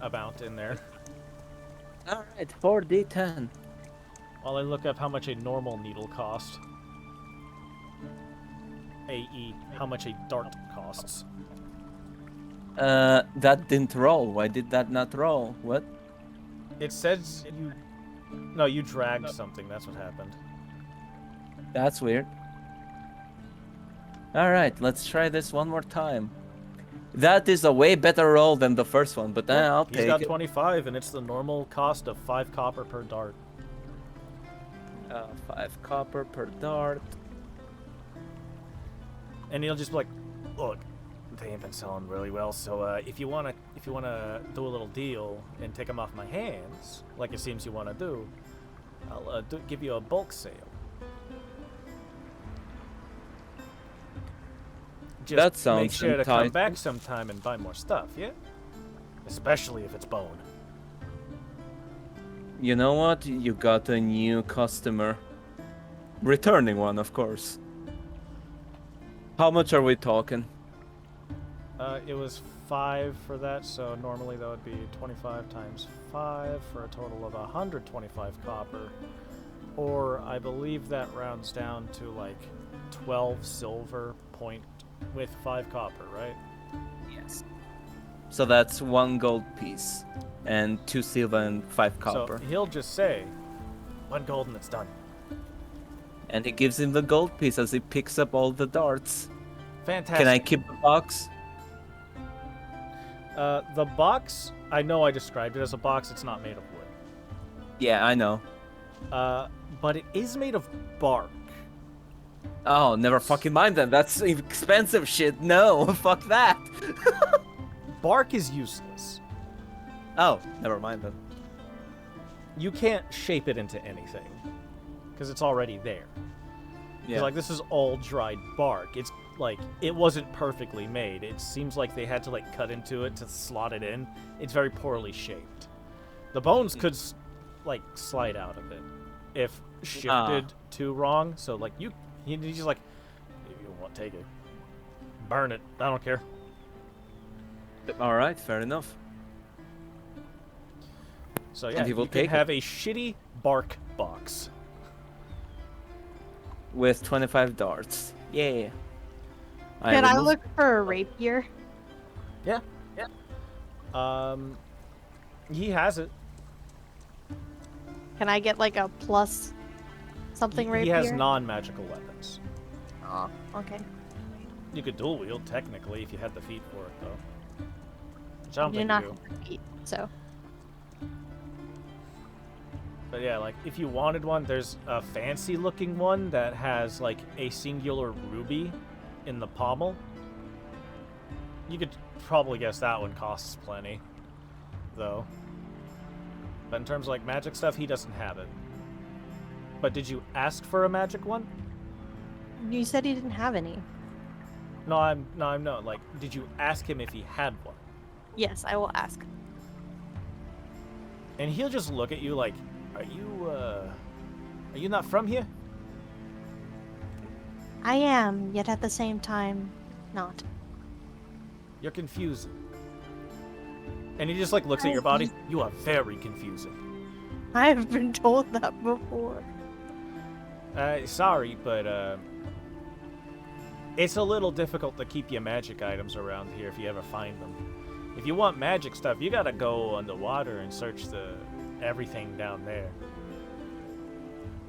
amount in there. Alright, 4d10. While I look up how much a normal needle costs. AE, how much a dart costs. That didn't roll. Why did that not roll? What? It says you. No, you dragged something. That's what happened. That's weird. Alright, let's try this one more time. That is a way better roll than the first one, but I'll He's take got it. 25, and it's the normal cost of 5 copper per dart. 5 copper per dart. And he'll just be like, "Look, they ain't been selling really well, so if you wanna do a little deal and take them off my hands, like it seems you wanna do, I'll give you a bulk sale. Just That make sounds sure to come enticing. back sometime and buy more stuff, yeah? Especially if it's bone." You know what? You got a new customer. Returning one, of course. How much are we talking? It was 5 for that, so normally that would be 25 times 5 for a total of 125 copper. Or I believe that rounds down to like 12 silver point with 5 copper, right? Yes. So that's 1 gold piece. And 2 silver and 5 copper. So he'll just say, 1 gold and it's done. And he gives him the gold piece as he picks up all the darts. Fantastic. Can I keep the box? The box, I know I described it as a box, it's not made of wood. Yeah, I know. But it is made of bark. Oh, never fucking mind then. That's expensive shit. No, fuck that. Bark is useless. Oh, never mind then. You can't shape it into anything. Because it's already there. Yeah. Like, this is all dried bark. It's like, it wasn't perfectly made. It seems like they had to like cut into it to slot it in. It's very poorly shaped. The bones could like slide out of it if shifted too wrong. So like he's just like, if you want, take it, burn it. I don't care. All right, fair enough. So yeah, And he will you can take it. have a shitty bark box. With 25 darts. Yeah. Can I remove- look for a rapier? Yeah. He has it. Can I get like a plus something He rapier? has non-magical weapons. Oh, okay. You could dual wield technically if you had the feet for it, though. Which I don't Do think not you do. have feet, so. But yeah, like if you wanted one, there's a fancy-looking one that has like a singular ruby in the pommel. You could probably guess that one costs plenty, though. But in terms of like magic stuff, he doesn't have it. But did you ask for a magic one? You said he didn't have any. No, I'm not. Like, did you ask him if he had one? Yes, I will ask. And he'll just look at you like, are you not from here? I am, yet at the same time, not. You're confusing. And he just like looks at your body. You are very confusing. I've been told that before. Sorry, but it's a little difficult to keep your magic items around here if you ever find them. If you want magic stuff, you gotta go underwater and search everything down there.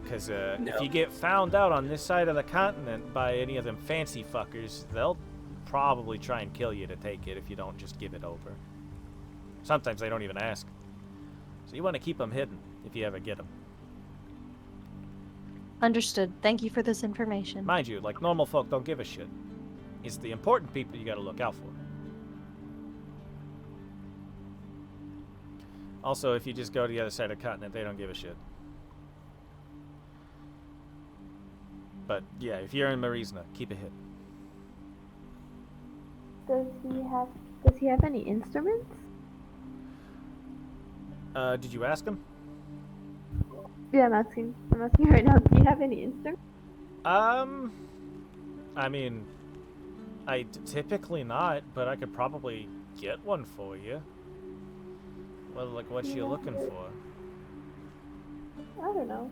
Because if you get found out on this side of the continent by any of them fancy fuckers, they'll probably try and kill you to take it if you don't just give it over. Sometimes they don't even ask. So you want to keep them hidden if you ever get them. Understood. Thank you for this information. Mind you, like normal folk don't give a shit. It's the important people you gotta look out for. Also, if you just go to the other side of the continent, they don't give a shit. But yeah, if you're in Marizna, keep it hidden. Does he have any instruments? Did you ask him? Yeah, I'm asking right now. Do you have any instruments? I mean, typically not, but I could probably get one for you. Well, like, what you looking for? I don't know.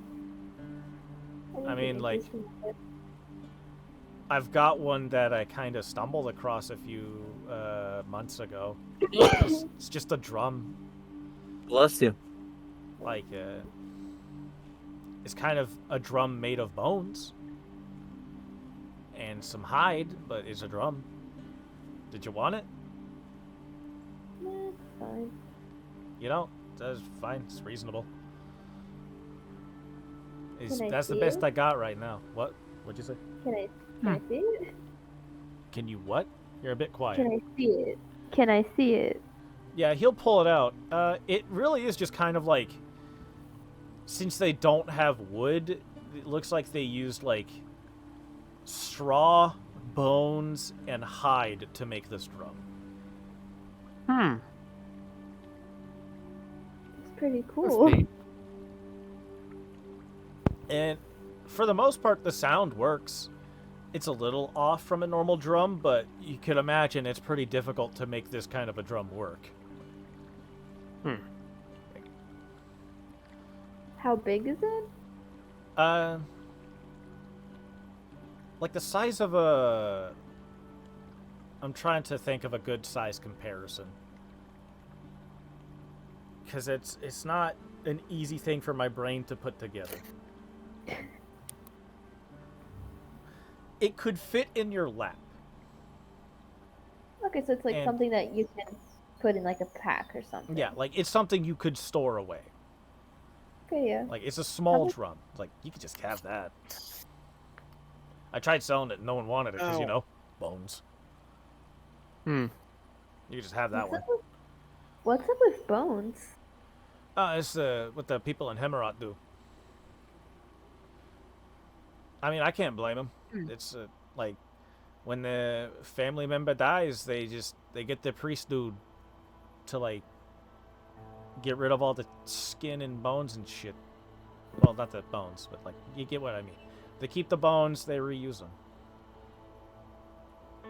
I mean, like, I've got one that I kind of stumbled across a few months ago. It's just a drum. Bless you. Like, it's kind of a drum made of bones and some hide, but it's a drum. Did you want it? Nah, it's fine. You know, that's fine. It's reasonable. Can I That's the see best it? I got right now. What? What'd you say? Can I see it? Can you what? You're a bit quiet. Can I see it? Can I see it? Yeah, he'll pull it out. It really is just kind of like, since they don't have wood, it looks like they used like straw, bones, and hide to make this drum. It's pretty cool. neat. And for the most part, the sound works. It's a little off from a normal drum, but you could imagine it's pretty difficult to make this kind of a drum work. How big is it? Like the size of a... I'm trying to think of a good size comparison. Because it's not an easy thing for my brain to put together. It could fit in your lap. Okay, so it's like And- something that you can put in like a pack or something. Yeah, like it's something you could store away. Okay, yeah. Like it's a small Okay. drum. Like you could just have that. I tried selling it, no one wanted it because you know, bones. You could just have that one. What's up with bones? It's what the people in Hemerot do. I mean, I can't blame them. It's like when the family member dies, they get the priest dude to like get rid of all the skin and bones and shit. Well, not the bones, but like you get what I mean. They keep the bones, they reuse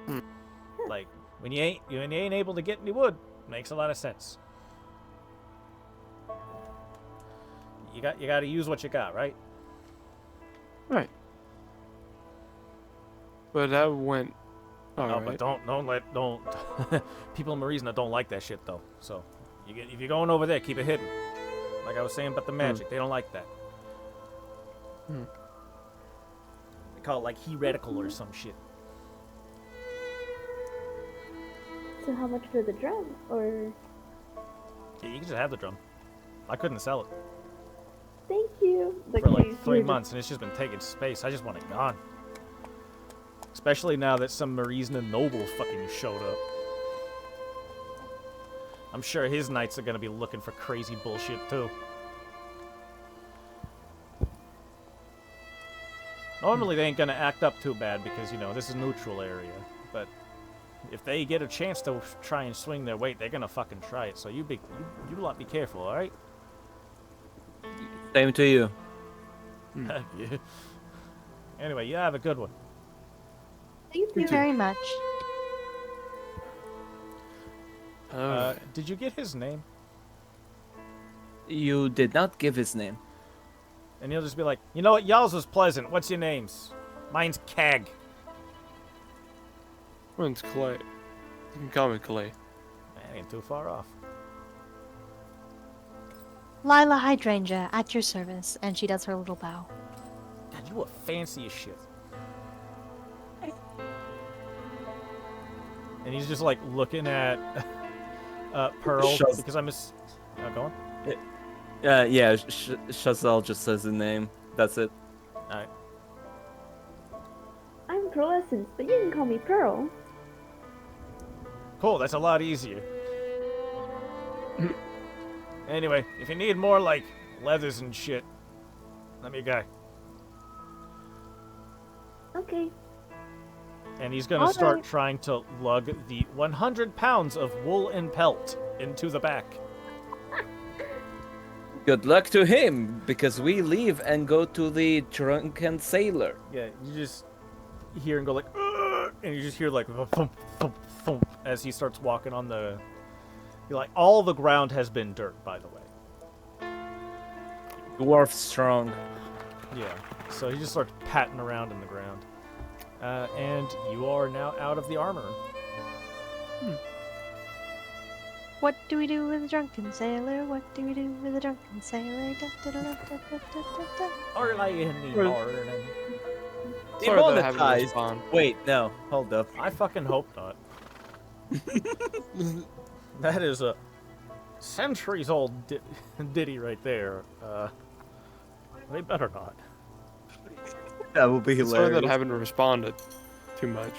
them. Like when you ain't able to get any wood, makes a lot of sense. You got to use what you got, right? Right. But that went All But right. don't people in Marizna don't like that shit though. So if you're going over there, keep it hidden. Like I was saying about the magic, they don't like that. Hmm. They call it like heretical or some shit. So how much for the drum? Or Yeah, you can just have the drum. I couldn't sell it thank you. for like you- 3 you're months, and it's just been taking space. I just want it gone. Especially now that some Marizna nobles fucking showed up. I'm sure his knights are gonna be looking for crazy bullshit too. Normally they ain't gonna act up too bad because, you know, this is neutral area. But if they get a chance to try and swing their weight, they're gonna fucking try it. So you lot be careful, alright? Same to you. Yeah. Anyway, you have a good one. Thank you very much. Did you get his name? You did not give his name. And he'll just be like, you know what, y'all's was pleasant. What's your names? Mine's Kag. Mine's Clay. You can call me Clay. Man, ain't too far off. Lila Hydrangea, at your service. And she does her little bow. God, you are fancy as shit. And he's just like looking at Pearl Shuz. because I'm his. Go on. Yeah, Shazal just says the name. That's it. Alright. I'm Pearlescence, but you can call me Pearl. Cool, that's a lot easier. Anyway, if you need more like leathers and shit, let me a guy. Okay. And he's gonna start trying to lug the 100 pounds of wool and pelt into the back. Good luck to him, because we leave and go to the drunken sailor. Yeah, you just hear him go like, "Ugh," and you just hear like thump, thump, thump, as he starts walking on the. You're like, all the ground has been dirt, by the way. Dwarf strong. Yeah. So he just starts patting around in the ground, and you are now out of the armor. What do we do with a drunken sailor? What do we do with a drunken sailor? Da, da, da, da, da, da, da, da. Early in the morning. Sorry that I haven't Demonetized. responded. Wait, no, hold up. I fucking hope not. That is a centuries-old ditty right there. They better not. That would be Sorry hilarious. that I haven't responded too much.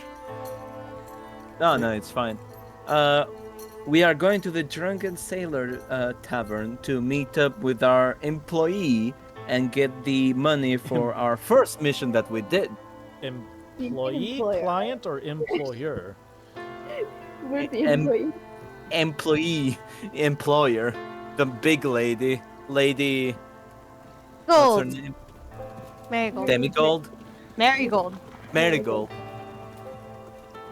No, it's fine. We are going to the Drunken Sailor Tavern to meet up with our employee and get the money for our first mission that we did. Employee, Employer. client, or employer? We're the Em- employee. Employer, the big lady, what's her Gold. name? Marigold. Demigold, Marigold. Marigold.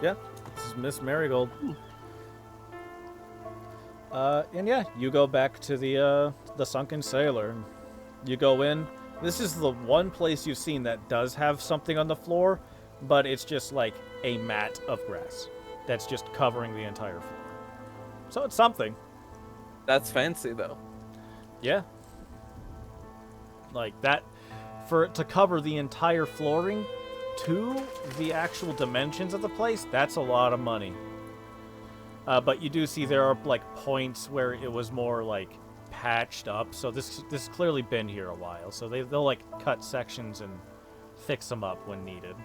Yeah, this is Miss Marigold. And yeah, you go back to the Sunken Sailor. You go in. This is the one place you've seen that does have something on the floor, but it's just like a mat of grass that's just covering the entire floor. So it's something. That's fancy though. Yeah. Like that, for it to cover the entire flooring to the actual dimensions of the place, that's a lot of money. But you do see there are like points where it was more like patched up, so this has clearly been here a while. So they'll like cut sections and fix them up when needed.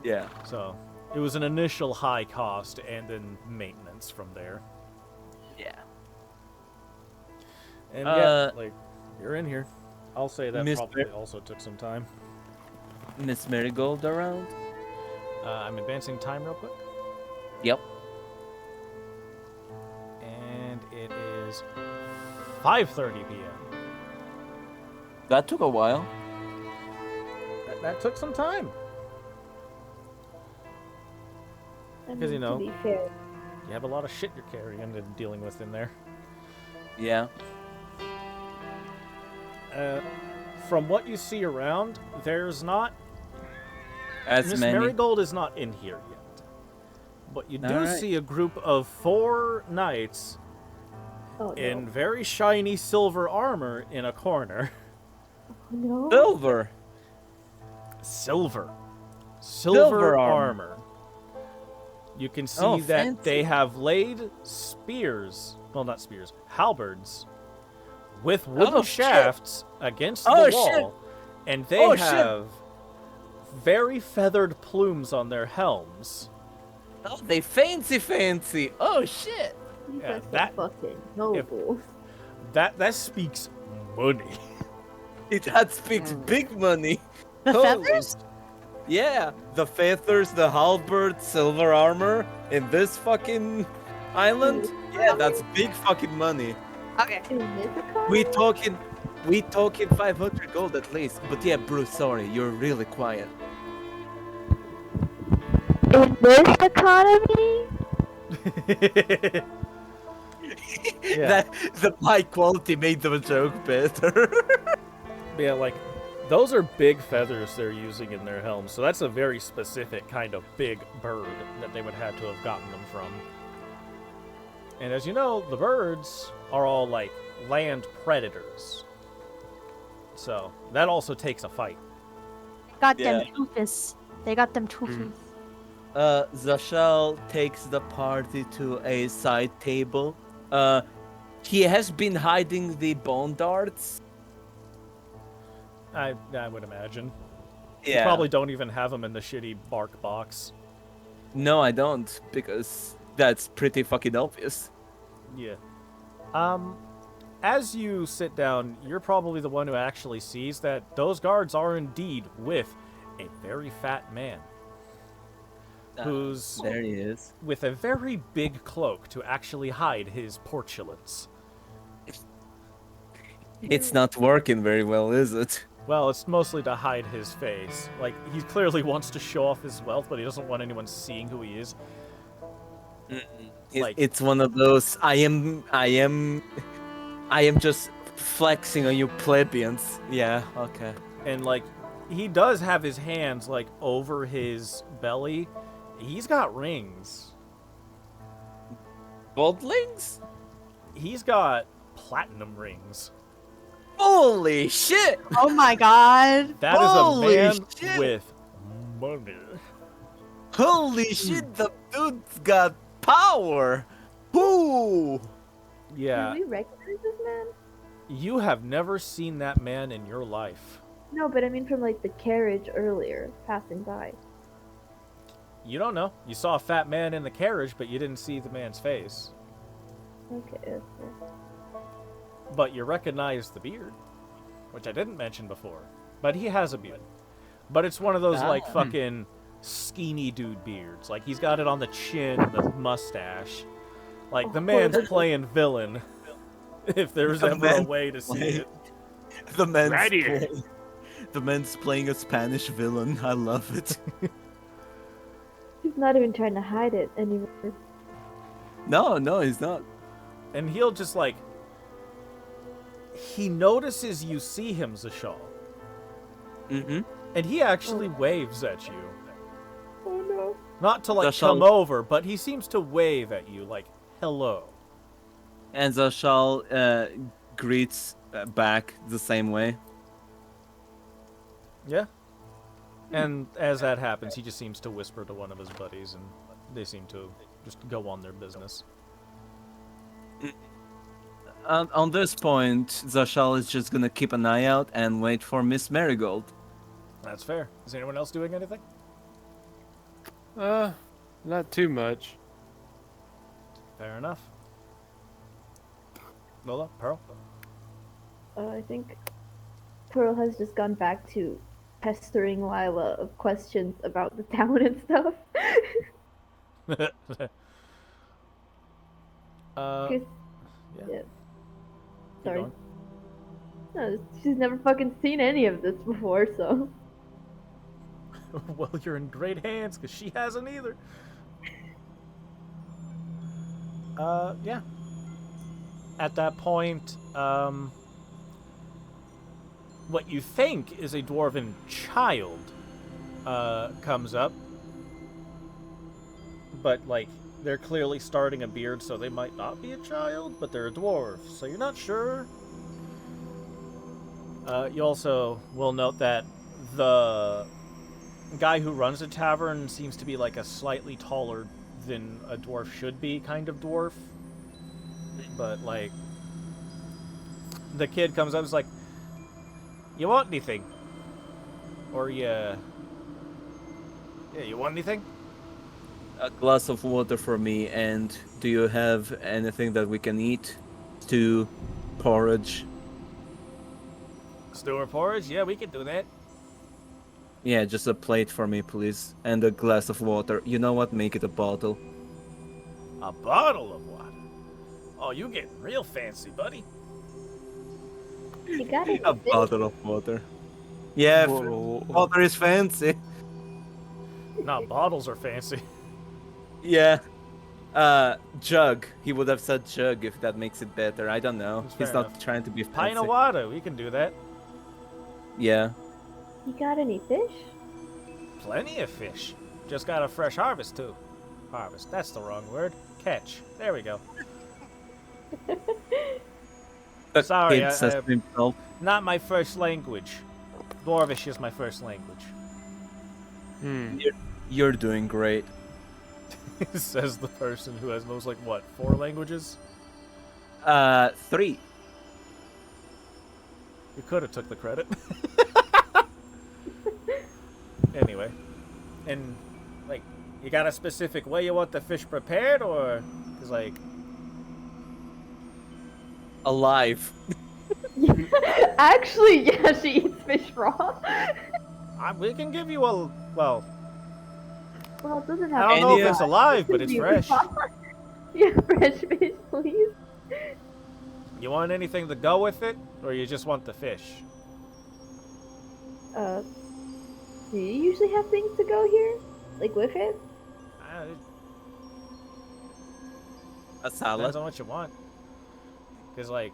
Yeah. So it was an initial high cost and then maintenance from there. Yeah. And yeah, like you're in here. I'll say that Miss probably Mar- also took some time. Miss Marigold around? I'm advancing time real quick. Yep. And it is 5:30 p.m. That took a while. That took some time. I 'Cause, you mean, know- to be fair, You have a lot of shit you're carrying and dealing with in there. Yeah. From what you see around, there's not... As Miss many. Marigold is not in here yet. But you All do right. see a group of 4 knights Oh in no. very shiny silver armor in a corner. Oh, no. Silver. Silver Silver armor. armor. You can see Oh, that fancy. they have laid spears, well, not spears, halberds, with wooden Oh, shit. shafts against Oh, the shit. wall, and they Oh, shit. have very feathered plumes on their helms. Oh, they fancy. Oh shit. These Yeah, are some that- fucking nobles. That speaks money. That speaks big money. The Holy feathers? Yeah, the feathers, the halberd, silver armor in this fucking island. Yeah, that's big fucking money. Okay. In this We economy? talking 500 gold at least. But yeah, Bruce, sorry, you're really quiet. In this economy? Yeah. That the high quality made the joke better. Yeah, like, those are big feathers they're using in their helms, so that's a very specific kind of big bird that they would have to have gotten them from. And as you know, the birds are all, like, land predators. So, that also takes a fight. Got Yeah. them toofus. They got them toofus. Zashal takes the party to a side table. He has been hiding the bone darts. I would imagine. Yeah. You probably don't even have them in the shitty bark box. No, I don't, because that's pretty fucking obvious. Yeah. As you sit down, you're probably the one who actually sees that those guards are indeed with a very fat man. Who's There he is. with a very big cloak to actually hide his portulence. It's not working very well, is it? Well, it's mostly to hide his face. Like, he clearly wants to show off his wealth, but he doesn't want anyone seeing who he is. Like- It's one of those I am just flexing on you plebeians. Yeah, okay. And, like, he does have his hands, like, over his belly. He's got rings. Goldlings? He's got platinum rings. Holy shit! Oh my god. That is Holy a man shit! with money. Holy shit, the dude's got power! Whoo! Yeah, Do we recognize this man? you have never seen that man in your life. No, but I mean from like the carriage earlier, passing by. You don't know. You saw a fat man in the carriage, but you didn't see the man's face. Okay, that's fair. But you recognize the beard, which I didn't mention before. But he has a beard. But it's one of those, like, Ah. fucking skinny dude beards. Like, he's got it on the chin and the mustache. Like, the man's playing villain. If there's The ever a man way to see playing- it. The man's Right here. the man's playing a Spanish villain. I love it. He's not even trying to hide it anymore. No, he's not. And he'll just, like... He notices you see him, Zashal. Mm-hmm. And he actually waves at you. Oh no. Not to, like, Zashal- come over, but he seems to wave at you, like, hello. And Zashal greets back the same way. Yeah. And as that happens, he just seems to whisper to one of his buddies, and they seem to just go on their business. On this point, Zashal is just gonna keep an eye out and wait for Miss Marigold. That's fair. Is anyone else doing anything? Not too much. Fair enough. Lola, Pearl? I think Pearl has just gone back to pestering Lila of questions about the town and stuff. Because- yeah. yeah. keep Sorry. going. No, she's never fucking seen any of this before, so. Well, you're in great hands, because she hasn't either. Yeah. At that point, what you think is a dwarven child comes up. but like they're clearly starting a beard, so they might not be a child, but they're a dwarf, so you're not sure. You also will note that the guy who runs the tavern seems to be like a slightly taller than a dwarf should be kind of dwarf. But like the kid comes up and is like, "You want anything? Or you want anything?" A glass of water for me, and do you have anything that we can eat? Stew, porridge. Stew or porridge? Yeah, we can do that. Yeah, just a plate for me, please. And a glass of water. You know what? Make it a bottle. A bottle of water. Oh, you getting real fancy, buddy. You got it. A bottle of water. Yeah, Whoa. water is fancy. Nah, bottles are fancy. Yeah. Jug. He would have said jug if that makes it better. I don't know. That's He's fair not enough. trying to be fancy. Pint of water, we can do that. Yeah. You got any fish? Plenty of fish. Just got a fresh harvest, too. Harvest, that's the wrong word. Catch. There we go. The Sorry, kid says I- to himself, Not my first language. Dwarvish is my first language. "You're doing great." Says the person who knows like what, 4 languages? 3. You could have took the credit. Anyway, and like, you got a specific way you want the fish prepared, or because like, Alive. Actually, yeah, she eats fish raw. we can give you a well. Well, it doesn't I have. don't know Any if it's alive, but it's fresh. Yeah, fresh fish, please. You want anything to go with it, or you just want the fish? Do you usually have things to go here, like with it? It A depends salad. on what you want. Because like,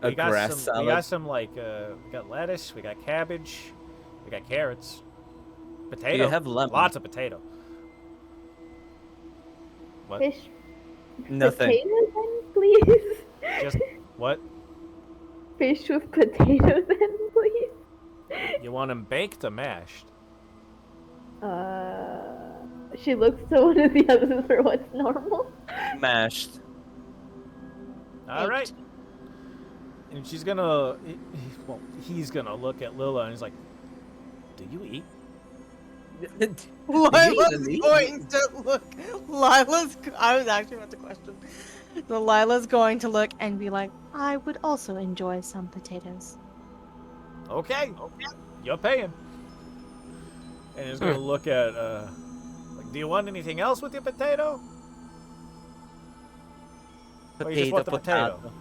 A we got grass some, salad. we got some like, we got lettuce, we got cabbage, we got carrots, potato. have lemon? Lots of potato. What? Fish. Nothing. Potatoes, then, please. Just what? Fish with potatoes, then, please. You want them baked or mashed? She looks to one of the others for what's normal. Mashed. All right. And she's gonna, he's gonna look at Lila and he's like, "Do you eat?" Lila's going to look. I was actually about to question. So Lila's going to look and be like, I would also enjoy some potatoes. Okay. You're paying. And he's gonna look at, like, do you want anything else with your potato? Or you just want the potato?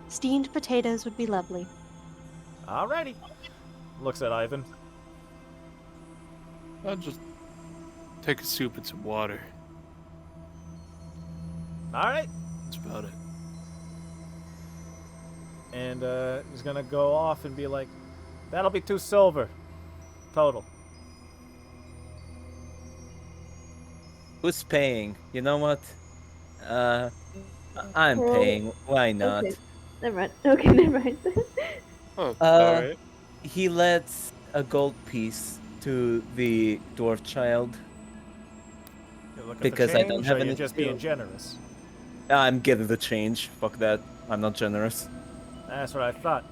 Steamed potatoes would be lovely. Alrighty. Looks at Ivan. I'll just take a soup and some water. Alright. That's about it. And he's gonna go off and be like, "That'll be 2 silver. Total." Who's paying? You know what? I'm Well, paying. Why not? Okay. Never mind. Okay, never mind. Oh, Uh, alright. He lets a gold piece to the dwarf child. You're looking Because for I change, don't have or you're any just being skill. generous. I'm getting the change. Fuck that. I'm not generous. That's what I thought.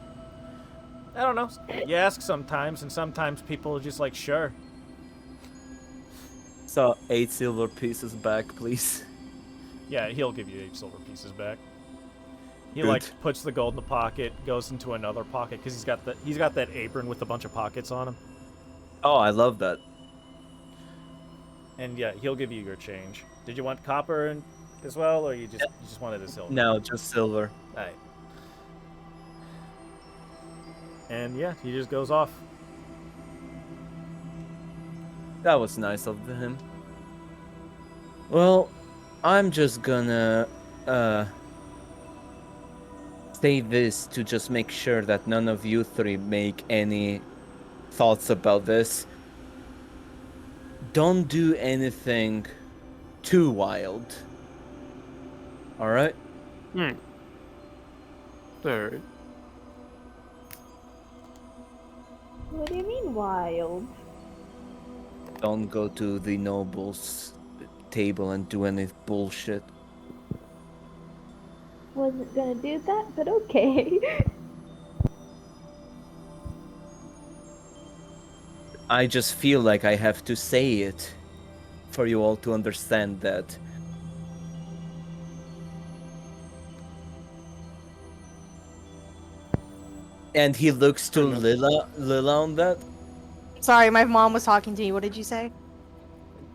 I don't know. You ask sometimes, and sometimes people are just like, "Sure." So 8 silver pieces back, please. Yeah, he'll give you 8 silver pieces back. He Good. like puts the gold in the pocket, goes into another pocket because he's got that apron with a bunch of pockets on him. Oh, I love that. And yeah, he'll give you your change. Did you want copper as well, or you just wanted a silver? No, just silver. Alright. And yeah, he just goes off. That was nice of him. Well, I'm just gonna say this to just make sure that none of you 3 make any thoughts about this. don't do anything too wild. All right? Alright. What do you mean wild? Don't go to the nobles' table and do any bullshit. Wasn't gonna do that, but okay. I just feel like I have to say it for you all to understand that. And he looks to Fair enough. Lila on that. Sorry, my mom was talking to you. What did you say?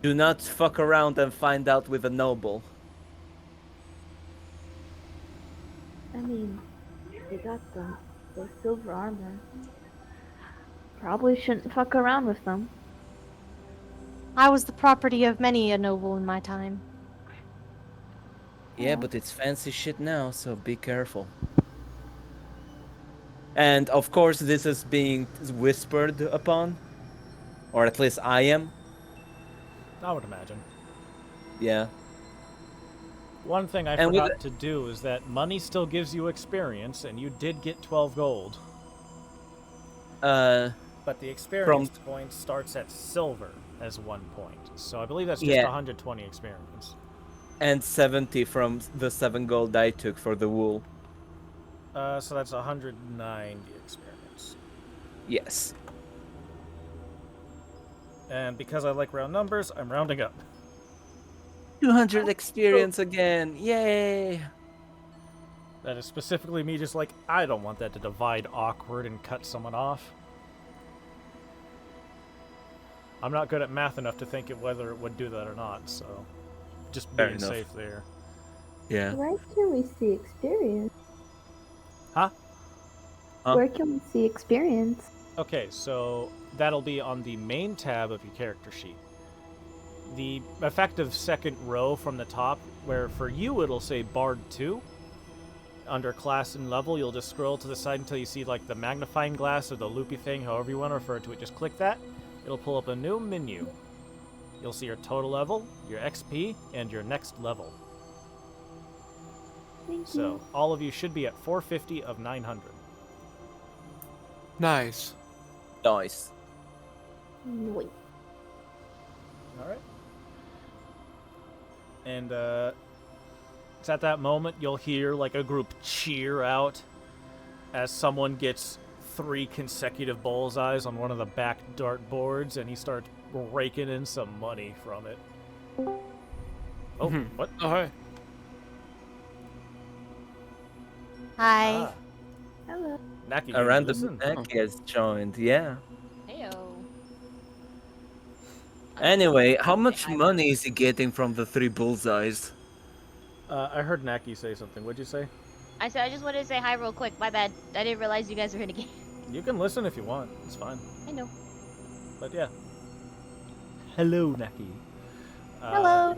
Do not fuck around and find out with a noble. I mean, they got the silver armor. Probably shouldn't fuck around with them. I was the property of many a noble in my time. Yeah, Aw. but it's fancy shit now, so be careful. And of course, this is being whispered upon, or at least I am. I would imagine. Yeah. One thing I And with forgot to do is that money still gives you experience, and you did get 12 gold. But the experience point starts at silver as 1 point. So I believe that's just Yeah. 120 experience. And 70 from the 7 gold I took for the wool. So that's 190 experience. Yes. And because I like round numbers, I'm rounding up. 200 experience again. Yay. That is specifically me just like, I don't want that to divide awkward and cut someone off. I'm not good at math enough to think whether it would do that or not, so just Fair being enough. safe there. Yeah. Where can we see experience? Huh? Huh? Where can we see experience? Okay, so that'll be on the main tab of your character sheet. The effective second row from the top, where for you it'll say Bard 2. Under class and level, you'll just scroll to the side until you see like the magnifying glass or the loopy thing, however you want to refer to it. Just click that. It'll pull up a new menu. You'll see your total level, your XP, and your next level. Thank So you. all of you should be at 450 of 900. Nice. Nice. Wait. All right. And it's at that moment you'll hear like a group cheer out as someone gets 3 consecutive bullseyes on one of the back dartboards, and he starts raking in some money from it. Oh, what? Oh, hi. Hi. Ah, Hello. Naki, A random listen. neck has joined. Yeah. Heyo. Anyway, how Say much hi. money is he getting from the 3 bullseyes? I heard Naki say something. What'd you say? I said I just wanted to say hi real quick. My bad. I didn't realize you guys were in a game. You can listen if you want. It's fine. I know. But yeah. Hello, Naki. Hello.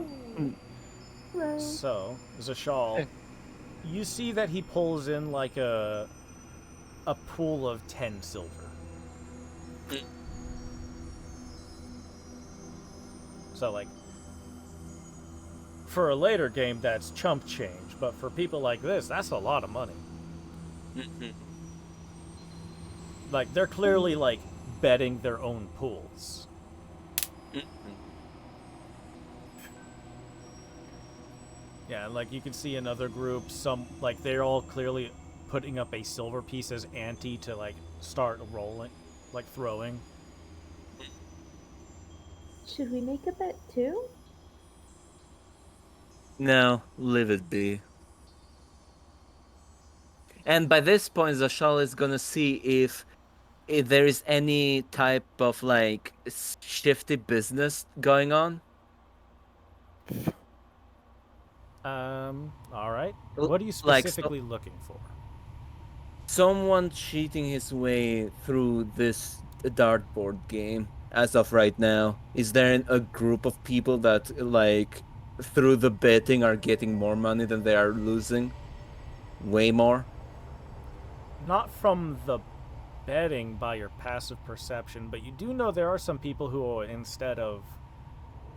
Hello. So, Zashal, Hey. you see that he pulls in like a pool of 10 silver. So like, for a later game, that's chump change, but for people like this, that's a lot of money. Like, they're clearly like betting their own pools. Yeah, like you can see another group, some like they're all clearly putting up a silver piece as ante to like start rolling, like throwing. Should we make a bet too? No, leave it be. And by this point, Zashal is gonna see if there is any type of like shifty business going on. All right. L- What are you like, so- specifically looking for? Someone cheating his way through this dartboard game as of right now. Is there a group of people that like through the betting are getting more money than they are losing? Way more? Not from the betting by your passive perception, but you do know there are some people who, instead of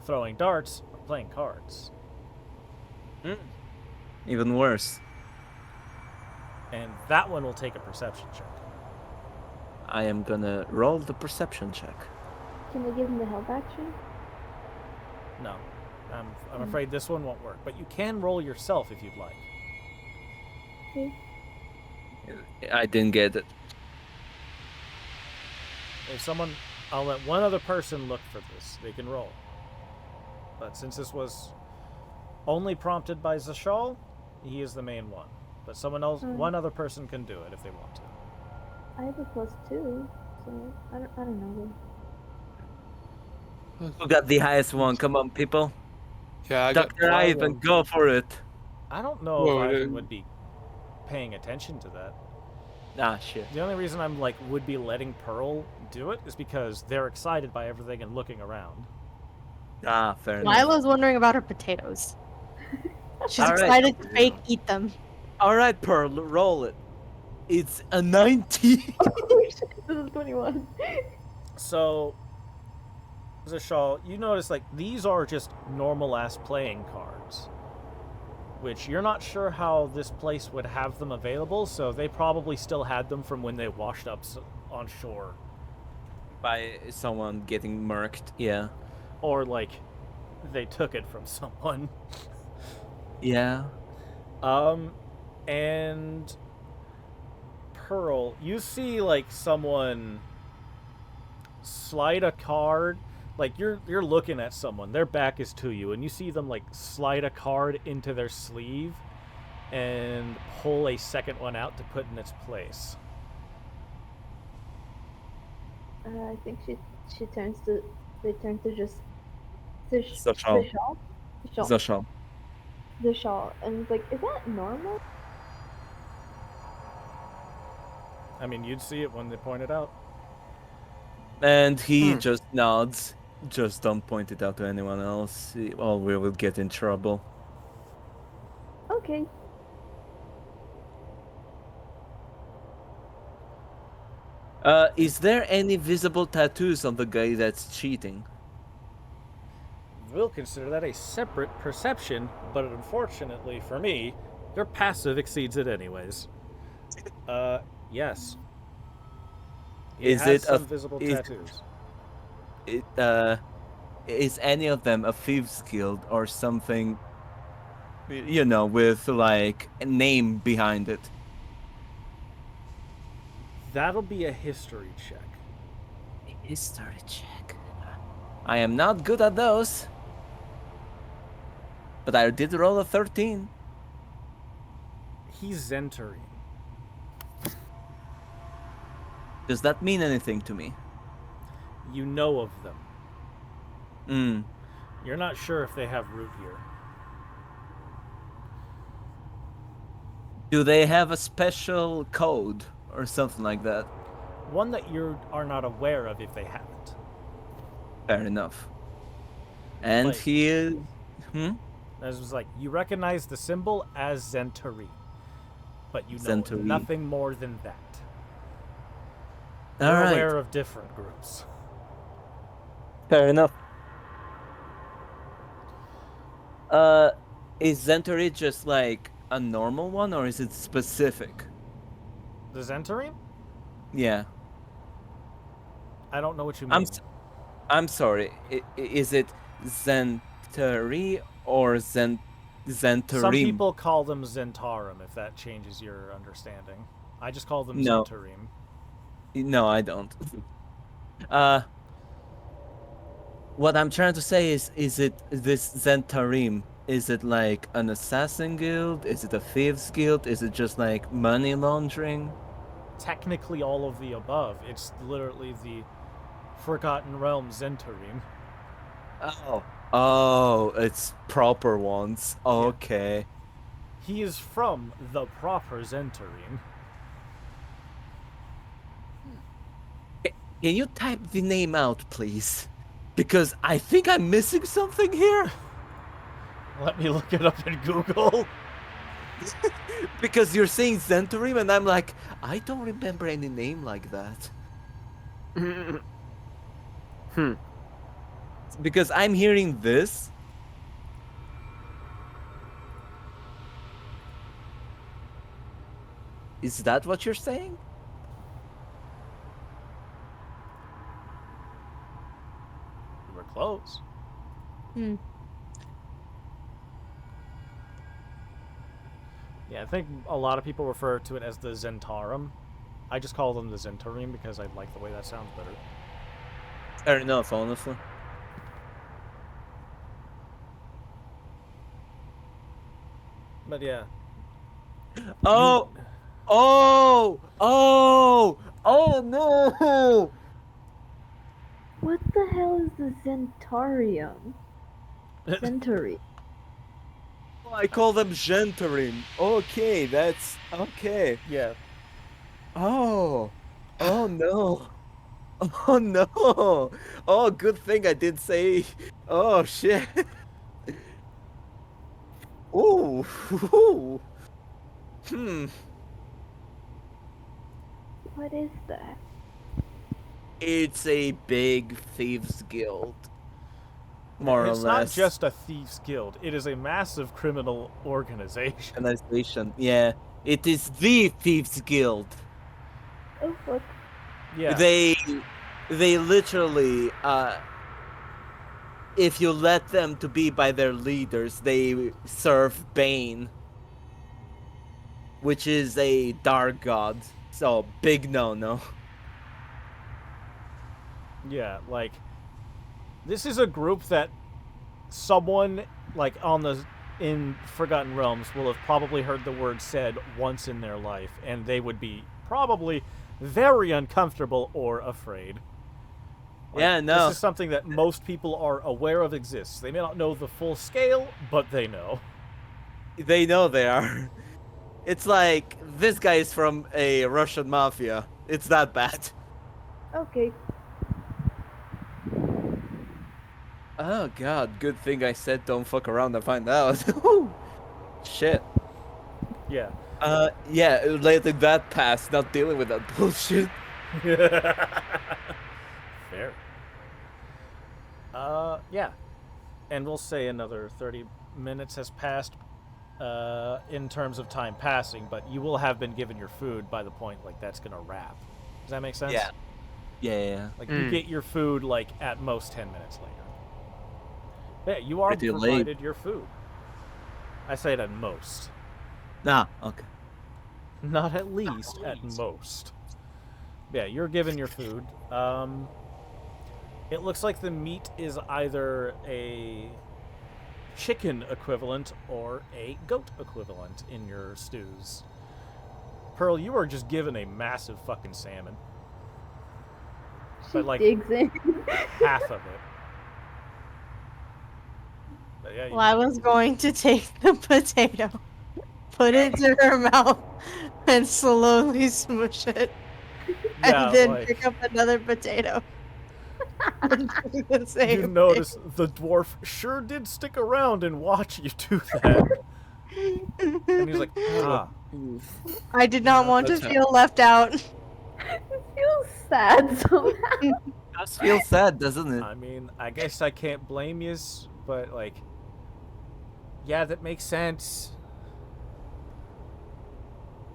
throwing darts or playing cards. Even worse. And that one will take a perception check. I am gonna roll the perception check. Can we give him the help action? No. I'm afraid this one won't work. But you can roll yourself if you'd like. Okay. I didn't get it. If someone... I'll let one other person look for this. They can roll. But since this was only prompted by Zashal, he is the main one. But someone else, one other person can do it if they want to. I have a +2, so I don't know. Who got the highest one? Come on, people. Yeah, I got Dr. Ivan, go for it. I don't know Whoa, if it- Ivan would be paying attention to that. Ah, shit. The only reason I'm like would be letting Pearl do it is because they're excited by everything and looking around. Ah, fair enough. Lila's wondering about her potatoes. She's All right. excited to fake eat them. All right, Pearl, roll it. It's a 90. This is 21. So, Zashal, you notice like these are just normal ass playing cards, which you're not sure how this place would have them available. So they probably still had them from when they washed up on shore, By someone getting murked, yeah. or like they took it from someone. Yeah. And Pearl, you see like someone slide a card, like you're looking at someone, their back is to you, and you see them like slide a card into their sleeve and pull a second one out to put in its place. I think she turns to they turn to just Zashal. Zashal. The shawl, and it's like, is that normal? I mean, you'd see it when they point it out. And he just nods. Just don't point it out to anyone else, or we will get in trouble. Okay. Is there any visible tattoos on the guy that's cheating? We'll consider that a separate perception, but unfortunately for me, your passive exceeds it anyways. Yes. He Is has it a- some visible is- tattoos? Is any of them a thieves guild or something, you know, with like a name behind it? That'll be a history check. History check. I am not good at those. But I did roll a 13. He's Zentari. Does that mean anything to me? You know of them. Mm. You're not sure if they have root here. Do they have a special code or something like that? One that you are not aware of if they haven't. Fair enough. And Like- he is... As was like, you recognize the symbol as Zentari, but you know Zentari. nothing more than that. All You're right. aware of different groups. Fair enough. Is Zentari just like a normal one, or is it specific? The Zentari? Yeah. I don't know what you mean. I'm sorry. Is it Zentari or Zentari? Some people call them Zentarum, if that changes your understanding. I just call them No. Zentarim. No, I don't. What I'm trying to say is it this Zentarim? Is it like an assassin guild? Is it a thieves guild? Is it just like money laundering? Technically all of the above. It's literally the Forgotten Realm Zentarim. Oh, it's proper ones. Okay. He is from the proper Zentarim. Can you type the name out, please? Because I think I'm missing something here. Let me look it up in Google. Because you're saying Zentarim, and I'm like, I don't remember any name like that. because I'm hearing this. Is that what you're saying? You were close. Hmm. Yeah, I think a lot of people refer to it as the Zentarum. I just call them the Zentarim because I like the way that sounds better. Fair enough, honestly. But yeah. Oh, oh no! What the hell is the Zentarium? Centauri. Oh, I call them Gentarim. Okay, that's okay. Yeah. Oh, oh no. Oh no! Oh, good thing I did say. Oh shit! Ooh, ooh. Hmm. What is that? It's a big thieves guild, more And or it's not less. just a thieves guild. It is a massive criminal organization. Organization. Yeah, it is the thieves guild. Oh fuck. Yeah. They literally if you let them to be by their leaders, they serve Bane, which is a dark god. So big no. Yeah, like this is a group that someone like in Forgotten Realms will have probably heard the word said once in their life, and they would be probably very uncomfortable or afraid. Like, Yeah, no. This is something that most people are aware of exists. They may not know the full scale, but they know. They know they are. It's like this guy is from a Russian mafia. It's that bad. Okay. Oh god, good thing I said don't fuck around and find out. Shit. Yeah. Yeah, letting that pass, not dealing with that bullshit. Fair. Yeah. And we'll say another 30 minutes has passed in terms of time passing, but you will have been given your food by the point, like, that's gonna wrap. Does that make sense? Yeah. Like, you get your food, like, at most 10 minutes later. Yeah, you are Pretty provided late. your food. I say it at most. Nah, okay. Not at least, at most. Yeah, you're given your food. It looks like the meat is either a chicken equivalent or a goat equivalent in your stews. Pearl, you are just given a massive fucking salmon. She But, like, digs in. half of it. But yeah, Well, I was going to take the potato, put it to her mouth, and slowly smush it, yeah, and then like, pick up another potato. And do the same you thing. notice the dwarf sure did stick around and watch you do that. And he's like, ah. I did not want to that's feel left out. It feels sad somehow. Does feel sad, doesn't it? I mean, I guess I can't blame yous, but, like, yeah, that makes sense.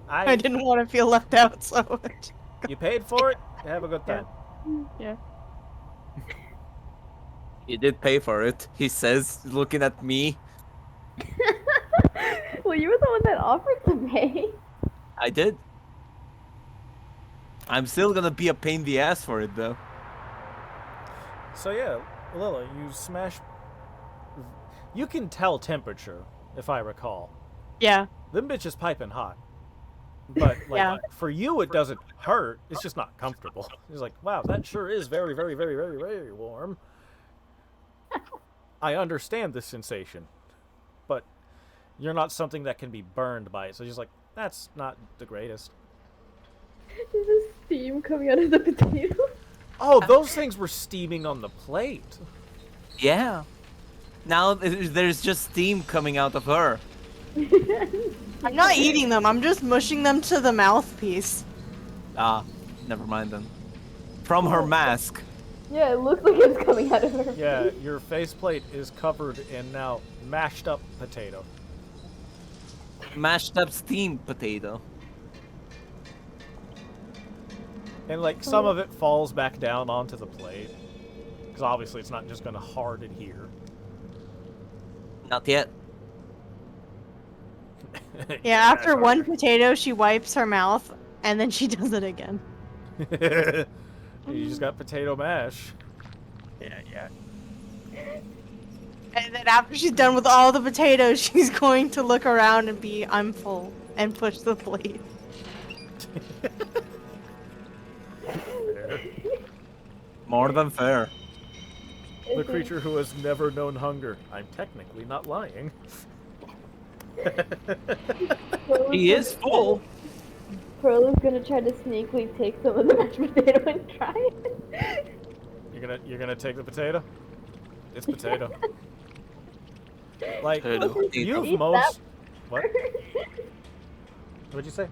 I didn't want to feel left out so much. You paid for it? Have a good time. Yeah. You did pay for it, he says, looking at me. Well, you were the one that offered to pay. I did. I'm still gonna be a pain in the ass for it, though. So yeah, Lila, you smash. You can tell temperature, if I recall. Yeah. Them bitches piping hot. But like Yeah. for you, it doesn't hurt. It's just not comfortable. It's like, wow, that sure is very, very, very, very, very warm. I understand this sensation, but you're not something that can be burned by it. So just like, that's not the greatest. Is the steam coming out of the potato? Oh, those things were steaming on the plate. Yeah. Now there's just steam coming out of her. I'm not eating them. I'm just mushing them to the mouthpiece. Ah, never mind then. From her mask. Yeah, it looks like it's coming out of her. Yeah, face. your faceplate is covered in now mashed up potato. Mashed up steamed potato. And like some of it falls back down onto the plate. Because obviously it's not just going to hard adhere. Not yet. Yeah, after one potato, she wipes her mouth, and then she does it again. You just got potato mash. Yeah. And then after she's done with all the potatoes, she's going to look around and be, I'm full, and push the plate. More than fair. The creature who has never known hunger. I'm technically not lying. He is full. Pearl is gonna try to sneakily take some of the mashed potato and try it. You're gonna take the potato? It's potato. Like Potato. you've Eat most what? What'd you say?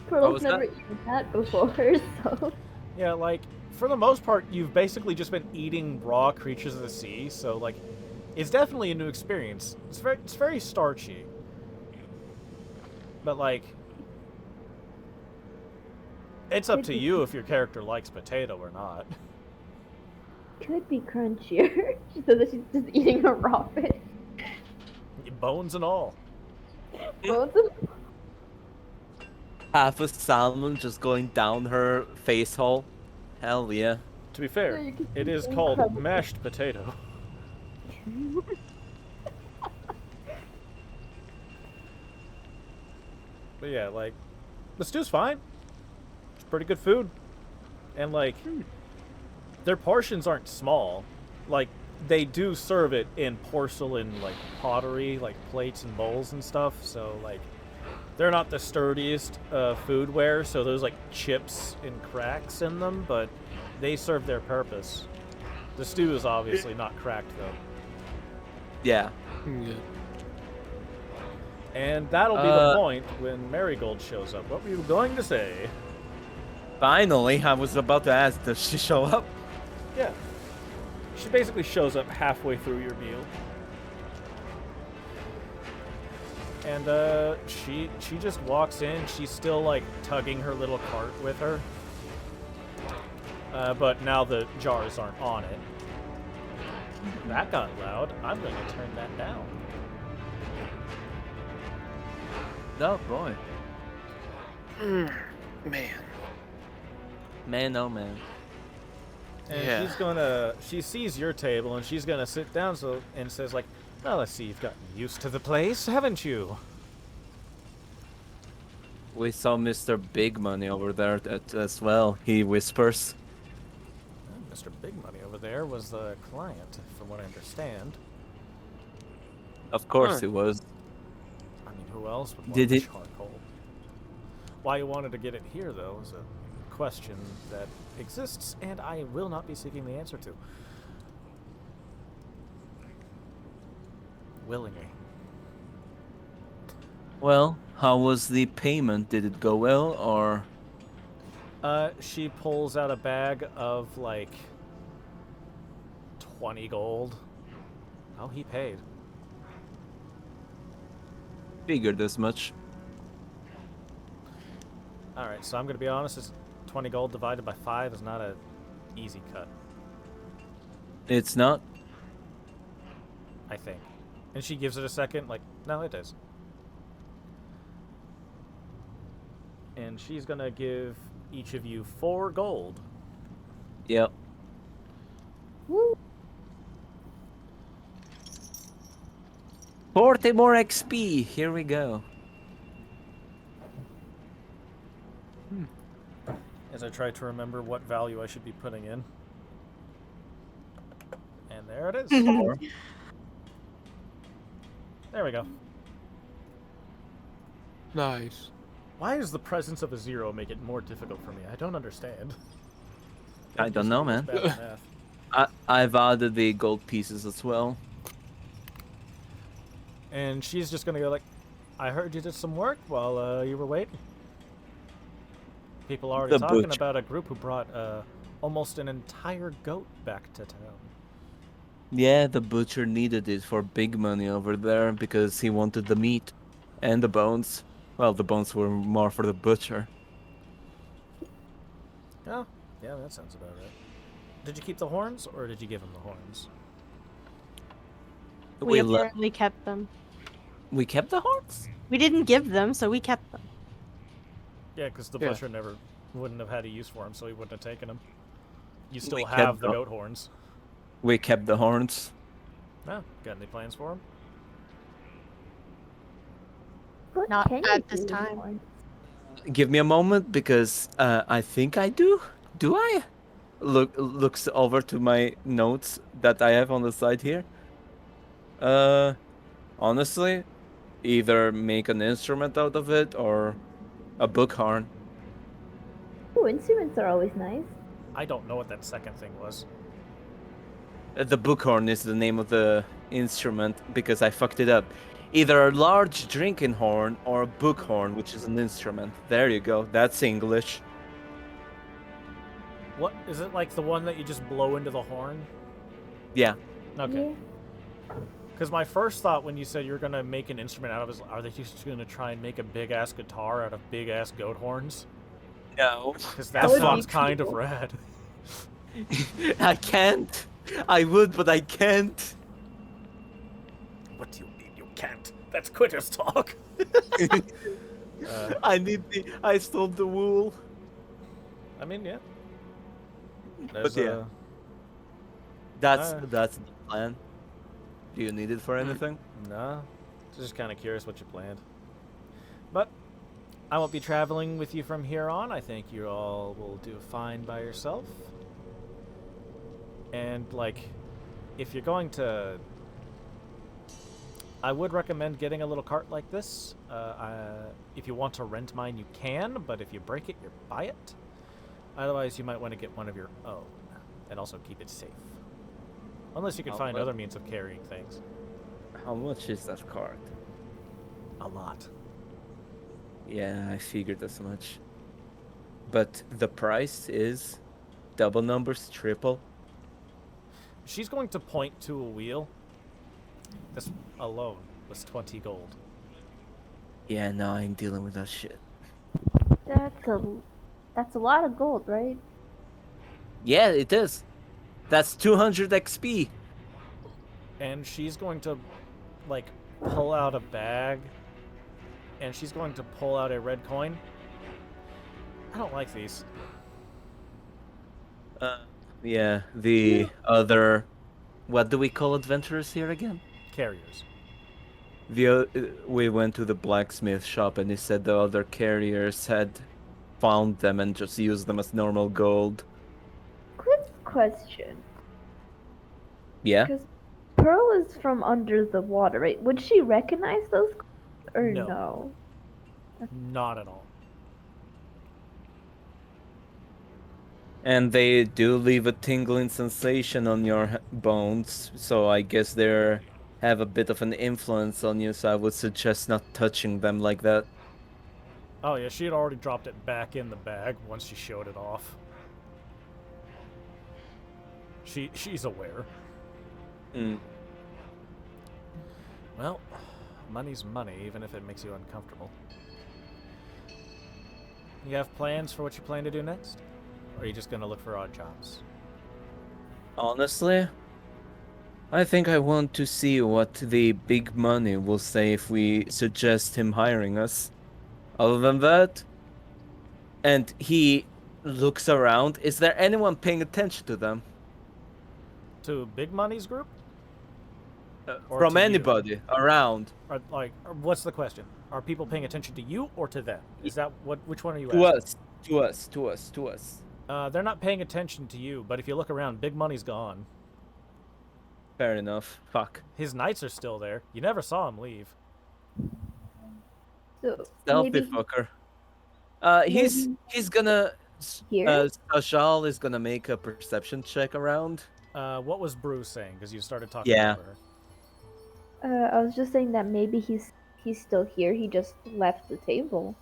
Pearl's was never that? eaten that before, so Yeah, like for the most part, you've basically just been eating raw creatures of the sea. So like, it's definitely a new experience. It's very starchy. But like, it's up to you if your character likes potato or not. could be crunchier. She says that she's just eating a raw fish. Bones and all. Bones and- Half a salmon just going down her face hole. Hell yeah. To be fair, you can it see is the called incredible- mashed potato. But yeah, like, the stew's fine. It's pretty good food. And, like, their portions aren't small. Like, they do serve it in porcelain, like, pottery, like, plates and bowls and stuff. So, like, they're not the sturdiest foodware, so there's, like, chips and cracks in them, but they serve their purpose. The stew is obviously not cracked, though. Yeah. Yeah. And that'll be the point when Marigold shows up. What were you going to say? Finally, I was about to ask, does she show up? Yeah. She basically shows up halfway through your meal. And she just walks in. She's still like tugging her little cart with her. But now the jars aren't on it. That got loud. I'm going to turn that down. Oh boy. Man. Man, oh man. And Yeah. she sees your table and she's gonna sit down and says like, well, let's see, you've gotten used to the place, haven't you? We saw Mr. Big Money over there as well. He whispers. Well, Mr. Big Money over there was the client, from what I understand. Of course Huh. he was. I mean, who else would want Did the it- charcoal? Why you wanted to get it here, though, is a question that exists, and I will not be seeking the answer to. Willingly. Well, how was the payment? Did it go well, or? She pulls out a bag of, like, 20 gold. Oh, he paid. Figured as much. Alright, so I'm gonna be honest, it's 20 gold divided by 5 is not a easy cut, It's not. I think. And she gives it a second, like, no, it is. And she's gonna give each of you 4 gold. Yep. Woo. 40 more XP. Here we go. As I try to remember what value I should be putting in. And there it is. There we go. Nice. Why does the presence of a 0 make it more difficult for me? I don't understand. I don't know, It's man. bad at math. I've added the gold pieces as well. And she's just gonna go like, I heard you did some work while you were waiting. People are already The talking butcher. about a group who brought almost an entire goat back to town. Yeah, the butcher needed it for big money over there because he wanted the meat and the bones. Well, the bones were more for the butcher. Oh, yeah, that sounds about right. Did you keep the horns, or did you give him the horns? We le- apparently kept them. we kept the horns? We didn't give them, so we kept them. Yeah, because the Yeah. butcher never wouldn't have had a use for him, so he wouldn't have taken them. You still We have kept the the- goat horns. We kept the horns. No, got any plans for him? What Not can you at do this with time. horns? Give me a moment because I think I do. Do I? Looks over to my notes that I have on the side here. Uh, honestly, either make an instrument out of it or a book horn. Oh, instruments are always nice. I don't know what that second thing was. The book horn is the name of the instrument because I fucked it up. Either a large drinking horn or a book horn, which is an instrument. There you go. That's English. What is it like the one that you just blow into the horn? Yeah. Okay. Yeah. Because my first thought when you said you're gonna make an instrument out of it is, are they just gonna try and make a big ass guitar out of big ass goat horns? No. Because That that would be sounds kind of cool. rad. I can't. I would, but I can't. What do you mean you can't? That's quitters talk. I need the. I stole the wool. I mean, yeah. But yeah. That's the plan. Do you need it for anything? Nah. Just kind of curious what you planned. But I won't be traveling with you from here on. I think you all will do fine by yourself. And, like, if you're going to... I would recommend getting a little cart like this. If you want to rent mine, you can, but if you break it, you buy it. Otherwise, you might want to get one of your own, and also keep it safe. Unless you can find other means of carrying things. How much is that card? A lot. Yeah, I figured as much. But the price is double numbers, triple. She's going to point to a wheel. This alone was 20 gold. Yeah, no, I ain't dealing with that shit. That's a lot of gold, right? Yeah, it is. That's 200 XP. And she's going to, like, pull out a bag. And she's going to pull out a red coin. I don't like these. Yeah, the other. What do we call adventurers here again? Carriers. We went to the blacksmith shop and he said the other carriers had found them and just used them as normal gold. Quick question. Yeah? Because Pearl is from under the water, right? Would she recognize those or No. no? Not at all. And they do leave a tingling sensation on your bones, so I guess they have a bit of an influence on you, so I would suggest not touching them like that. Oh yeah, she had already dropped it back in the bag once she showed it off. She's aware. Mm. Well, money's money, even if it makes you uncomfortable. You have plans for what you plan to do next? Or are you just gonna look for odd jobs? Honestly, I think I want to see what the big money will say if we suggest him hiring us. Other than that, and he looks around, is there anyone paying attention to them? To Big Money's group? Or From to you? anybody around. Or what's the question? Are people paying attention to you or to them? Is that which one are you To asking? to us. They're not paying attention to you, but if you look around, Big Money's gone. Fair enough. Fuck. His knights are still there. You never saw him leave. So Stealthy maybe fucker. He's gonna. here. Sajal is gonna make a perception check around. What was Bruce saying? Because you started talking Yeah. over her. I was just saying that maybe he's still here. He just left the table.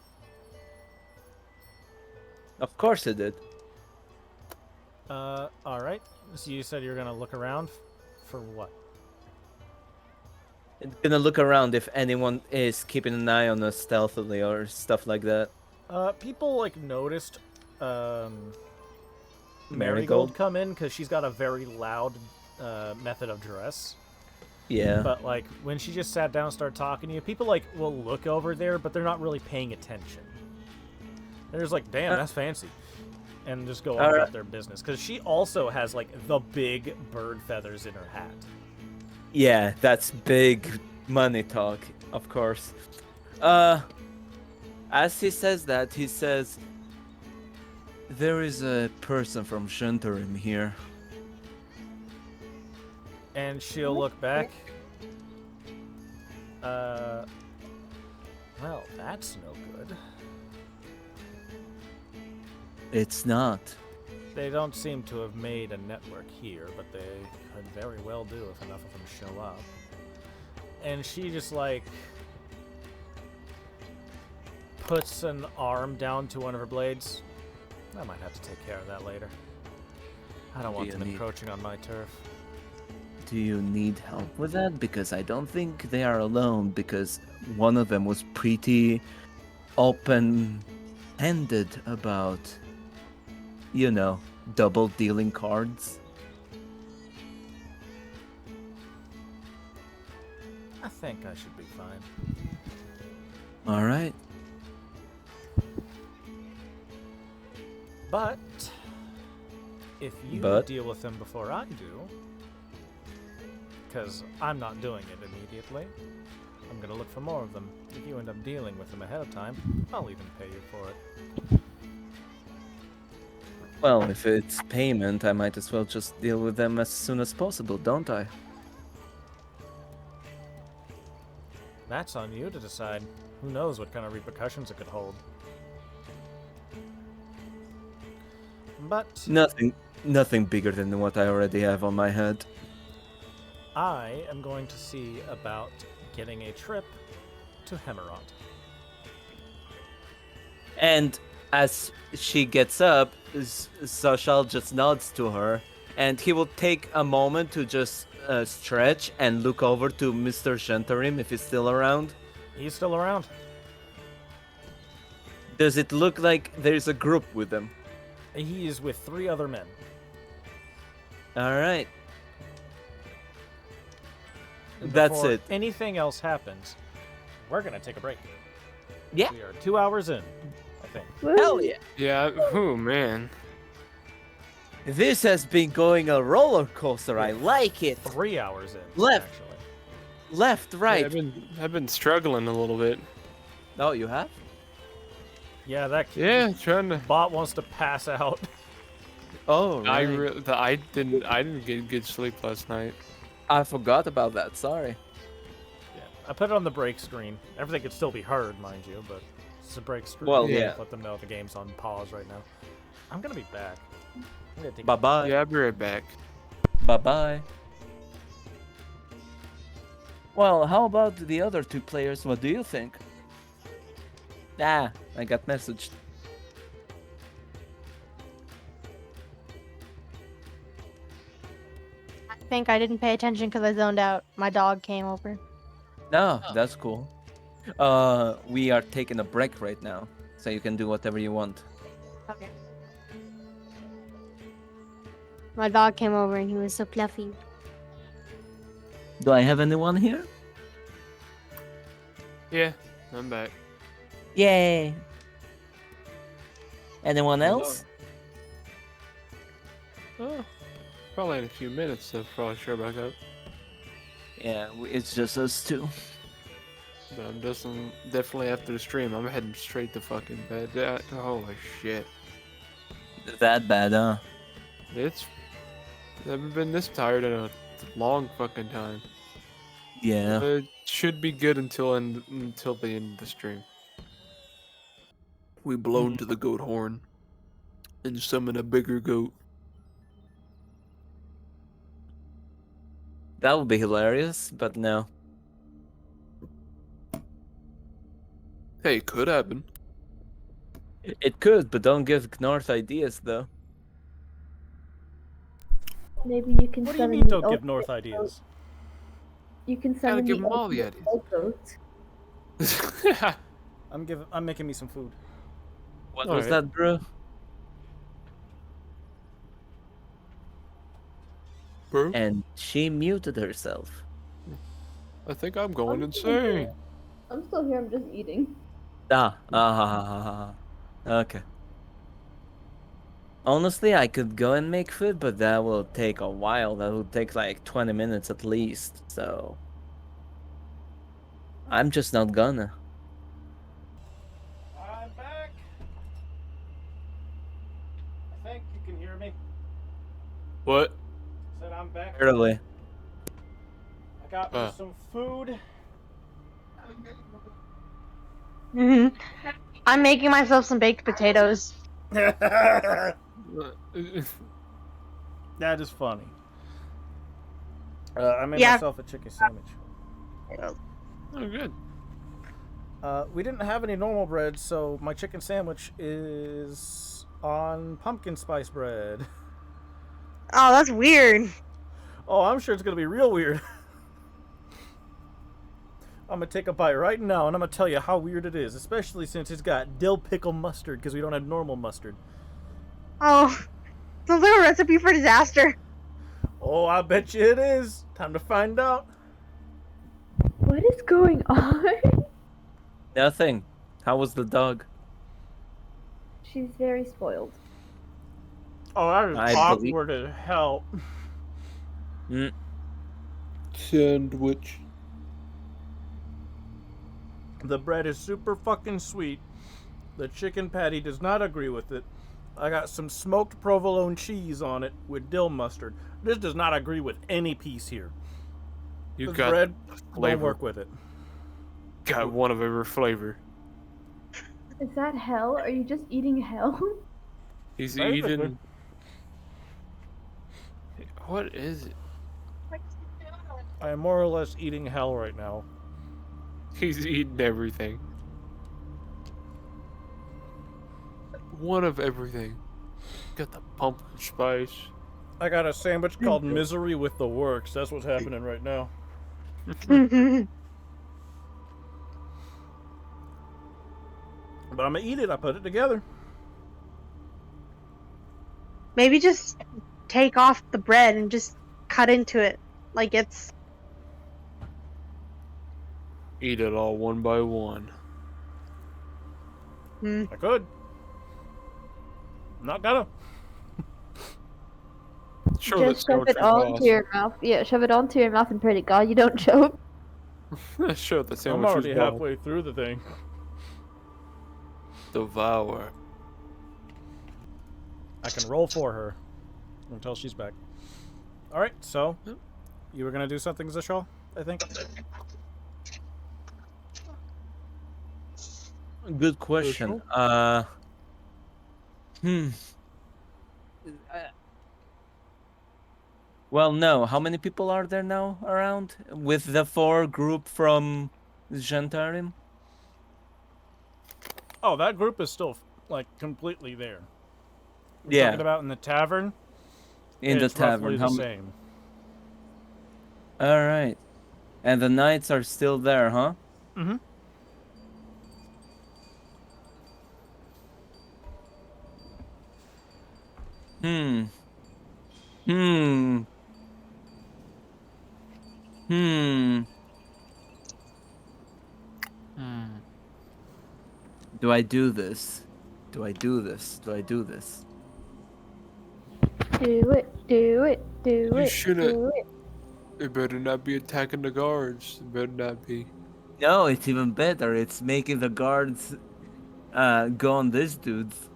Of course it did. All right. So you said you're gonna look around for what? It's gonna look around if anyone is keeping an eye on us stealthily or stuff like that. People like noticed Marigold Marigold? come in because she's got a very loud method of dress. Yeah. But like when she just sat down and started talking to you, people like will look over there, but they're not really paying attention. They're just like, "Damn, that's fancy," and just go on about their business. Because she also has like the big bird feathers in her hat. Yeah, that's big money talk, of course. As he says that, he says, "There is a person from Shantarim here." And she'll look back. Well, that's no good. It's not. They don't seem to have made a network here, but they could very well do if enough of them show up. And she just like puts an arm down to one of her blades. I might have to take care of that later. I don't want you them need- encroaching on my turf. Do you need help with that? Because I don't think they are alone, because one of them was pretty open-handed about, double dealing cards. I think I should be fine. All right. But if you But? deal with them before I do, because I'm not doing it immediately, I'm going to look for more of them. If you end up dealing with them ahead of time, I'll even pay you for it. Well, if it's payment, I might as well just deal with them as soon as possible, don't I? That's on you to decide. Who knows what kind of repercussions it could hold. But Nothing bigger than what I already have on my head. I am going to see about getting a trip to Hemerot. And as she gets up, Sashal just nods to her, and he will take a moment to just stretch and look over to Mr. Shantarim if he's still around. He's still around. Does it look like there's a group with them? He is with 3 other men. All right. And That's before it. anything else happens, we're going to take a break. Yeah. We are 2 hours in, I think. Hell yeah. Yeah. Oh man. This has been going a roller coaster. I like it. 3 hours in, Left. actually. Left, right. Yeah, I've been struggling a little bit. Oh, you have? Yeah, that Yeah, trying to. bot wants to pass out. Oh, right. I didn't get good sleep last night. I forgot about that. Sorry. Yeah, I put it on the break screen. Everything could still be heard, mind you, but it's a break screen. Well, You yeah. let them know the game's on pause right now. I'm gonna be back. I'm gonna take Bye bye. Yeah, I'll be right back. Bye bye. Well, how about the other 2 players? What do you think? Ah, I got messaged. I think I didn't pay attention because I zoned out. My dog came over. No, that's cool. We are taking a break right now, so you can do whatever you want. Okay. My dog came over and he was so fluffy. Do I have anyone here? Yeah, I'm back. Yay! Anyone else? Oh, probably in a few minutes, so probably sure back up. Yeah, it's just us 2. But I'm definitely after the stream. I'm heading straight to fucking bed. Yeah, holy shit. That bad, huh? It's never been this tired in a long fucking time. Yeah. It should be good until the end of the stream. We blow into the goat horn and summon a bigger goat. That would be hilarious, but no. Hey, could happen. It could, but don't give North ideas though. Maybe you can What do you summon mean the don't give ultimate North goat. ideas? You can Gotta summon give the 'em all the ultimate ideas. goat. I'm making me some food. What All was right. that, bro? Bro, And she muted herself. I think I'm going I'm still here. insane. I'm still here. I'm just eating. Okay. Honestly, I could go and make food, but that will take a while. That will take like 20 minutes at least. So I'm just not gonna. I'm back. I think you can hear me. What? Said I'm back. Early. I got me some food. I'm making myself some baked potatoes. That is funny. I made Yeah. myself a chicken sandwich. Oh, good. We didn't have any normal bread, so my chicken sandwich is on pumpkin spice bread. Oh, that's weird. Oh, I'm sure it's gonna be real weird. I'm gonna take a bite right now, and I'm gonna tell you how weird it is, especially since it's got dill pickle mustard because we don't have normal mustard. Oh, sounds like a recipe for disaster. Oh, I bet you it is. Time to find out. What is going on? Nothing. How was the dog? She's very spoiled. Oh, that is I believe- awkward as hell. Mm, Sandwich. The bread is super fucking sweet. The chicken patty does not agree with it. I got some smoked provolone cheese on it with dill mustard. This does not agree with any piece here. You This got bread flavor. don't work with it. Got one of every flavor. Is that hell? Are you just eating hell? He's Basically. eating. What is it? I am more or less eating hell right now. He's eating everything. One of everything. Got the pumpkin spice. I got a sandwich called Misery with the Works. That's what's happening right now. But I'm gonna eat it. I put it together. Maybe just take off the bread and just cut into it like it's. Eat it all one by one. I could. I'm not gonna. Show Just that shove it sandwich all was into your mouth. Yeah, shove it all into your mouth and pray to God you don't choke. awesome. Show the I'm sandwich was already wild. halfway through the thing. Devour. I can roll for her until she's back. All right, so you were gonna do something, Zashal, I think. Good question. Hmm. Well, no. How many people are there now around with the 4 group from Gentarim? Oh, that group is still like completely there. We're Yeah, talking about in the tavern. in the It's roughly tavern. the same. All right. And the knights are still there, huh? Mm-hmm. Hmm. Hmm. Hmm. Do I do this? Do I do this? Do I do this? Do it, do it, do You it, shouldn't. do it. It better not be attacking the guards. It better not be. No, it's even better. It's making the guards go on these dudes.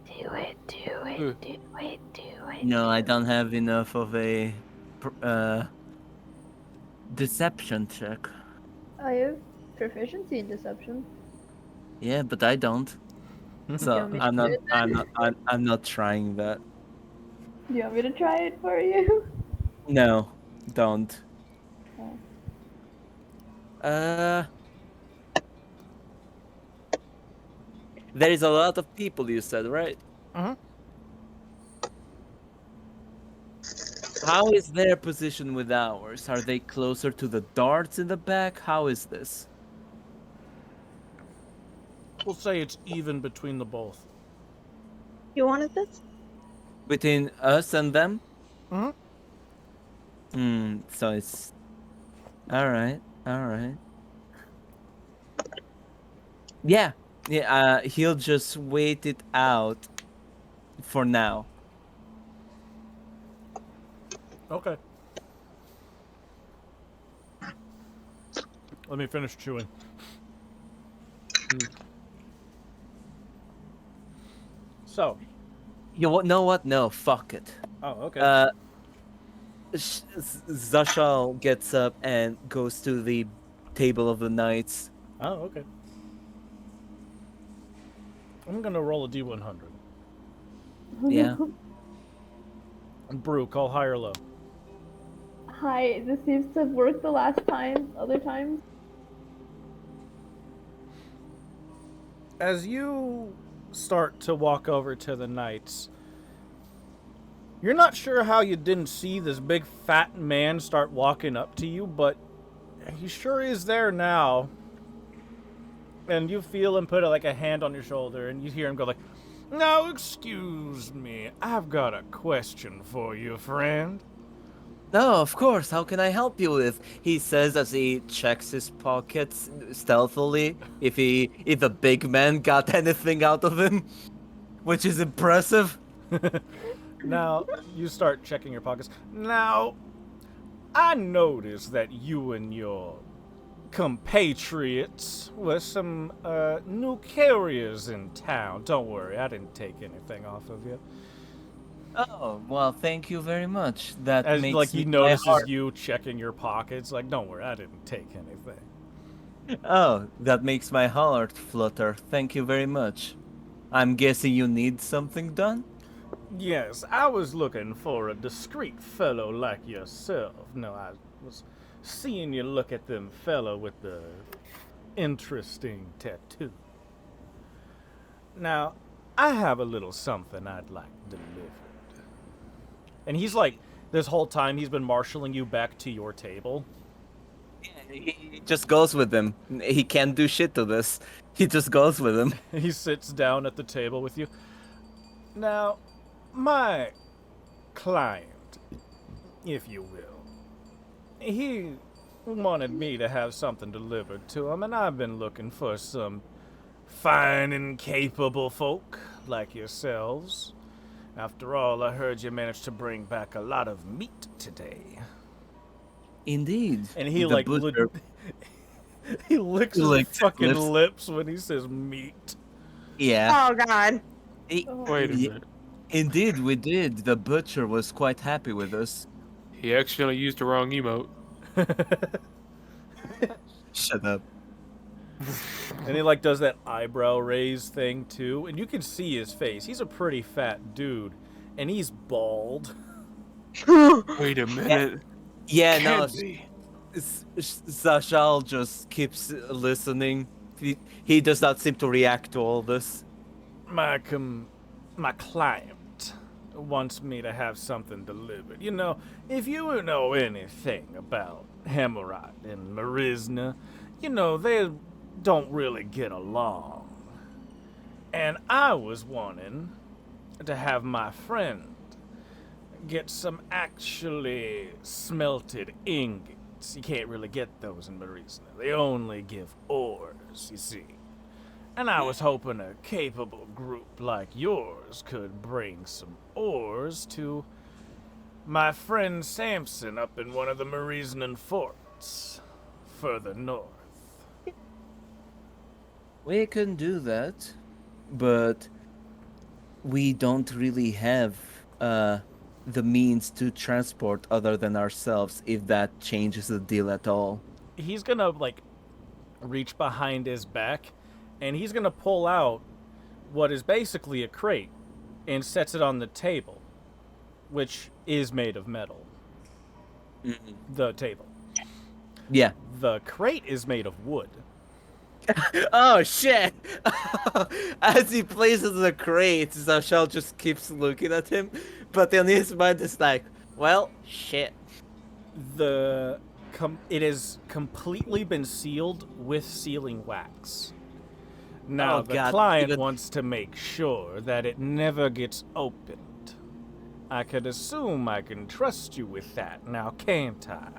Do it, do it, Uh. do it, do it. No, I don't have enough of a deception check. I have proficiency in deception. Yeah, but I don't. You So want me to I'm do not. it then? I'm not trying that. Do you want me to try it for you? No, don't. Oh. There is a lot of people, you said, right? Mm-hmm. How is their position with ours? Are they closer to the darts in the back? How is this? We'll say it's even between the both. You wanted this? Between us and them? Mm-hmm. So it's... Alright, alright. Yeah, he'll just wait it out for now. Okay. Let me finish chewing. So. You know what? No, fuck it. Oh, okay. Zashal gets up and goes to the table of the knights. Oh, okay. I'm gonna roll a D100. Yeah. Brew, call high or low. Hi, this seems to have worked the last time, other times. As you start to walk over to the knights, you're not sure how you didn't see this big fat man start walking up to you, but he sure is there now. And you feel him put like a hand on your shoulder, and you hear him go like, "Now, excuse me, I've got a question for you, friend." No, of course. How can I help you with? He says as he checks his pockets stealthily if the big man got anything out of him, which is impressive. Now, you start checking your pockets. Now, I noticed that you and your compatriots were some new carriers in town. Don't worry, I didn't take anything off of you. Oh, well, thank you very much. That As makes like he my notices heart... you checking your pockets, like, don't worry, I didn't take anything. Oh, that makes my heart flutter. Thank you very much. I'm guessing you need something done? Yes, I was looking for a discreet fellow like yourself. No, I was seeing you look at them fellow with the interesting tattoo. Now, I have a little something I'd like delivered. And he's like, this whole time he's been marshaling you back to your table. He just goes with him. He can't do shit to this. He just goes with him. He sits down at the table with you. Now, my client, if you will, he wanted me to have something delivered to him, and I've been looking for some fine and capable folk like yourselves. After all, I heard you managed to bring back a lot of meat today. Indeed. And he The like butcher he licks his licked his fucking lips. lips when he says meat. Yeah. Oh god. Wait a minute. Indeed, we did. The butcher was quite happy with us. He accidentally used the wrong emote. Shut up. And he like does that eyebrow raise thing too, and you can see his face. He's a pretty fat dude, and he's bald. Wait a minute. Yeah, no. Can't be. Zashal just keeps listening. He does not seem to react to all this. My client wants me to have something delivered. You know, if you know anything about Hemorrhage and Marizna, you know they don't really get along. And I was wanting to have my friend get some actually smelted ingots. You can't really get those in Marizna. They only give ores, you see. And I was hoping a capable group like yours could bring some ores to my friend Samson up in one of the Mariznan forts further north. We can do that, but we don't really have the means to transport other than ourselves, if that changes the deal at all. He's gonna like reach behind his back and he's gonna pull out what is basically a crate and sets it on the table, which is made of metal. The table. Yeah. The crate is made of wood. Oh shit! As he places the crate, Zashal just keeps looking at him, but in his mind it's like, well, shit. It has completely been sealed with sealing wax. Now Oh the god, client even wants to make sure that it never gets opened. I could assume I can trust you with that, now can't I?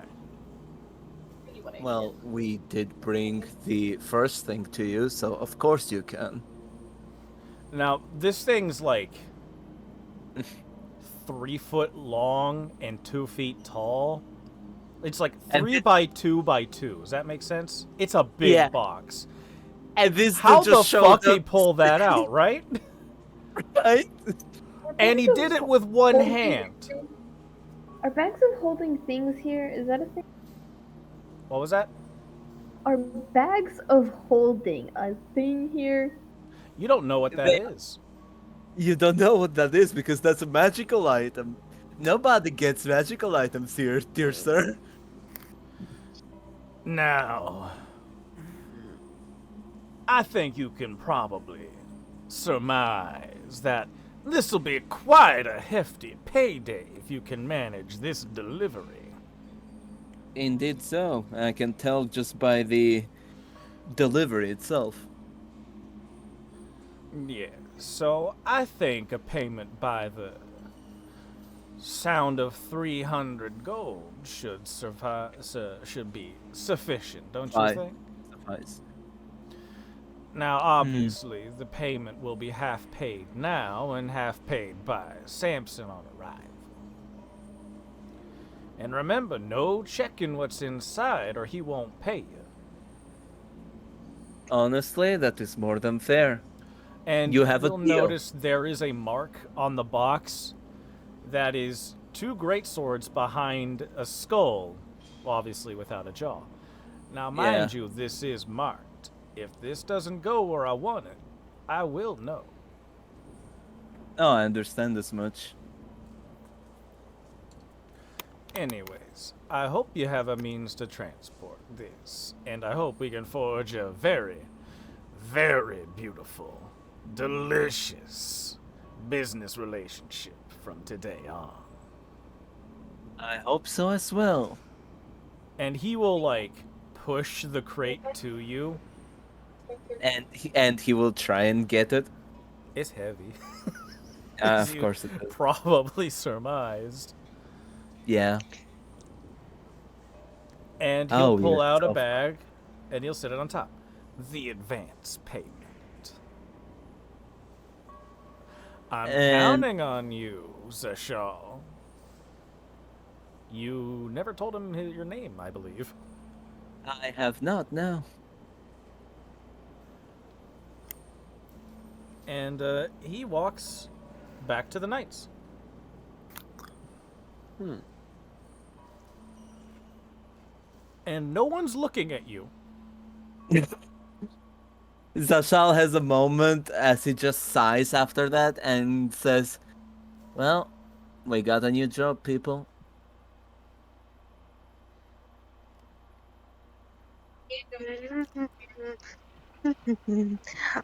well, we did bring the first thing to you, so of course you can. Now this thing's like 3 foot long and 2 feet tall. It's like And 3 thi- by 2 by 2. Does that make sense? It's a big Yeah. box. And this How dude the just showed fuck he up, pulled that out, right? right? And he did it with one Holding- hand. Are bags of holding things here? Is that a thing? What was that? Are bags of holding a thing here? You don't know what that They- is. You don't know what that is because that's a magical item. Nobody gets magical items here, dear sir. Now, I think you can probably surmise that this'll be quite a hefty payday if you can manage this delivery. Indeed so. I can tell just by the delivery itself. Yes, so I think a payment by the sound of 300 gold should be sufficient, don't you Aye. think? Suffice. Now, obviously, the payment will be half paid now and half paid by Samson on arrival. And remember, no checking what's inside or he won't pay you. Honestly, that is more than fair. And You have a you'll deal. notice there is a mark on the box that is 2 great swords behind a skull, obviously without a jaw. Now, mind you, this is marked. If this doesn't go where I want it, I will know. Oh, I understand as much. Anyways, I hope you have a means to transport this, and I hope we can forge a very, very beautiful, delicious business relationship from today on. I hope so as well. And he will, like, push the crate to you. And he will try and get it. It's heavy. Of You course it is. probably surmised. Yeah. And he'll Oh, pull you're out a so bag, and he'll set it on top. The advance payment. I'm And- counting on you, Zashal. You never told him your name, I believe. I have not, no. And he walks back to the knights. And no one's looking at you. Zashal has a moment as he just sighs after that and says, well, we got a new job, people.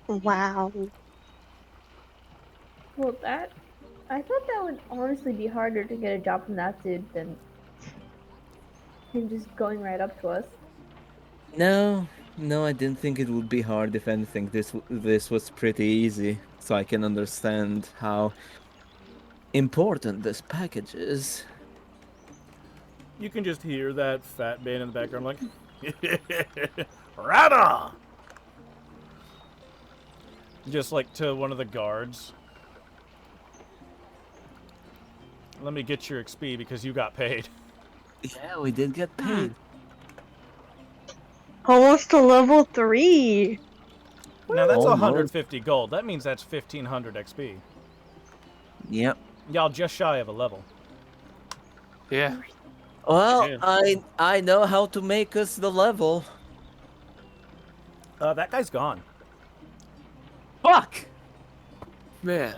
Wow. Well, I thought that would honestly be harder to get a job from that dude than him just going right up to us. No, I didn't think it would be hard. If anything, this was pretty easy, so I can understand how important this package is. You can just hear that fat man in the background like, right on! Just like to one of the guards. Let me get your XP because you got paid. Yeah, we did get paid. Almost to level 3. Now that's Oh, Lord. 150 gold. That means that's 1500 XP. Yep. Y'all just shy of a level. Yeah. Well, Yeah. I know how to make us the level. That guy's gone. Fuck! Man.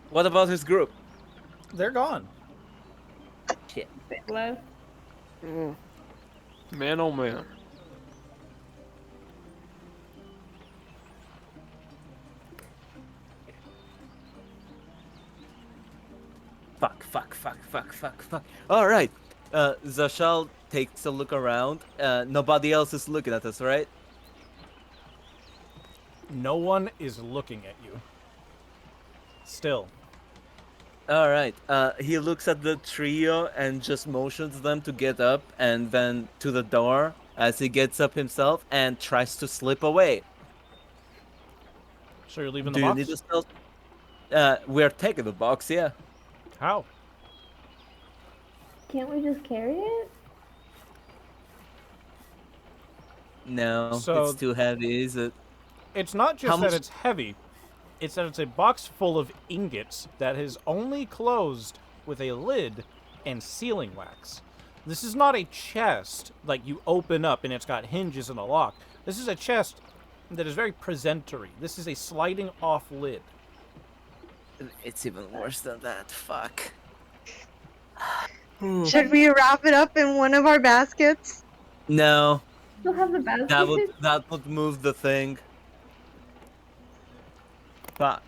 What about his group? They're gone. Shit. Left. Man, oh man. Fuck. All right. Zashal takes a look around. Nobody else is looking at us, right? No one is looking at you. Still. All right. He looks at the trio and just motions them to get up, and then to the door as he gets up himself and tries to slip away. So you're leaving Do the you box? need to stealth? We're taking the box, yeah. How? Can't we just carry it? No, So- it's too heavy, is it? It's not just How that much- it's heavy. It's that it's a box full of ingots that is only closed with a lid and sealing wax. This is not a chest like you open up and it's got hinges and a lock. This is a chest that is very presentary. This is a sliding off lid. It's even worse than that. Fuck. Should we wrap it up in one of our baskets? No, Still have the basket. that would move the thing. Fuck.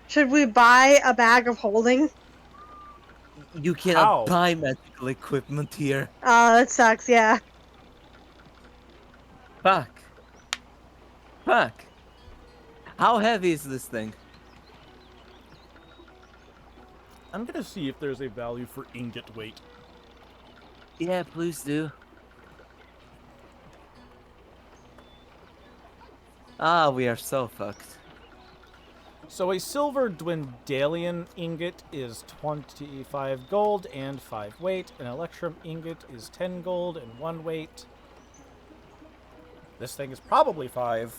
Should we buy a bag of holding? You cannot How? buy magical equipment here. Oh, that sucks, yeah. Fuck. Fuck. How heavy is this thing? I'm gonna see if there's a value for ingot weight. Yeah, please do. Ah, we are so fucked. So a silver Dwendalian ingot is 25 gold and 5 weight. An Electrum ingot is 10 gold and 1 weight. This thing is probably 5.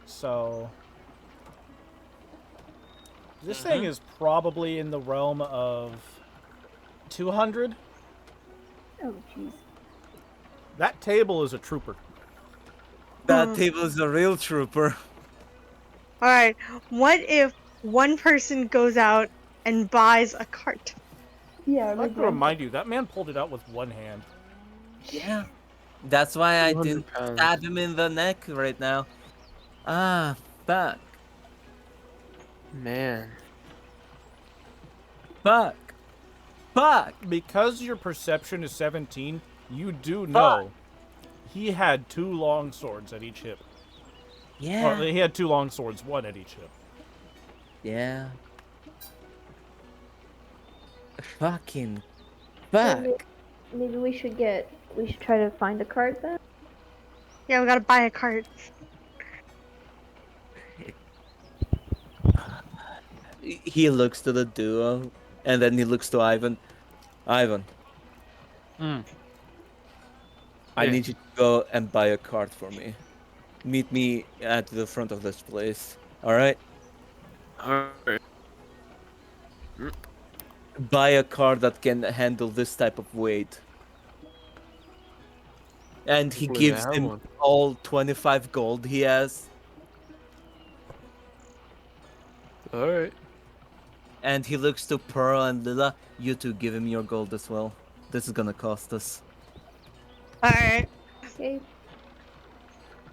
So... This thing is probably in the realm of 200. Oh, jeez. That table is a trooper. That table is a real trooper. Alright, what if one person goes out and buys a cart? Yeah, I'd like to remind you, that man pulled it out with one hand. Yeah. That's why I 200 didn't pounds. stab him in the neck right now. Ah, fuck. Man. Fuck. Fuck. Because your perception is 17, you do know he had 2 long swords at each hip. Yeah. Well, he had 2 long swords, 1 at each hip. Yeah. Fucking. Fuck. Maybe we should try to find a cart then. Yeah, we gotta buy a cart. He looks to the duo, and then he looks to Ivan. Ivan, Hmm. I Yeah. need you to go and buy a cart for me. Meet me at the front of this place. All right? Alright. Buy a cart that can handle this type of weight. And he Hopefully they gives have him one. all 25 gold he has. Alright. And he looks to Pearl and Lila. You two give him your gold as well. This is gonna cost us. Alright. Okay.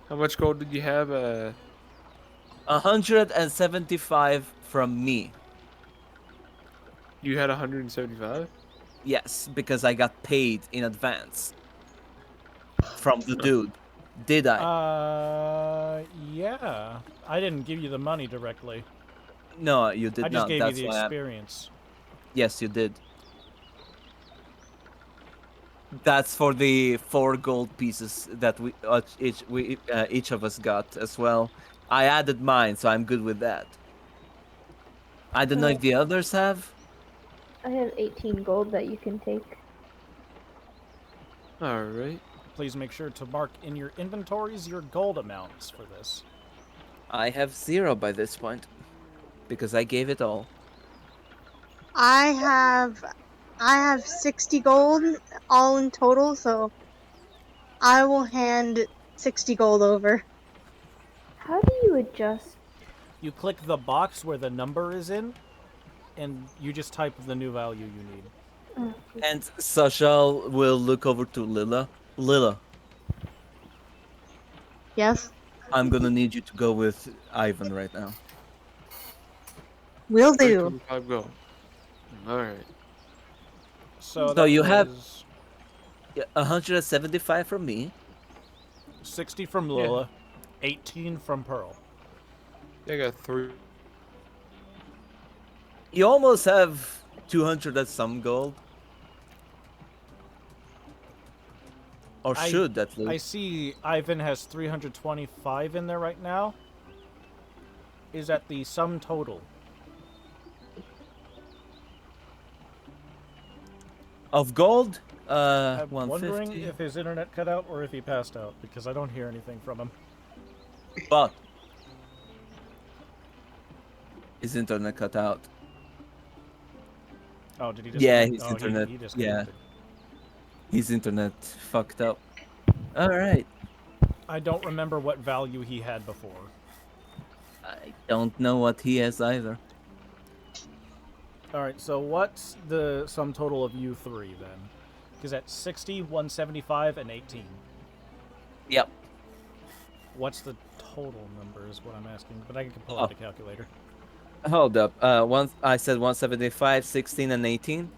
How much gold did you have? 175 from me. You had 175? Yes, because I got paid in advance. From the dude. Did I? Yeah. I didn't give you the money directly. No, you did I just not. gave That's you the why experience. Yes, you did. That's for the 4 gold pieces that each of us got as well. I added mine, so I'm good with that. I don't know if the others have. I have 18 gold that you can take. Alright. Please make sure to mark in your inventories your gold amounts for this. I have 0 by this point. Because I gave it all. I have 60 gold all in total, so I will hand 60 gold over. How do you adjust? You click the box where the number is in, and you just type the new value you need. Oh, And Sasha will look over to Lila. Lila, Yes? I'm gonna need you to go with Ivan right now. Will do. 325 gold. Alright. So So that you have- was 175 from me. 60 from Lila, 18 from Pearl. I got 3. You almost have 200 and some gold. Or I- should at I least. see Ivan has 325 in there right now. Is that the sum total? Of gold? I'm wondering 150. if his internet cut out or if he passed out, because I don't hear anything from him. But his internet cut out. Oh, did he just Yeah, connect? his Oh, internet- He just yeah. connected. His internet fucked up. Alright. I don't remember what value he had before. I don't know what he has either. Alright, so what's the sum total of you three then? Because that's 60, 175, and 18. Yep. What's the total number is what I'm asking, but I can pull Oh. out the calculator. Hold up. I said 175, 16, and 18.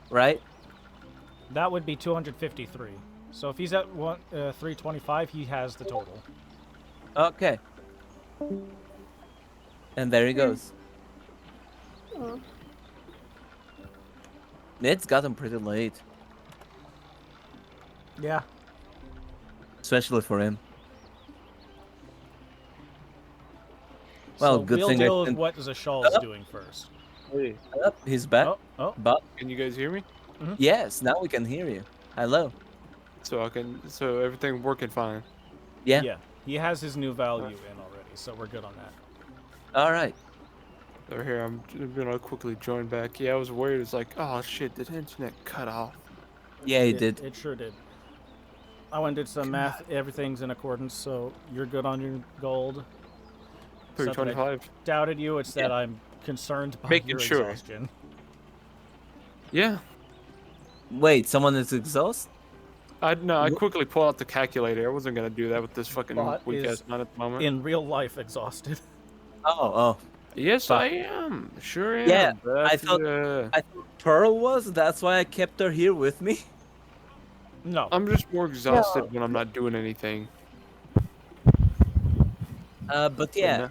Right? That would be 253. So if he's at 325, he has the total. Okay. And there he goes. Oh. It's gotten pretty late, Yeah. especially for him. Well, So good we'll thing I deal with didn't- what Zashal's Oh. doing first. Up, he's back. Oh, But Can you guys hear me? yes, now we can hear you. Hello. So everything working fine. Yeah. yeah. He has his new value in already, so we're good on that. All right. So here, I'm gonna quickly join back. Yeah, I was worried. It's like, oh shit, did the internet cut off? Yeah, he it, did. It sure did. I went and did some math. Everything's in accordance, so you're good on your gold. It's not that I 325. doubted you. It's that Yeah. I'm concerned by Making your sure. exhaustion. Yeah. Wait, someone is exhausted? I quickly pulled out the calculator. I wasn't gonna do that with this fucking Bot weak is ass man at the moment. In real life, exhausted. Oh. Yes, Fuck. I am. Sure am. Yeah, but I thought- I thought Pearl was. That's why I kept her here with me. No. I'm just more exhausted when I'm not doing anything. But yeah,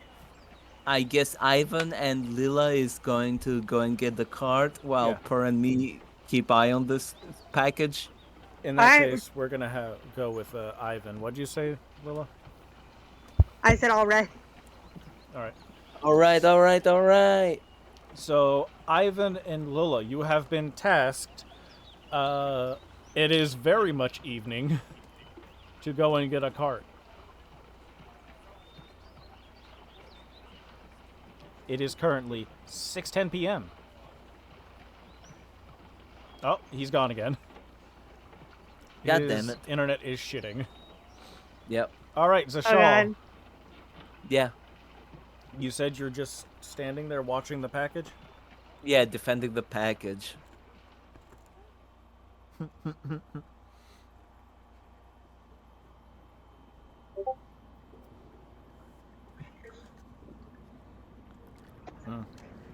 I guess Ivan and Lila is going to go and get the cart while Yeah. Per and me keep eye on this package. In that I- case, we're gonna go with Ivan. What'd you say, Willa? I said all right. All right. All right. So Ivan and Lila, you have been tasked. It is very much evening to go and get a cart. It is currently 6:10 p.m. Oh, he's gone again. God His damn it. Internet is shitting. Yep. All right, Oh, Zashal, God. Yeah. you said you're just standing there watching the package? Yeah, defending the package.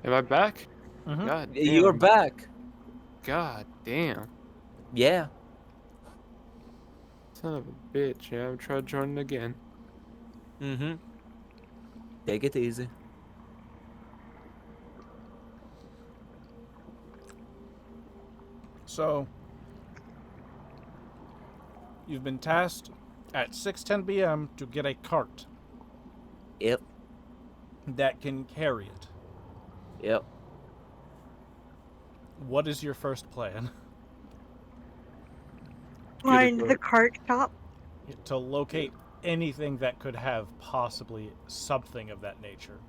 Am I back? Mhm. God damn. You're back. God damn. Yeah. Son of a bitch. Yeah, I'm trying joining again. Mm-hmm. Take it easy. So, you've been tasked at 6:10 p.m. to get a cart Yep. that can carry it. Yep. What is your first plan? Find the cart shop. To locate anything that could have possibly something of that nature.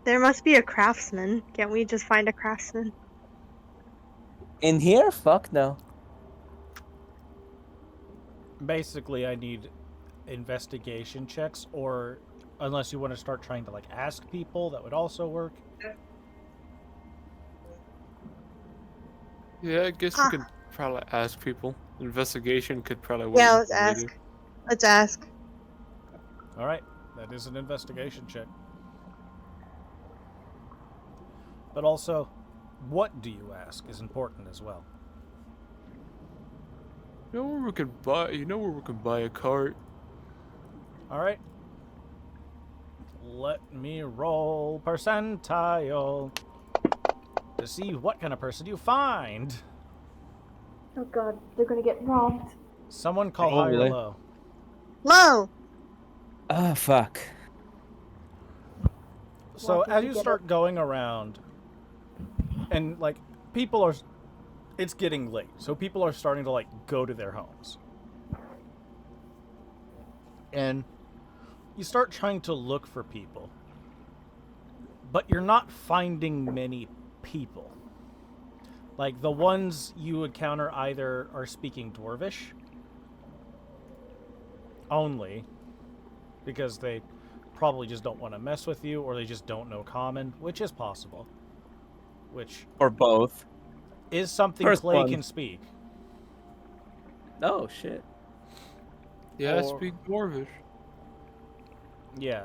There must be a craftsman. Can't we just find a craftsman? In here? Fuck no. Basically, I need investigation checks, or unless you want to start trying to like ask people, that would also work. Yeah, I guess Ah. you could probably ask people. Investigation could probably wait Yeah, let's until later. ask. Let's ask. All right, that is an investigation check. But also, what do you ask is important as well. You know where we can buy? You know where we can buy a cart? All right. Let me roll percentile to see what kind of person you find. Oh god, they're gonna get robbed. Someone call high or Probably. low. Low. Ah, fuck. So What did as you you get start going around, and like people are, it's getting late, so people are starting to like go to their homes, and you start trying to look for people, but you're not finding many people. Like the ones you encounter either are speaking Dwarvish only, because they probably just don't want to mess with you, or they just don't know Common, which is possible. Which Or both. is something First Clay one. can speak. Oh, shit. Yeah, I Or- speak Dwarvish. Yeah.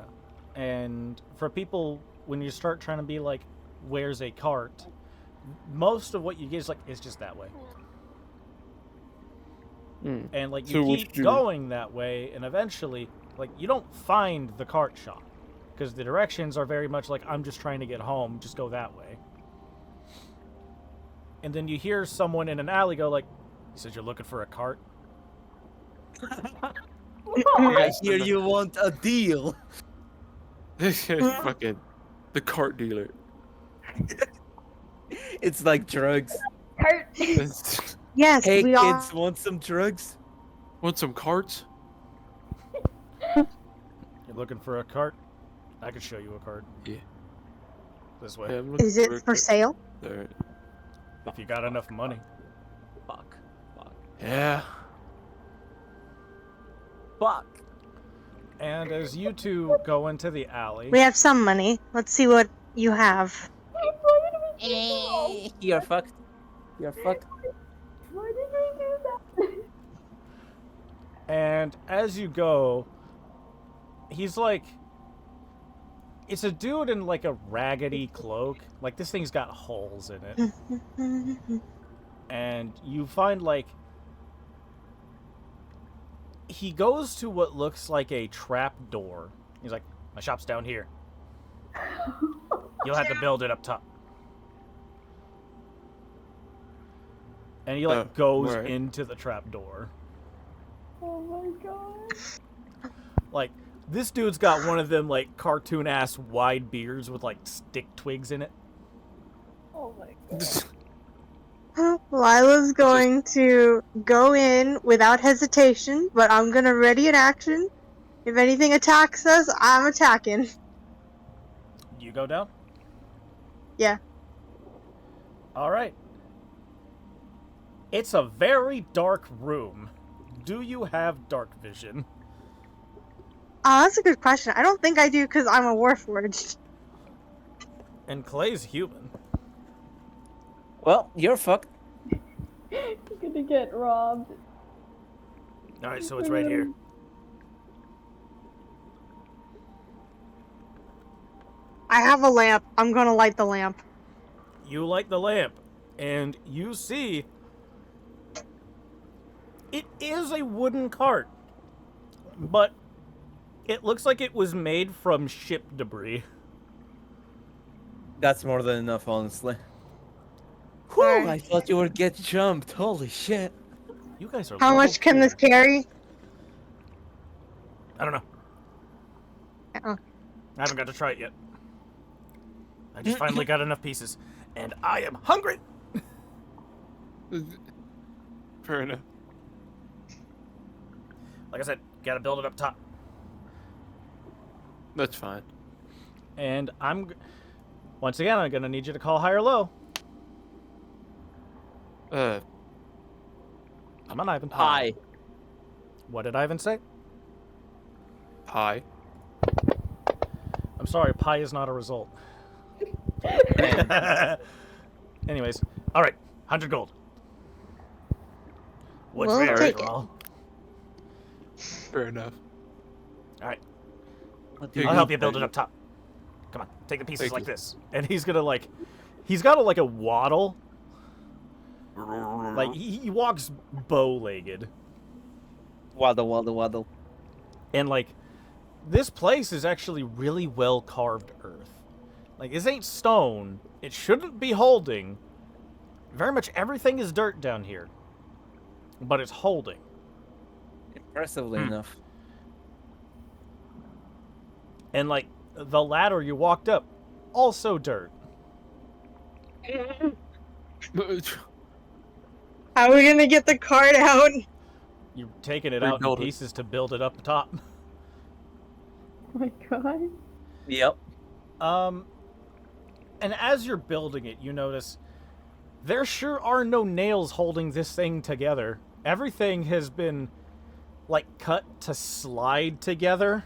And for people, when you start trying to be like, where's a cart? Most of what you get is like, it's just that way. Hmm. And like, So you what keep you- going that way, and eventually, like, you don't find the cart shop. Because the directions are very much like, I'm just trying to get home, just go that way. And then you hear someone in an alley go like, you said you're looking for a cart? I hear you want a deal. Fucking the cart dealer. It's like drugs. Kurt! Yes, Hey, we kids, are. want some drugs? Want some carts? You're looking for a cart? I could show you a cart. Yeah. This way. Yeah, I'm looking Is it a for cart. sale? There. If you got enough money. Fuck. Fuck. Yeah. Fuck. And as you two go into the alley, We have some money. Let's see what you have. You're fucked. You're fucked. Why did they do that? and as you go, he's like, it's a dude in like a raggedy cloak. Like this thing's got holes in it. And you find like he goes to what looks like a trap door. He's like, my shop's down here. You'll have to build it up top. And he like goes right. into the trap door. Oh my god. Like this dude's got one of them like cartoon ass wide beards with like stick twigs in it. Oh my god. Lila's going to go in without hesitation, but I'm gonna ready an action. If anything attacks us, I'm attacking. You go down? Yeah. All right. It's a very dark room. Do you have dark vision? Oh, that's a good question. I don't think I do because I'm a warforged. And Clay's human. Well, you're fucked. You're gonna get robbed. All right, so it's right here. I have a lamp. I'm gonna light the lamp. You light the lamp, and you see it is a wooden cart, but it looks like it was made from ship debris. That's more than enough, honestly. Whew, Alright. I thought you would get jumped. Holy shit. You guys are How level much can this 4. carry? I don't know. Oh. I haven't got to try it yet. I just finally got enough pieces, and I am hungry. Fair enough. Like I said, gotta build it up top. That's fine. And once again, I'm gonna need you to call high or low. Come on, Ivan. Hi. What did Ivan say? Hi. I'm sorry, pi is not a result. Anyways, all right, 100 gold. What's We'll fair take for it. all? Fair enough. All right. I'll help you build it up top. Come on, take the pieces like this. And he's gonna like, he's got a waddle. Like he walks bow-legged, Waddle. and like, this place is actually really well carved earth. Like this ain't stone. It shouldn't be holding. Very much everything is dirt down here, but it's holding. Impressively enough. And like the ladder you walked up, also dirt. How are we gonna get the cart out? You're taking it out in Rebuild it. pieces to build it up top. Oh my god. Yep. And as you're building it, you notice there sure are no nails holding this thing together. Everything has been, like, cut to slide together.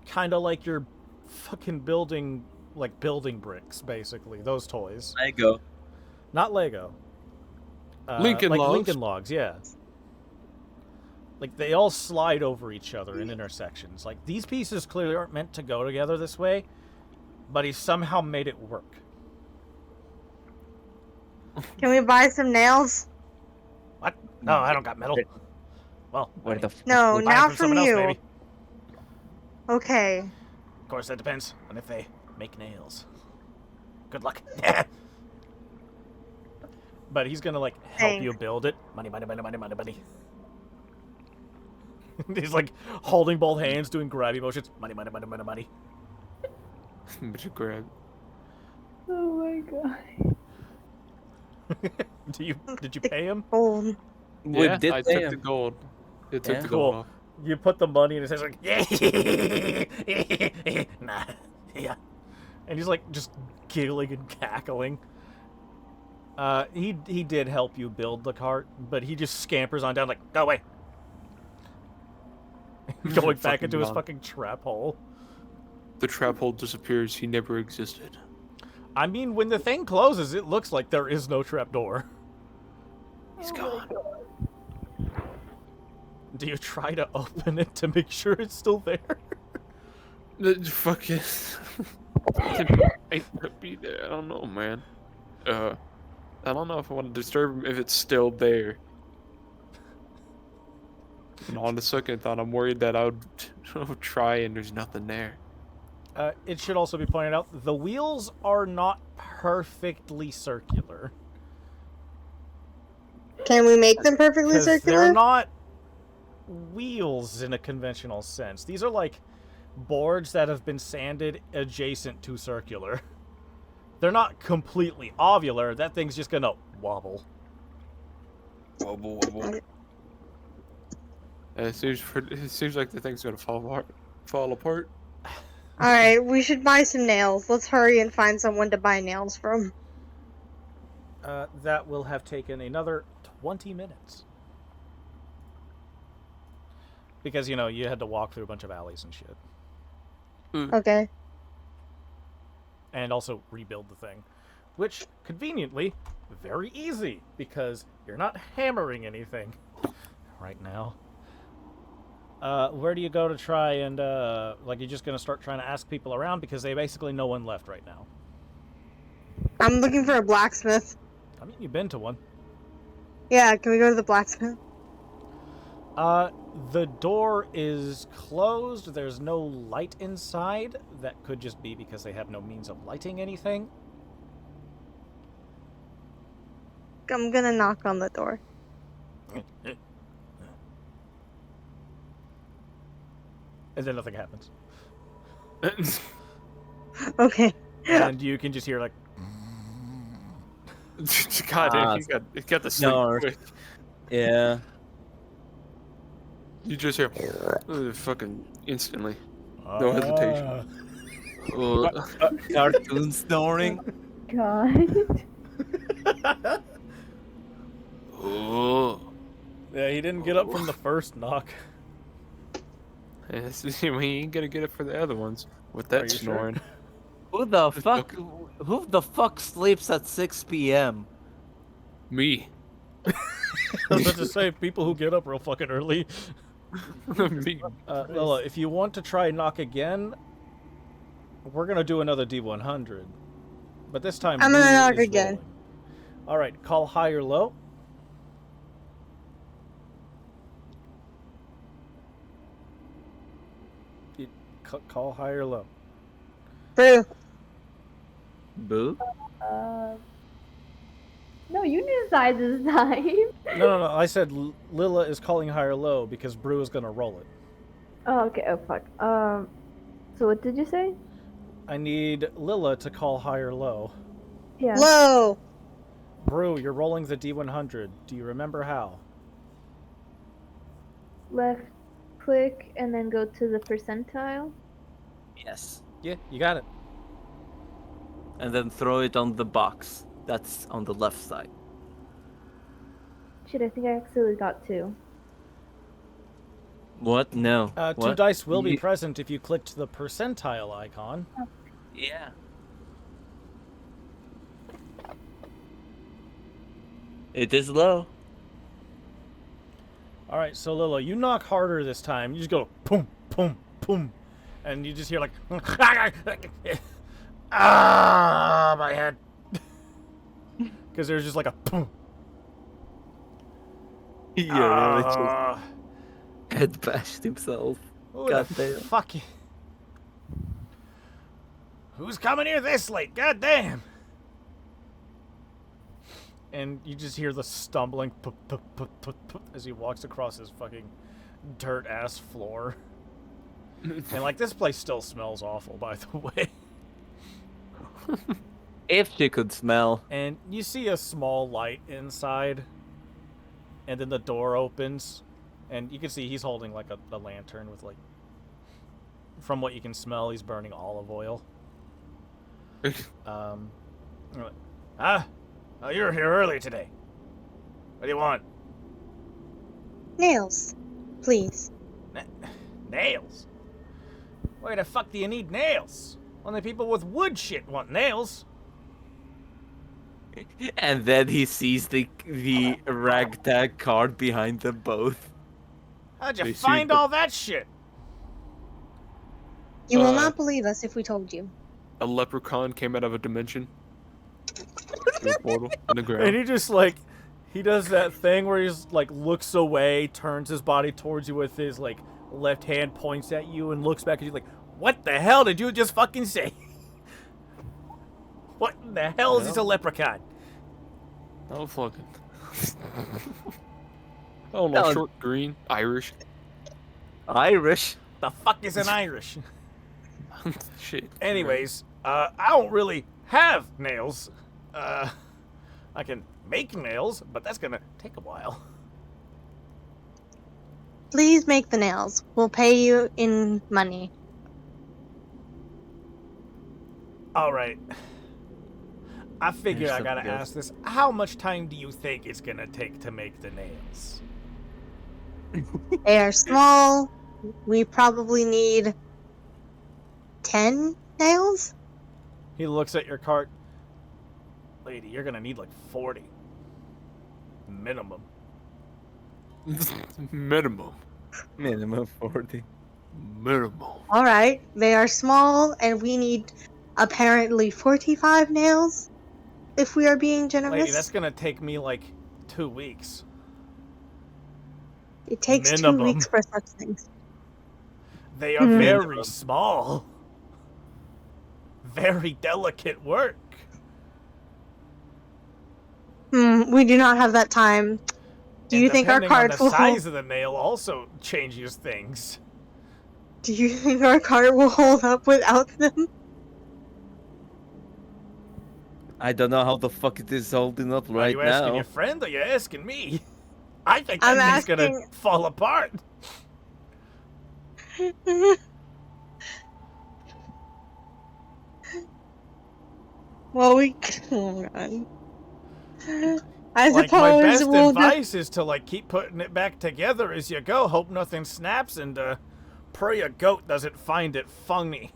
Kind of like you're fucking building, like, building bricks, basically. Those toys. Lego. Not Lego. Lincoln like Logs. Lincoln Logs, yeah. Like, they all slide over each other in intersections. Like, these pieces clearly aren't meant to go together this way, but he somehow made it work. Can we buy some nails? What? No, I don't got metal. Well, Where I the mean, No, buy it not from someone else, you. maybe. Okay. Of course, that depends on if they make nails. Good luck. But he's gonna, like, help you Thanks. build it. Money. He's, like, holding both hands, doing grabby motions. Money. But you grab. Oh my god. Did you pay him? Gold. We Yeah, did I pay took him. the gold. It took Yeah. the gold Cool. off. You put the money in his hands, like, yeah, nah, yeah. And he's, like, just giggling and cackling. He did help you build the cart, but he just scampers on down, like, go away. Going back Fucking into his gone. fucking trap hole. The trap hole disappears. He never existed. I mean, when the thing closes, it looks like there is no trap door. He's Oh gone. my god. Do you try to open it to make sure it's still there? The fucking. Ain't gonna be there. I don't know, man. I don't know if I want to disturb him if it's still there. And on the second thought, I'm worried that I would try and there's nothing there. It should also be pointed out, the wheels are not perfectly circular. Can we make them perfectly Because circular? they're not wheels in a conventional sense. These are like boards that have been sanded adjacent to circular. They're not completely ovular. That thing's just gonna wobble. Wobble, wobble. It seems like the thing's gonna fall apart. Alright, we should buy some nails. Let's hurry and find someone to buy nails from. That will have taken another 20 minutes. Because, you know, you had to walk through a bunch of alleys and shit. Okay. And also rebuild the thing. Which, conveniently, very easy. Because you're not hammering anything right now. Where do you go to try and, like, you're just going to start trying to ask people around? Because they basically no one left right now. I'm looking for a blacksmith. I mean, you've been to one. Yeah, can we go to the blacksmith? The door is closed. There's no light inside. That could just be because they have no means of lighting anything. I'm gonna knock on the door. And then nothing happens. Okay. And you can just hear, like, God, Ah, he got the sleep no. quick. Yeah. You just hear fucking instantly. No hesitation. Cartoon snoring. God. Oh. Yeah, he didn't get up from the first knock. He ain't gonna get it for the other ones with Are that you sure? snoring. Who the fuck sleeps at 6 p.m.? Me. I was about to say, people who get up real fucking early. Me. Lila, if you want to try knock again, we're gonna do another D100. But this time, I'm gonna Brew knock is again. rolling. All right, call high or low. Call high or low. Brew. Boo? No, you decide this time. No. I said Lila is calling high or low because Brew is gonna roll it. Oh, okay. Oh, fuck. So what did you say? I need Lila to call high or low. Yeah. Low. Brew, you're rolling the D100. Do you remember how? Left click and then go to the percentile. Yes. Yeah, you got it. And then throw it on the box. That's on the left side. Shit, I think I actually got 2. What? No. 2 What? dice will be You- present if you clicked the percentile icon. Yeah. It is low. All right, so Lila, you knock harder this time. You just go boom, boom, boom, and you just hear like, ah, my head, because there's just like a boom. Yeah, really just Ah. head bashed himself. Who God the damn. fuck? Who's coming here this late? God damn! And you just hear the stumbling as he walks across his fucking dirt ass floor. And like this place still smells awful, by the way. If she could smell. And you see a small light inside, and then the door opens, and you can see he's holding like a lantern with like. From what you can smell, he's burning olive oil. Oh, you were here early today. What do you want? Nails. Please. Nails? Why the fuck do you need nails? Only people with wood shit want nails. And then he sees the ragtag card behind them both. How'd you They see find the- all that shit? You will Uh, not believe us if we told you. A leprechaun came out of a dimension. Through a portal in the And ground. he just like, he does that thing where he's like looks away, turns his body towards you with his like left hand, points at you, and looks back at you like, what the hell did you just fucking say? What in the hell is this a leprechaun? Oh, fucking. Oh, no, No. short green, Irish. Irish. The fuck is an Irish? Shit. Anyways, I don't really have nails. I can make nails, but that's gonna take a while. Please make the nails. We'll pay you in money. All right. I figure There's I gotta something else. ask this. How much time do you think it's gonna take to make the nails? They are small. We probably need 10 nails? He looks at your cart. Lady, you're gonna need like 40. Minimum. Minimum. Minimum 40. Minimum. Alright, they are small, and we need apparently 45 nails, if we are being generous. Lady, that's gonna take me like 2 weeks. It takes 2 minimum. weeks for such things. They are Hmm. very small. Very delicate work. We do not have that time. Do you And think our depending cart on the will size of the nail also changes things. Do you think our cart will hold up without them? I don't know how the fuck it is holding up Are right you asking now. your friend or you asking me? I think I'm that thing's gonna asking- fall apart. Well, we. Oh, God. I Like my suppose best we'll advice is to like keep putting it back together as you go. Hope nothing snaps and pray a goat doesn't find it funny.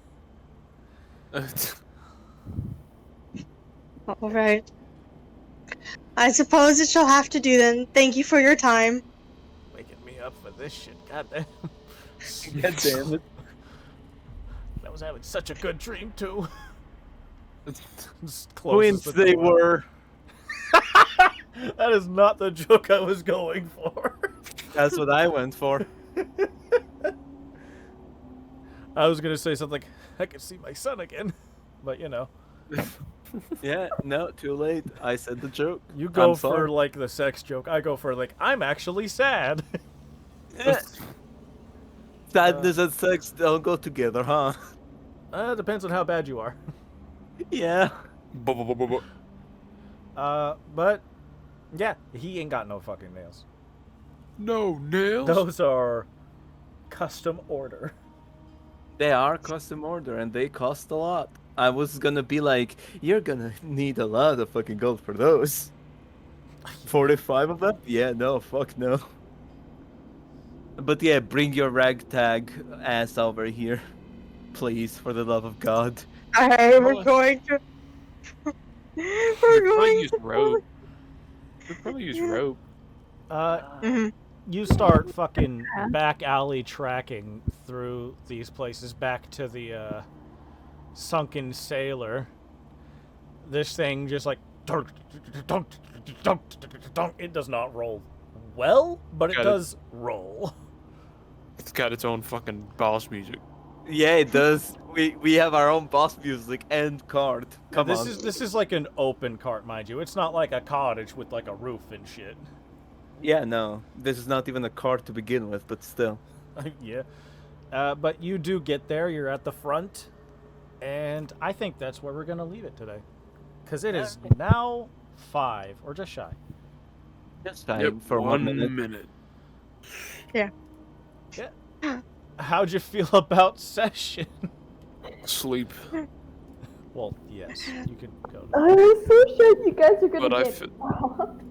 All right. I suppose it shall have to do then. Thank you for your time. Waking me up for this shit. Goddamn. God damn it. I was having such a good dream too. Just closes Twins the they door. were. That is not the joke I was going for. That's what I went for. I was gonna say something. I could see my son again, but you know, Yeah, no, too late. I said the joke. you go I'm for sorry. like the sex joke. I go for like I'm actually sad. Sadness and sex don't go together, huh? Depends on how bad you are. Yeah. But yeah, he ain't got no fucking nails. No nails. Those are custom order. They are custom order and they cost a lot. I was gonna be like, you're gonna need a lot of fucking gold for those. 45 of them? Yeah, no, fuck no. But yeah, bring your ragtag ass over here. Please, for the love of God. We're going to. We're We'd probably going use to. rope. We'd probably use rope. Mhm. You start fucking back alley tracking through these places back to the sunken sailor. This thing just like it does not roll well, but it Got it. does roll. It's got its own fucking boss music. Yeah, it does. We have our own boss music and card. Come this on. is like an open cart, mind you. It's not like a cottage with like a roof and shit. Yeah, no. This is not even a card to begin with, but still. Yeah. But you do get there. You're at the front. And I think that's where we're going to leave it today. Because it is now 5, or just shy. Just time Yep, for 1 minute. Yeah. How'd you feel about session? Sleep. Well, yes. You can go to I was so sure you guys were gonna But I get fe- robbed.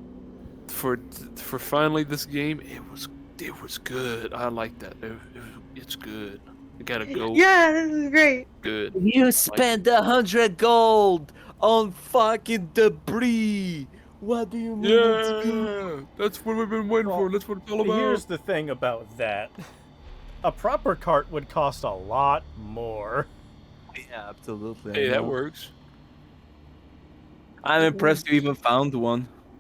For finally this game, it was good. I like that. It's good. I gotta go. Yeah, this is great. Good. You spent 100 gold on fucking debris. What do you mean it's good? Yeah, that's what we've been waiting for. That's what it's all about. Here's the thing about that. A proper cart would cost a lot more. Yeah, absolutely. I Hey, that know. works. I'm impressed you even found one.